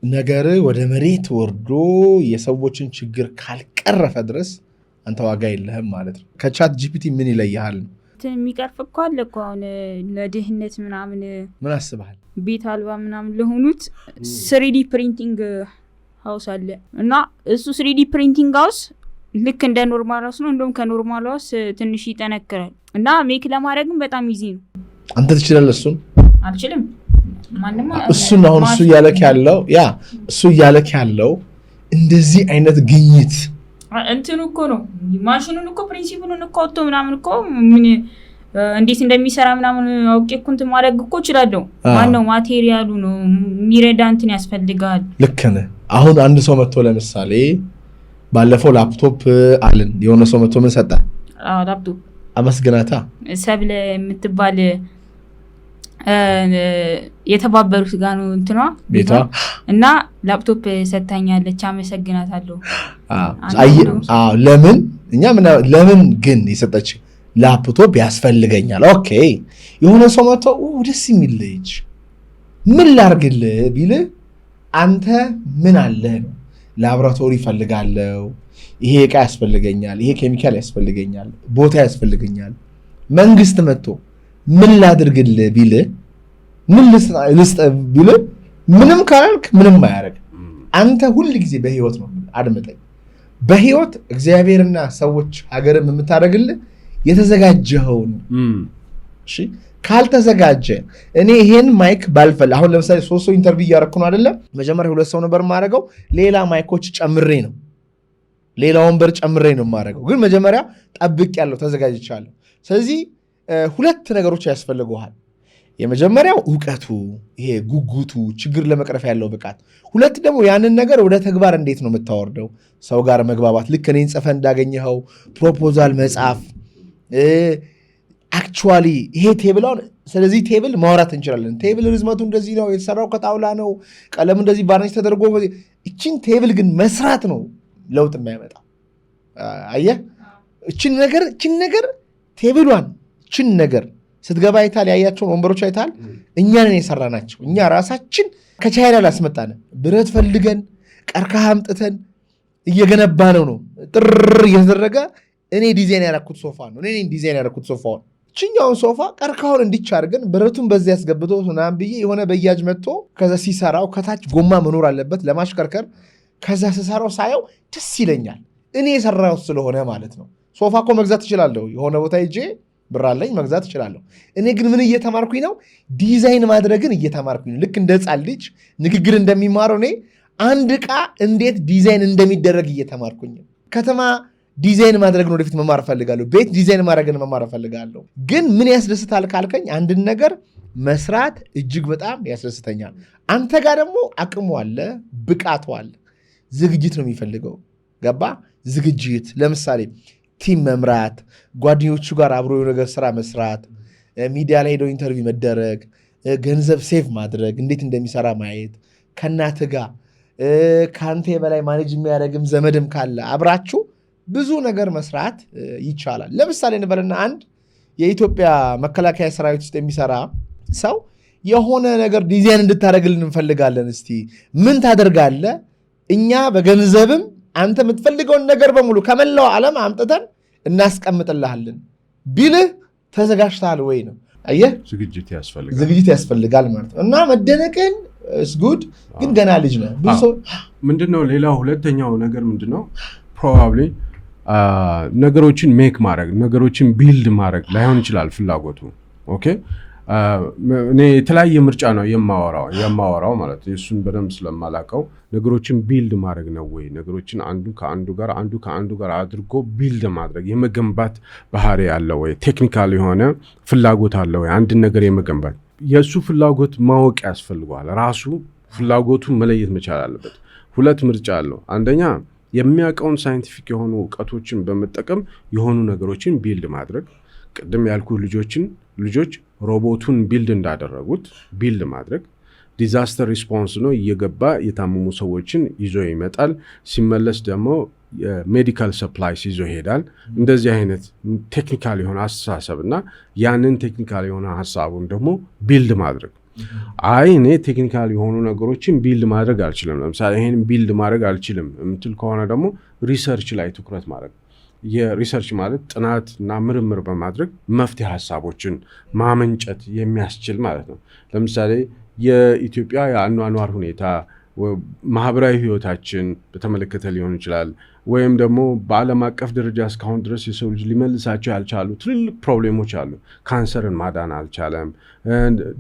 ነገር ወደ መሬት ወርዶ የሰዎችን ችግር ካልቀረፈ ድረስ አንተ ዋጋ የለህም ማለት ነው። ከቻት ጂፒቲ ምን ይለይሃል? የሚቀርፍ እኮ አለ እኮ አሁን ለድህነት ምናምን ምን አስበሃል? ቤት አልባ ምናምን ለሆኑት 3D ፕሪንቲንግ ሃውስ አለ እና እሱ 3D ፕሪንቲንግ ሃውስ ልክ እንደ ኖርማል ሃውስ ነው። እንደውም ከኖርማል ሃውስ ትንሽ ይጠነክራል እና ሜክ ለማድረግም በጣም ኢዚ ነው። አንተ ትችላለህ? እሱን አልችልም። እሱን አሁን እሱ እያለክ ያለው እንደዚህ አይነት ግኝት እንትኑ እኮ ነው። ማሽኑን እኮ ፕሪንሲፕሉን እኮ ወጥቶ ምናምን እኮ ምን እንዴት እንደሚሰራ ምናምን አውቄ እኮ እንትን ማድረግ እኮ እችላለሁ። ማነው ማቴሪያሉ ነው የሚረዳ እንትን ያስፈልጋል። ልክ ነህ። አሁን አንድ ሰው መጥቶ ለምሳሌ ባለፈው ላፕቶፕ አለን የሆነ ሰው መጥቶ ምን ሰጠ? ላፕቶፕ አመስግናታ ሰብለ የምትባል የተባበሩት ጋር ነው እንትኗ ቤቷ እና ላፕቶፕ ሰጣኛለች። አመሰግናታለሁ። ለምን ግን የሰጠች ላፕቶፕ ያስፈልገኛል። ኦኬ የሆነ ሰው መጥቶ ደስ የሚል ልጅ ምን ላርግልህ ቢል አንተ ምን አለ ነው። ላቦራቶሪ ፈልጋለሁ፣ ይሄ ዕቃ ያስፈልገኛል፣ ይሄ ኬሚካል ያስፈልገኛል፣ ቦታ ያስፈልገኛል። መንግስት መጥቶ ምን ላድርግልህ ቢል ምን ልስጥ ቢል ምንም ካልክ ምንም አያደርግ። አንተ ሁል ጊዜ በህይወት ነው። አድምጠኝ። በህይወት እግዚአብሔርና ሰዎች ሀገርም የምታደርግልህ የተዘጋጀኸውን። እሺ ካልተዘጋጀ እኔ ይሄን ማይክ ባልፈል አሁን ለምሳሌ 3 ሰው ኢንተርቪው እያደረኩ ነው አይደለ? መጀመሪያ 2 ሰው ነበር የማደርገው። ሌላ ማይኮች ጨምሬ ነው፣ ሌላ ወንበር ጨምሬ ነው የማደርገው። ግን መጀመሪያ ጠብቅ ያለው ተዘጋጅቻለሁ። ስለዚህ 2 ነገሮች ያስፈልጉሃል። የመጀመሪያው ዕውቀቱ፣ ይሄ ጉጉቱ፣ ችግር ለመቅረፍ ያለው ብቃት። 2 ደግሞ ያንን ነገር ወደ ተግባር እንዴት ነው የምታወርደው? ሰው ጋር መግባባት፣ ልክ እኔን ጽፈህ እንዳገኘኸው ፕሮፖዛል መጻፍ። አክቹዋሊ ይሄ ቴብል አሁን ስለዚህ ቴብል ማውራት እንችላለን። ቴብል ርዝመቱ እንደዚህ ነው፣ የተሰራው ከጣውላ ነው፣ ቀለም እንደዚህ ባርኒሽ ተደርጎ። እቺን ቴብል ግን መስራት ነው ለውጥ የሚያመጣ። አየህ እቺን ነገር ቴብሏን እቺን ነገር ስትገባ አይታል፣ ያያቸውን ወንበሮች አይታል። እኛንን የሰራናቸው እኛ ራሳችን ከቻይና ላስመጣን ብረት ፈልገን ቀርከሃ አምጥተን እየገነባ ነው ጥር እየተደረገ። እኔ ዲዛይን ያደረኩት ሶፋ ነው። እኔ ዲዛይን ያደረኩት ሶፋውን እችኛውን ሶፋ ቀርከሃውን እንዲቻርገን ብረቱን በዚህ ያስገብቶ ምናምን ብዬ የሆነ በያጅ መጥቶ ከዛ ሲሰራው ከታች ጎማ መኖር አለበት ለማሽከርከር። ከዛ ስሰራው ሳየው ደስ ይለኛል። እኔ የሰራሁት ስለሆነ ማለት ነው። ሶፋ እኮ መግዛት እችላለሁ። የሆነ ቦታ ሄጄ ብር አለኝ መግዛት እችላለሁ። እኔ ግን ምን እየተማርኩኝ ነው? ዲዛይን ማድረግን እየተማርኩኝ ነው። ልክ እንደ ሕፃን ልጅ ንግግር እንደሚማረው እኔ አንድ ዕቃ እንዴት ዲዛይን እንደሚደረግ እየተማርኩኝ ነው። ከተማ ዲዛይን ማድረግን ወደፊት መማር እፈልጋለሁ። ቤት ዲዛይን ማድረግን መማር እፈልጋለሁ። ግን ምን ያስደስታል ካልከኝ አንድን ነገር መስራት እጅግ በጣም ያስደስተኛል። አንተ ጋር ደግሞ አቅሙ አለ፣ ብቃቱ አለ። ዝግጅት ነው የሚፈልገው። ገባ? ዝግጅት ለምሳሌ ቲም መምራት፣ ጓደኞቹ ጋር አብሮ ነገር ስራ መስራት፣ ሚዲያ ላይ ሄደው ኢንተርቪው መደረግ፣ ገንዘብ ሴቭ ማድረግ እንዴት እንደሚሰራ ማየት፣ ከእናትህ ጋር ከአንተ በላይ ማኔጅ የሚያደርግም ዘመድም ካለ አብራችሁ ብዙ ነገር መስራት ይቻላል። ለምሳሌ እንበልና አንድ የኢትዮጵያ መከላከያ ሰራዊት ውስጥ የሚሰራ ሰው የሆነ ነገር ዲዛይን እንድታደርግልን እንፈልጋለን። እስቲ ምን ታደርጋለህ? እኛ በገንዘብም አንተ የምትፈልገውን ነገር በሙሉ ከመላው ዓለም አምጥተን እናስቀምጥልሃለን ቢልህ ተዘጋጅተሃል ወይ ነው። አየህ፣ ዝግጅት ያስፈልጋል ማለት ነው። እና መደነቅን እስጉድ ግን ገና ልጅ ነህ። ብዙ ምንድነው ሌላው ሁለተኛው ነገር ምንድነው? ፕሮባብሊ ነገሮችን ሜክ ማድረግ ነገሮችን ቢልድ ማድረግ ላይሆን ይችላል ፍላጎቱ። ኦኬ እኔ የተለያየ ምርጫ ነው የማወራው ማለት ነው። እሱን በደንብ ስለማላውቀው ነገሮችን ቢልድ ማድረግ ነው ወይ ነገሮችን አንዱ ከአንዱ ጋር አድርጎ ቢልድ ማድረግ የመገንባት ባህሪ ያለው ወይ ቴክኒካል የሆነ ፍላጎት አለው ወይ አንድን ነገር የመገንባት የእሱ ፍላጎት ማወቅ ያስፈልገዋል። ራሱ ፍላጎቱን መለየት መቻል አለበት። ሁለት ምርጫ አለው። አንደኛ የሚያውቀውን ሳይንቲፊክ የሆኑ እውቀቶችን በመጠቀም የሆኑ ነገሮችን ቢልድ ማድረግ። ቅድም ያልኩ ልጆች ሮቦቱን ቢልድ እንዳደረጉት ቢልድ ማድረግ። ዲዛስተር ሪስፖንስ ነው፣ እየገባ የታመሙ ሰዎችን ይዞ ይመጣል። ሲመለስ ደግሞ ሜዲካል ሰፕላይስ ይዞ ይሄዳል። እንደዚህ አይነት ቴክኒካል የሆነ አስተሳሰብ እና ያንን ቴክኒካል የሆነ ሀሳቡን ደግሞ ቢልድ ማድረግ። እኔ ቴክኒካል የሆኑ ነገሮችን ቢልድ ማድረግ አልችልም፣ ለምሳሌ ይሄን ቢልድ ማድረግ አልችልም የምትል ከሆነ ደግሞ ሪሰርች ላይ ትኩረት ማድረግ። የሪሰርች ማለት ጥናት እና ምርምር በማድረግ መፍትሄ ሀሳቦችን ማመንጨት የሚያስችል ማለት ነው። ለምሳሌ የኢትዮጵያ የአኗኗር ሁኔታ ማህበራዊ ህይወታችን በተመለከተ ሊሆን ይችላል። ወይም ደግሞ በዓለም አቀፍ ደረጃ እስካሁን ድረስ የሰው ልጅ ሊመልሳቸው ያልቻሉ ትልልቅ ፕሮብሌሞች አሉ። ካንሰርን ማዳን አልቻለም፣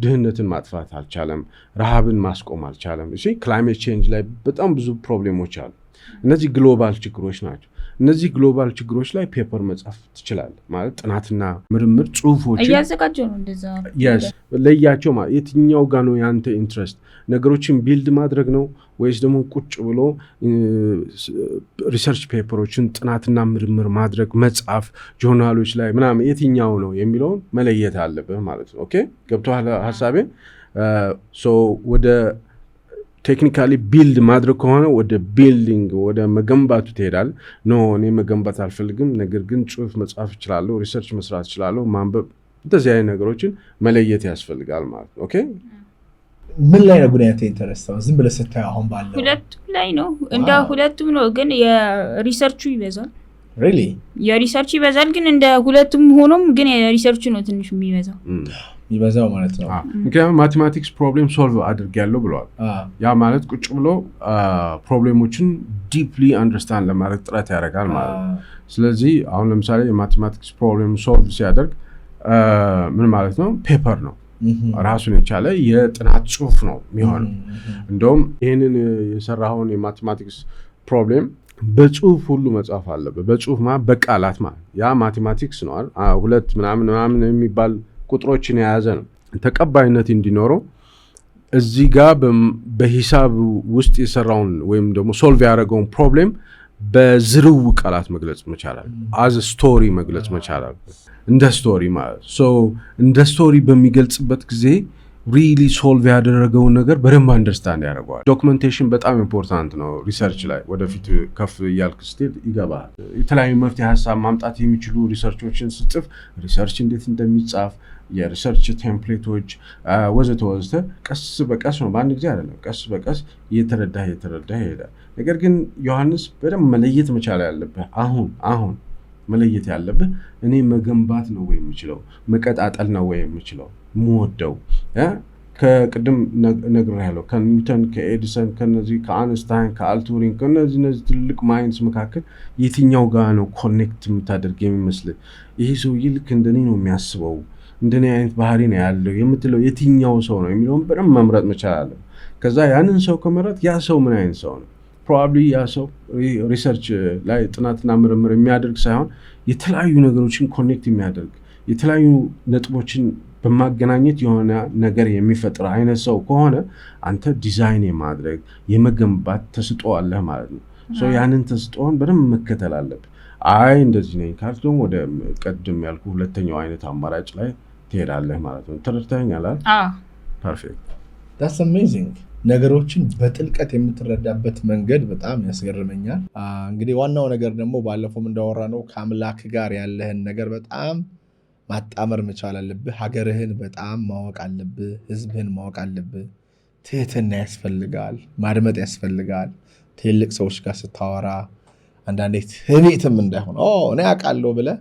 ድህነትን ማጥፋት አልቻለም፣ ረሃብን ማስቆም አልቻለም። ክላይሜት ቼንጅ ላይ በጣም ብዙ ፕሮብሌሞች አሉ። እነዚህ ግሎባል ችግሮች ናቸው። እነዚህ ግሎባል ችግሮች ላይ ፔፐር መጻፍ ትችላለህ ማለት ጥናትና ምርምር ጽሁፎችን እያዘጋጀው ነው። እንደዛ ለያቸው ማለት የትኛው ጋር ነው ያንተ ኢንትረስት? ነገሮችን ቢልድ ማድረግ ነው ወይስ ደግሞ ቁጭ ብሎ ሪሰርች ፔፐሮችን ጥናትና ምርምር ማድረግ መጻፍ ጆርናሎች ላይ ምናምን የትኛው ነው የሚለውን መለየት አለብህ ማለት ነው። ኦኬ ገብቶሃል ሀሳቤ? ወደ ቴክኒካሊ ቢልድ ማድረግ ከሆነ ወደ ቢልዲንግ ወደ መገንባቱ ትሄዳል። እኔ መገንባት አልፈልግም፣ ነገር ግን ጽሁፍ መጻፍ እችላለሁ፣ ሪሰርች መስራት እችላለሁ፣ ማንበብ፣ እንደዚህ አይነት ነገሮችን መለየት ያስፈልጋል ማለት ነው። ኦኬ ምን ላይ ነው ግን ያንተ ኢንተረስት? ዝም ብለህ ስታይ አሁን ባለው ሁለቱም ላይ ነው እንደ ሁለቱም ነው፣ ግን የሪሰርቹ ይበዛል። ሪሊ የሪሰርቹ ይበዛል፣ ግን እንደ ሁለቱም ሆኖም ግን የሪሰርቹ ነው ትንሽ የሚበዛው ማለት ነው። ምክንያቱም ማቴማቲክስ ፕሮብሌም ሶልቭ አድርጌያለሁ ብለዋል። ያ ማለት ቁጭ ብሎ ፕሮብሌሞችን ዲፕሊ አንደርስታንድ ለማድረግ ጥረት ያደርጋል ማለት ነው። ስለዚህ አሁን ለምሳሌ የማቴማቲክስ ፕሮብሌም ሶልቭ ሲያደርግ ምን ማለት ነው? ፔፐር ነው፣ ራሱን የቻለ የጥናት ጽሁፍ ነው የሚሆነው። እንደውም ይህንን የሰራውን የማቴማቲክስ ፕሮብሌም በጽሁፍ ሁሉ መጻፍ አለበት። በጽሁፍ ማለት በቃላት ማለት ያ ማቴማቲክስ ነው። ሁለት ምናምን የሚባል ቁጥሮችን የያዘ ነው። ተቀባይነት እንዲኖረው እዚህ ጋር በሂሳብ ውስጥ የሰራውን ወይም ደግሞ ሶልቭ ያደረገውን ፕሮብሌም በዝርው ቃላት መግለጽ መቻላል። አዝ ስቶሪ መግለጽ መቻላል። እንደ ስቶሪ ማለት እንደ ስቶሪ በሚገልጽበት ጊዜ ሪሊ ሶልቭ ያደረገውን ነገር በደንብ አንደርስታንድ ያደርገዋል። ዶክመንቴሽን በጣም ኢምፖርታንት ነው ሪሰርች ላይ። ወደፊት ከፍ እያልክ ስትሄድ ይገባል። የተለያዩ መፍትሄ ሀሳብ ማምጣት የሚችሉ ሪሰርቾችን ስጽፍ ሪሰርች እንዴት እንደሚጻፍ የሪሰርች ቴምፕሌቶች ወዘተ ቀስ በቀስ ነው፣ በአንድ ጊዜ አይደለም። ቀስ በቀስ እየተረዳህ ይሄዳል። ነገር ግን ዮሐንስ በደንብ መለየት መቻል ያለብህ አሁን መለየት ያለብህ እኔ መገንባት ነው ወይ የምችለው፣ መቀጣጠል ነው ወይ የምችለው፣ የምወደው ከቅድም ነግሬሃለሁ፣ ከኒውተን፣ ከኤዲሰን፣ ከነዚህ ከአንስታይን፣ ከአልቱሪንግ፣ ከነዚህ ትልልቅ ማይንድስ መካከል የትኛው ጋር ነው ኮኔክት የምታደርግ የሚመስል? ይሄ ሰውዬ ልክ እንደኔ ነው የሚያስበው፣ እንደኔ አይነት ባህሪ ነው ያለው የምትለው የትኛው ሰው ነው የሚለውን በደንብ መምረጥ መቻል አለ። ከዛ ያንን ሰው ከመረጥ ያ ሰው ምን አይነት ሰው ነው? ፕሮባብሊ ያ ሰው ሪሰርች ላይ ጥናትና ምርምር የሚያደርግ ሳይሆን የተለያዩ ነገሮችን ኮኔክት የሚያደርግ የተለያዩ ነጥቦችን በማገናኘት የሆነ ነገር የሚፈጥር አይነት ሰው ከሆነ አንተ ዲዛይን የማድረግ የመገንባት ተስጥኦ አለህ ማለት ነው። ያንን ተስጥኦን በደንብ መከተል አለብህ። እንደዚህ ነኝ ካልክ ደግሞ ወደ ቀድም ያልኩ ሁለተኛው አይነት አማራጭ ላይ ትሄዳለህ ማለት ነው። ተረድተኸኛል? ፐርፌክት። ዳትስ አሜዚንግ። ነገሮችን በጥልቀት የምትረዳበት መንገድ በጣም ያስገርመኛል። እንግዲህ ዋናው ነገር ደግሞ ባለፈውም እንዳወራ ነው ከአምላክ ጋር ያለህን ነገር በጣም ማጣመር መቻል አለብህ። ሀገርህን በጣም ማወቅ አለብህ። ህዝብህን ማወቅ አለብህ። ትህትና ያስፈልጋል። ማድመጥ ያስፈልጋል። ትልቅ ሰዎች ጋር ስታወራ አንዳንዴ ትዕቢትም እንዳይሆን እኔ አውቃለሁ ብለህ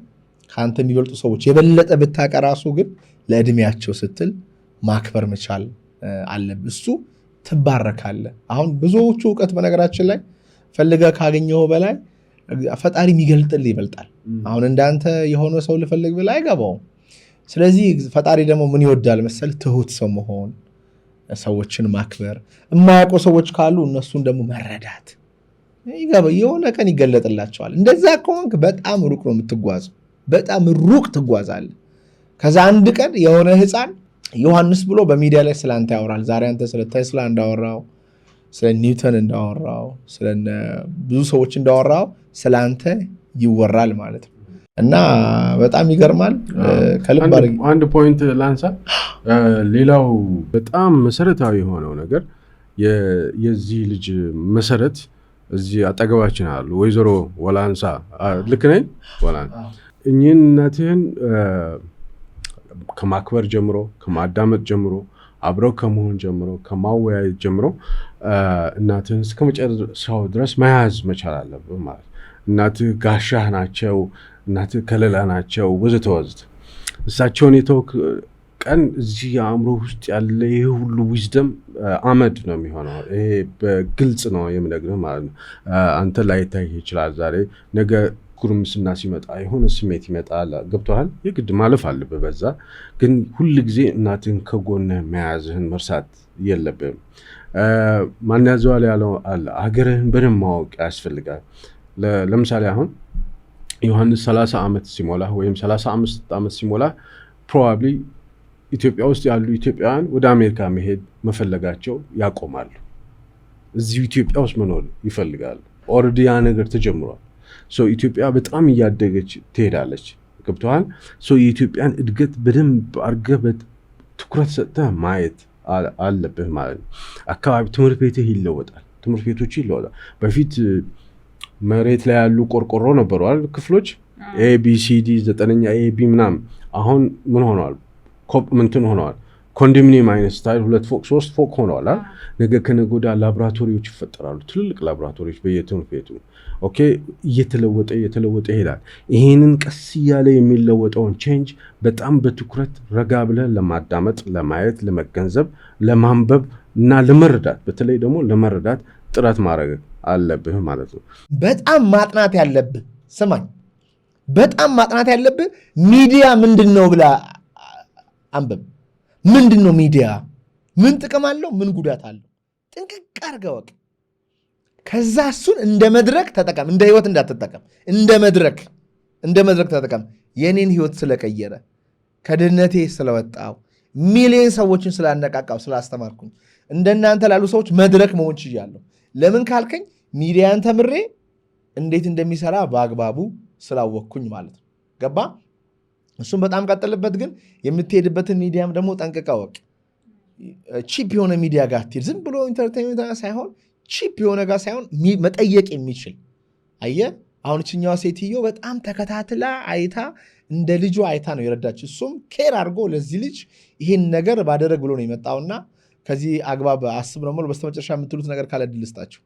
ከአንተ የሚበልጡ ሰዎች የበለጠ ብታውቅ ራሱ ግን ለዕድሜያቸው ስትል ማክበር መቻል አለብህ። እሱ ትባረካለህ። አሁን ብዙዎቹ እውቀት በነገራችን ላይ ፈልገህ ካገኘው በላይ ፈጣሪ የሚገልጥልህ ይበልጣል። አሁን እንዳንተ የሆነ ሰው ልፈልግ ብለህ አይገባውም። ስለዚህ ፈጣሪ ደግሞ ምን ይወዳል መሰል? ትሁት ሰው መሆን፣ ሰዎችን ማክበር፣ የማያውቁ ሰዎች ካሉ እነሱን ደግሞ መረዳት። የሆነ ቀን ይገለጥላቸዋል። እንደዛ ከሆንክ በጣም ሩቅ ነው የምትጓዙ፣ በጣም ሩቅ ትጓዛለህ። ከዛ አንድ ቀን የሆነ ህፃን ዮሐንስ ብሎ በሚዲያ ላይ ስለአንተ ያወራል። ዛሬ አንተ ስለ ቴስላ እንዳወራው፣ ስለ ኒውተን እንዳወራው፣ ስለ ብዙ ሰዎች እንዳወራው ስለ አንተ ይወራል ማለት ነው። እና በጣም ይገርማል። ከልብ አንድ ፖይንት ላንሳ። ሌላው በጣም መሰረታዊ የሆነው ነገር የዚህ ልጅ መሰረት እዚህ አጠገባችን አሉ። ወይዘሮ ወላንሳ ልክ ነኝ? ወላንሳ እኚህን እናትህን ከማክበር ጀምሮ፣ ከማዳመጥ ጀምሮ፣ አብረው ከመሆን ጀምሮ፣ ከማወያየት ጀምሮ እናትህን እስከ መጨረሻው ድረስ መያዝ መቻል አለብህ ማለት። እናትህ ጋሻህ ናቸው፣ እናትህ ከለላ ናቸው፣ ወዘተ ወዘተ። እሳቸውን የተውክ ቀን እዚህ የአእምሮ ውስጥ ያለ ይህ ሁሉ ዊዝደም አመድ ነው የሚሆነው። ይሄ በግልጽ ነው የምነግርህ ማለት ነው። አንተ ላይታይ ይችላል ዛሬ፣ ነገ ጉርምስና ሲመጣ የሆነ ስሜት ይመጣል። ገብቶሃል? የግድ ማለፍ አለብህ በዛ። ግን ሁል ጊዜ እናትህን ከጎንህ መያዝህን መርሳት የለብህም። ማን ያዘዋል ያለው አለ፣ ሀገርህን በደንብ ማወቅ ያስፈልጋል። ለምሳሌ አሁን ዮሐንስ 30 ዓመት ሲሞላ ወይም 35 ዓመት ሲሞላ ፕሮባብሊ ኢትዮጵያ ውስጥ ያሉ ኢትዮጵያውያን ወደ አሜሪካ መሄድ መፈለጋቸው ያቆማሉ። እዚሁ ኢትዮጵያ ውስጥ መኖር ይፈልጋሉ። ኦልሬዲ ያ ነገር ተጀምሯል። ኢትዮጵያ በጣም እያደገች ትሄዳለች። ገብቶሃል? የኢትዮጵያን እድገት በደንብ አድርገህ ትኩረት ሰጥተህ ማየት አለብህ ማለት ነው። አካባቢ ትምህርት ቤትህ ይለወጣል። ትምህርት ቤቶች ይለወጣል። በፊት መሬት ላይ ያሉ ቆርቆሮ ነበሩ አይደል? ክፍሎች ኤቢሲዲ 9ኛ ኤቢ ምናምን። አሁን ምን ሆነዋል? ምንትን ሆነዋል? ኮንዶሚኒየም አይነት ስታይል 2 ፎቅ 3 ፎቅ ሆነዋል። ነገ ከነገ ወዲያ ላቦራቶሪዎች ይፈጠራሉ። ትልልቅ ላቦራቶሪዎች በየትምህርት ቤቱ። ኦኬ፣ እየተለወጠ ይሄዳል። ይሄንን ቀስ እያለ የሚለወጠውን ቼንጅ በጣም በትኩረት ረጋ ብለህ ለማዳመጥ፣ ለማየት፣ ለመገንዘብ፣ ለማንበብ እና ለመረዳት፣ በተለይ ደግሞ ለመረዳት ጥረት ማድረግ አለብህ ማለት ነው። በጣም ማጥናት ያለብህ ስማኝ፣ በጣም ማጥናት ያለብህ ሚዲያ ምንድን ነው ብላ አንብብ። ምንድን ነው ሚዲያ? ምን ጥቅም አለው? ምን ጉዳት አለው? ጥንቅቅ አድርገህ ወቅ። ከዛ እሱን እንደ መድረክ ተጠቀም። እንደ ህይወት እንዳትጠቀም፣ እንደ መድረክ ተጠቀም። የኔን ህይወት ስለቀየረ፣ ከድህነቴ ስለወጣው፣ ሚሊዮን ሰዎችን ስላነቃቃው፣ ስላስተማርኩኝ እንደናንተ ላሉ ሰዎች መድረክ መሆን ችያለሁ። ለምን ካልከኝ ሚዲያን ተምሬ እንዴት እንደሚሰራ በአግባቡ ስላወቅኩኝ ማለት ነው። ገባ? እሱም በጣም ቀጥልበት። ግን የምትሄድበትን ሚዲያም ደግሞ ጠንቅቃ ወቅ። ቺፕ የሆነ ሚዲያ ጋር ትሄድ። ዝም ብሎ ኢንተርቴንመንት ሳይሆን ቺፕ የሆነ ጋር ሳይሆን መጠየቅ የሚችል አየህ። አሁን እችኛዋ ሴትዮ በጣም ተከታትላ አይታ እንደ ልጇ አይታ ነው የረዳች። እሱም ኬር አድርጎ ለዚህ ልጅ ይሄን ነገር ባደረግ ብሎ ነው የመጣውና ከዚህ አግባብ አስብ ነው። በስተመጨረሻ የምትሉት ነገር ካለ ዕድል ልስጣችሁ።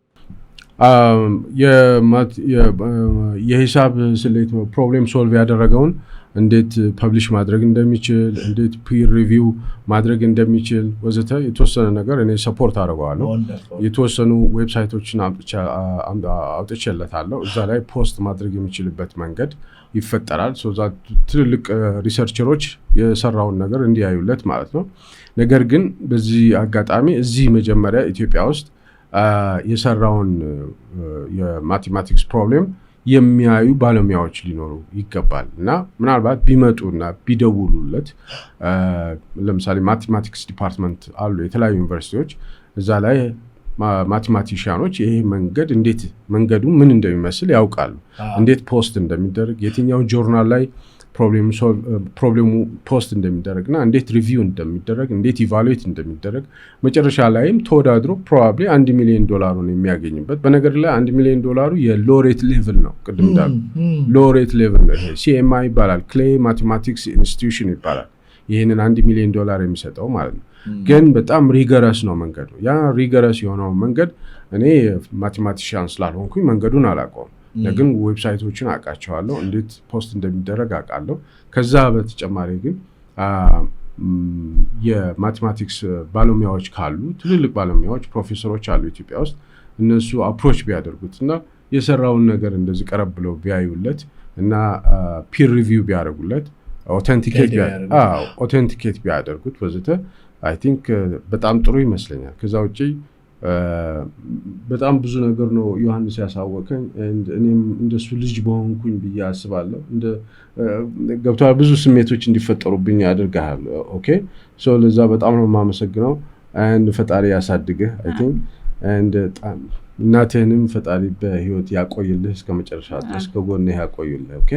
የሂሳብ ስሌት ፕሮብሌም ሶልቭ ያደረገውን እንዴት ፐብሊሽ ማድረግ እንደሚችል፣ እንዴት ፒር ሪቪው ማድረግ እንደሚችል ወዘተ የተወሰነ ነገር እኔ ሰፖርት አድርገዋለሁ። የተወሰኑ ዌብሳይቶችን አውጥቼለታለሁ። እዛ ላይ ፖስት ማድረግ የሚችልበት መንገድ ይፈጠራል። ትልልቅ ሪሰርቸሮች የሰራውን ነገር እንዲያዩለት ማለት ነው። ነገር ግን በዚህ አጋጣሚ እዚህ መጀመሪያ ኢትዮጵያ ውስጥ የሰራውን የማቴማቲክስ ፕሮብሌም የሚያዩ ባለሙያዎች ሊኖሩ ይገባል እና ምናልባት ቢመጡና ቢደውሉለት፣ ለምሳሌ ማቴማቲክስ ዲፓርትመንት አሉ የተለያዩ ዩኒቨርሲቲዎች። እዛ ላይ ማቴማቲሽያኖች ይሄ መንገድ እንዴት መንገዱ ምን እንደሚመስል ያውቃሉ። እንዴት ፖስት እንደሚደረግ፣ የትኛው ጆርናል ላይ ፕሮብሌሙ ፖስት እንደሚደረግና እንዴት ሪቪው እንደሚደረግ፣ እንዴት ኢቫሉዌት እንደሚደረግ፣ መጨረሻ ላይም ተወዳድሮ ፕሮባብሊ $1 ሚሊዮን የሚያገኝበት። በነገር ላይ $1 ሚሊዮን የሎሬት ሌቭል ነው። ቅድም እንዳሉ ሎሬት ሌቭል ነው። ይሄ CMI ይባላል፣ ክሌይ ማቴማቲክስ ኢንስቲትዩሽን ይባላል። ይህንን $1 ሚሊዮን የሚሰጠው ማለት ነው። ግን በጣም ሪገረስ ነው መንገዱ። ያ ሪገረስ የሆነው መንገድ እኔ ማቴማቲሽያን ስላልሆንኩኝ መንገዱን አላውቀውም። ግን ዌብሳይቶችን አውቃቸዋለሁ፣ እንዴት ፖስት እንደሚደረግ አውቃለሁ። ከዛ በተጨማሪ ግን የማቴማቲክስ ባለሙያዎች ካሉ፣ ትልልቅ ባለሙያዎች ፕሮፌሰሮች አሉ ኢትዮጵያ ውስጥ፣ እነሱ አፕሮች ቢያደርጉት እና የሰራውን ነገር እንደዚህ ቀረብ ብለው ቢያዩለት እና ፒር ሪቪው ቢያደርጉለት ኦቴንቲኬት ቢያደርጉት ወዘተ አይ ቲንክ በጣም ጥሩ ይመስለኛል። ከዛ ውጪ በጣም ብዙ ነገር ነው ዮሐንስ ያሳወቀኝ። እኔም እንደሱ ልጅ በሆንኩኝ ብዬ አስባለሁ። ገብቶሃል? ብዙ ስሜቶች እንዲፈጠሩብኝ ያደርጋል። ኦኬ ሶ ለዛ በጣም ነው የማመሰግነው። ፈጣሪ ያሳድግህ። አይ ቲንክ እናትህንም ፈጣሪ በህይወት ያቆይልህ እስከ መጨረሻ ድረስ ከጎንህ ያቆይልህ። ኦኬ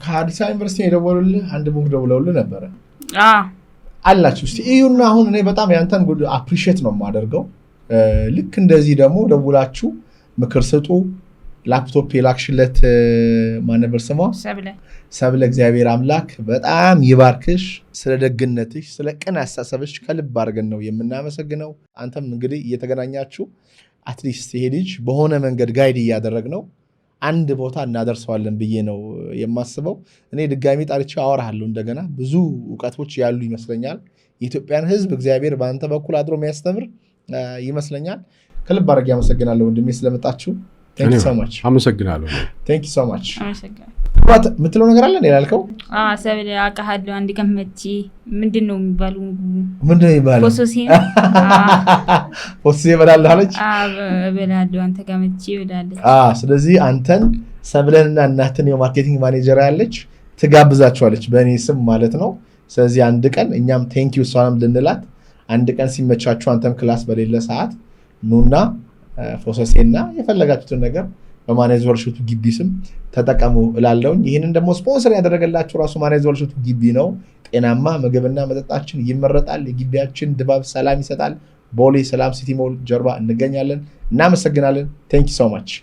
ከአዲስ አበባ ዩኒቨርሲቲ የደወሉልህ አንድ ቡክ ደውለውልህ ነበረ አላችሁ። እስቲ እዩና አሁን እኔ በጣም ያንተን አፕሪሺየት ነው የማደርገው። ልክ እንደዚህ ደግሞ ደውላችሁ ምክር ስጡ። ላፕቶፕ የላክሽለት ማን ነበር ስሟ? ሰብለ። እግዚአብሔር አምላክ በጣም ይባርክሽ። ስለ ደግነትሽ፣ ስለ ቅን አስተሳሰብሽ ከልብ አድርገን ነው የምናመሰግነው። አንተም እንግዲህ እየተገናኛችሁ አትሊስት ይሄ ልጅ በሆነ መንገድ ጋይድ እያደረግ ነው አንድ ቦታ እናደርሰዋለን ብዬ ነው የማስበው። እኔ ድጋሚ ጣልቼ አወራለሁ እንደገና ብዙ እውቀቶች ያሉ ይመስለኛል። የኢትዮጵያን ሕዝብ እግዚአብሔር በአንተ በኩል አድሮ የሚያስተምር ይመስለኛል። ከልብ አድርጌ አመሰግናለሁ ወንድሜ ስለመጣችሁ። Thank you so much. አመሰግናለሁ። Thank you so much. አመሰግናለሁ። ምትለው ነገር አለ ያልከው? ሰብለ አውቃለሁ። አንድ ቀን መጪ ምንድነው የሚባለው? ፎሶ ይበላል አለች። እበላለሁ አንተ ጋር መጪ ይበላለች። ስለዚህ አንተን ሰብለንና እናትን የማርኬቲንግ ማኔጀር ያለች ትጋብዛቸዋለች በእኔ ስም ማለት ነው። ስለዚህ አንድ ቀን እኛም ቴንክ ዩ እሷንም ልንላት አንድ ቀን ሲመቻችሁ አንተም ክላስ በሌለ ሰዓት ኑና ፎሶሴና የፈለጋችሁትን ነገር በማኔዝ ወርልድ ግቢ ስም ተጠቀሙ እላለሁ። ይህንን ደግሞ ስፖንሰር ያደረገላችሁ ራሱ ማኔዝ ወርልድ ግቢ ነው። ጤናማ ምግብና መጠጣችን ይመረጣል። የግቢያችን ድባብ ሰላም ይሰጣል። ቦሌ ሰላም ሲቲ ሞል ጀርባ እንገኛለን። እናመሰግናለን። ቴንክ ዩ ሶ ማች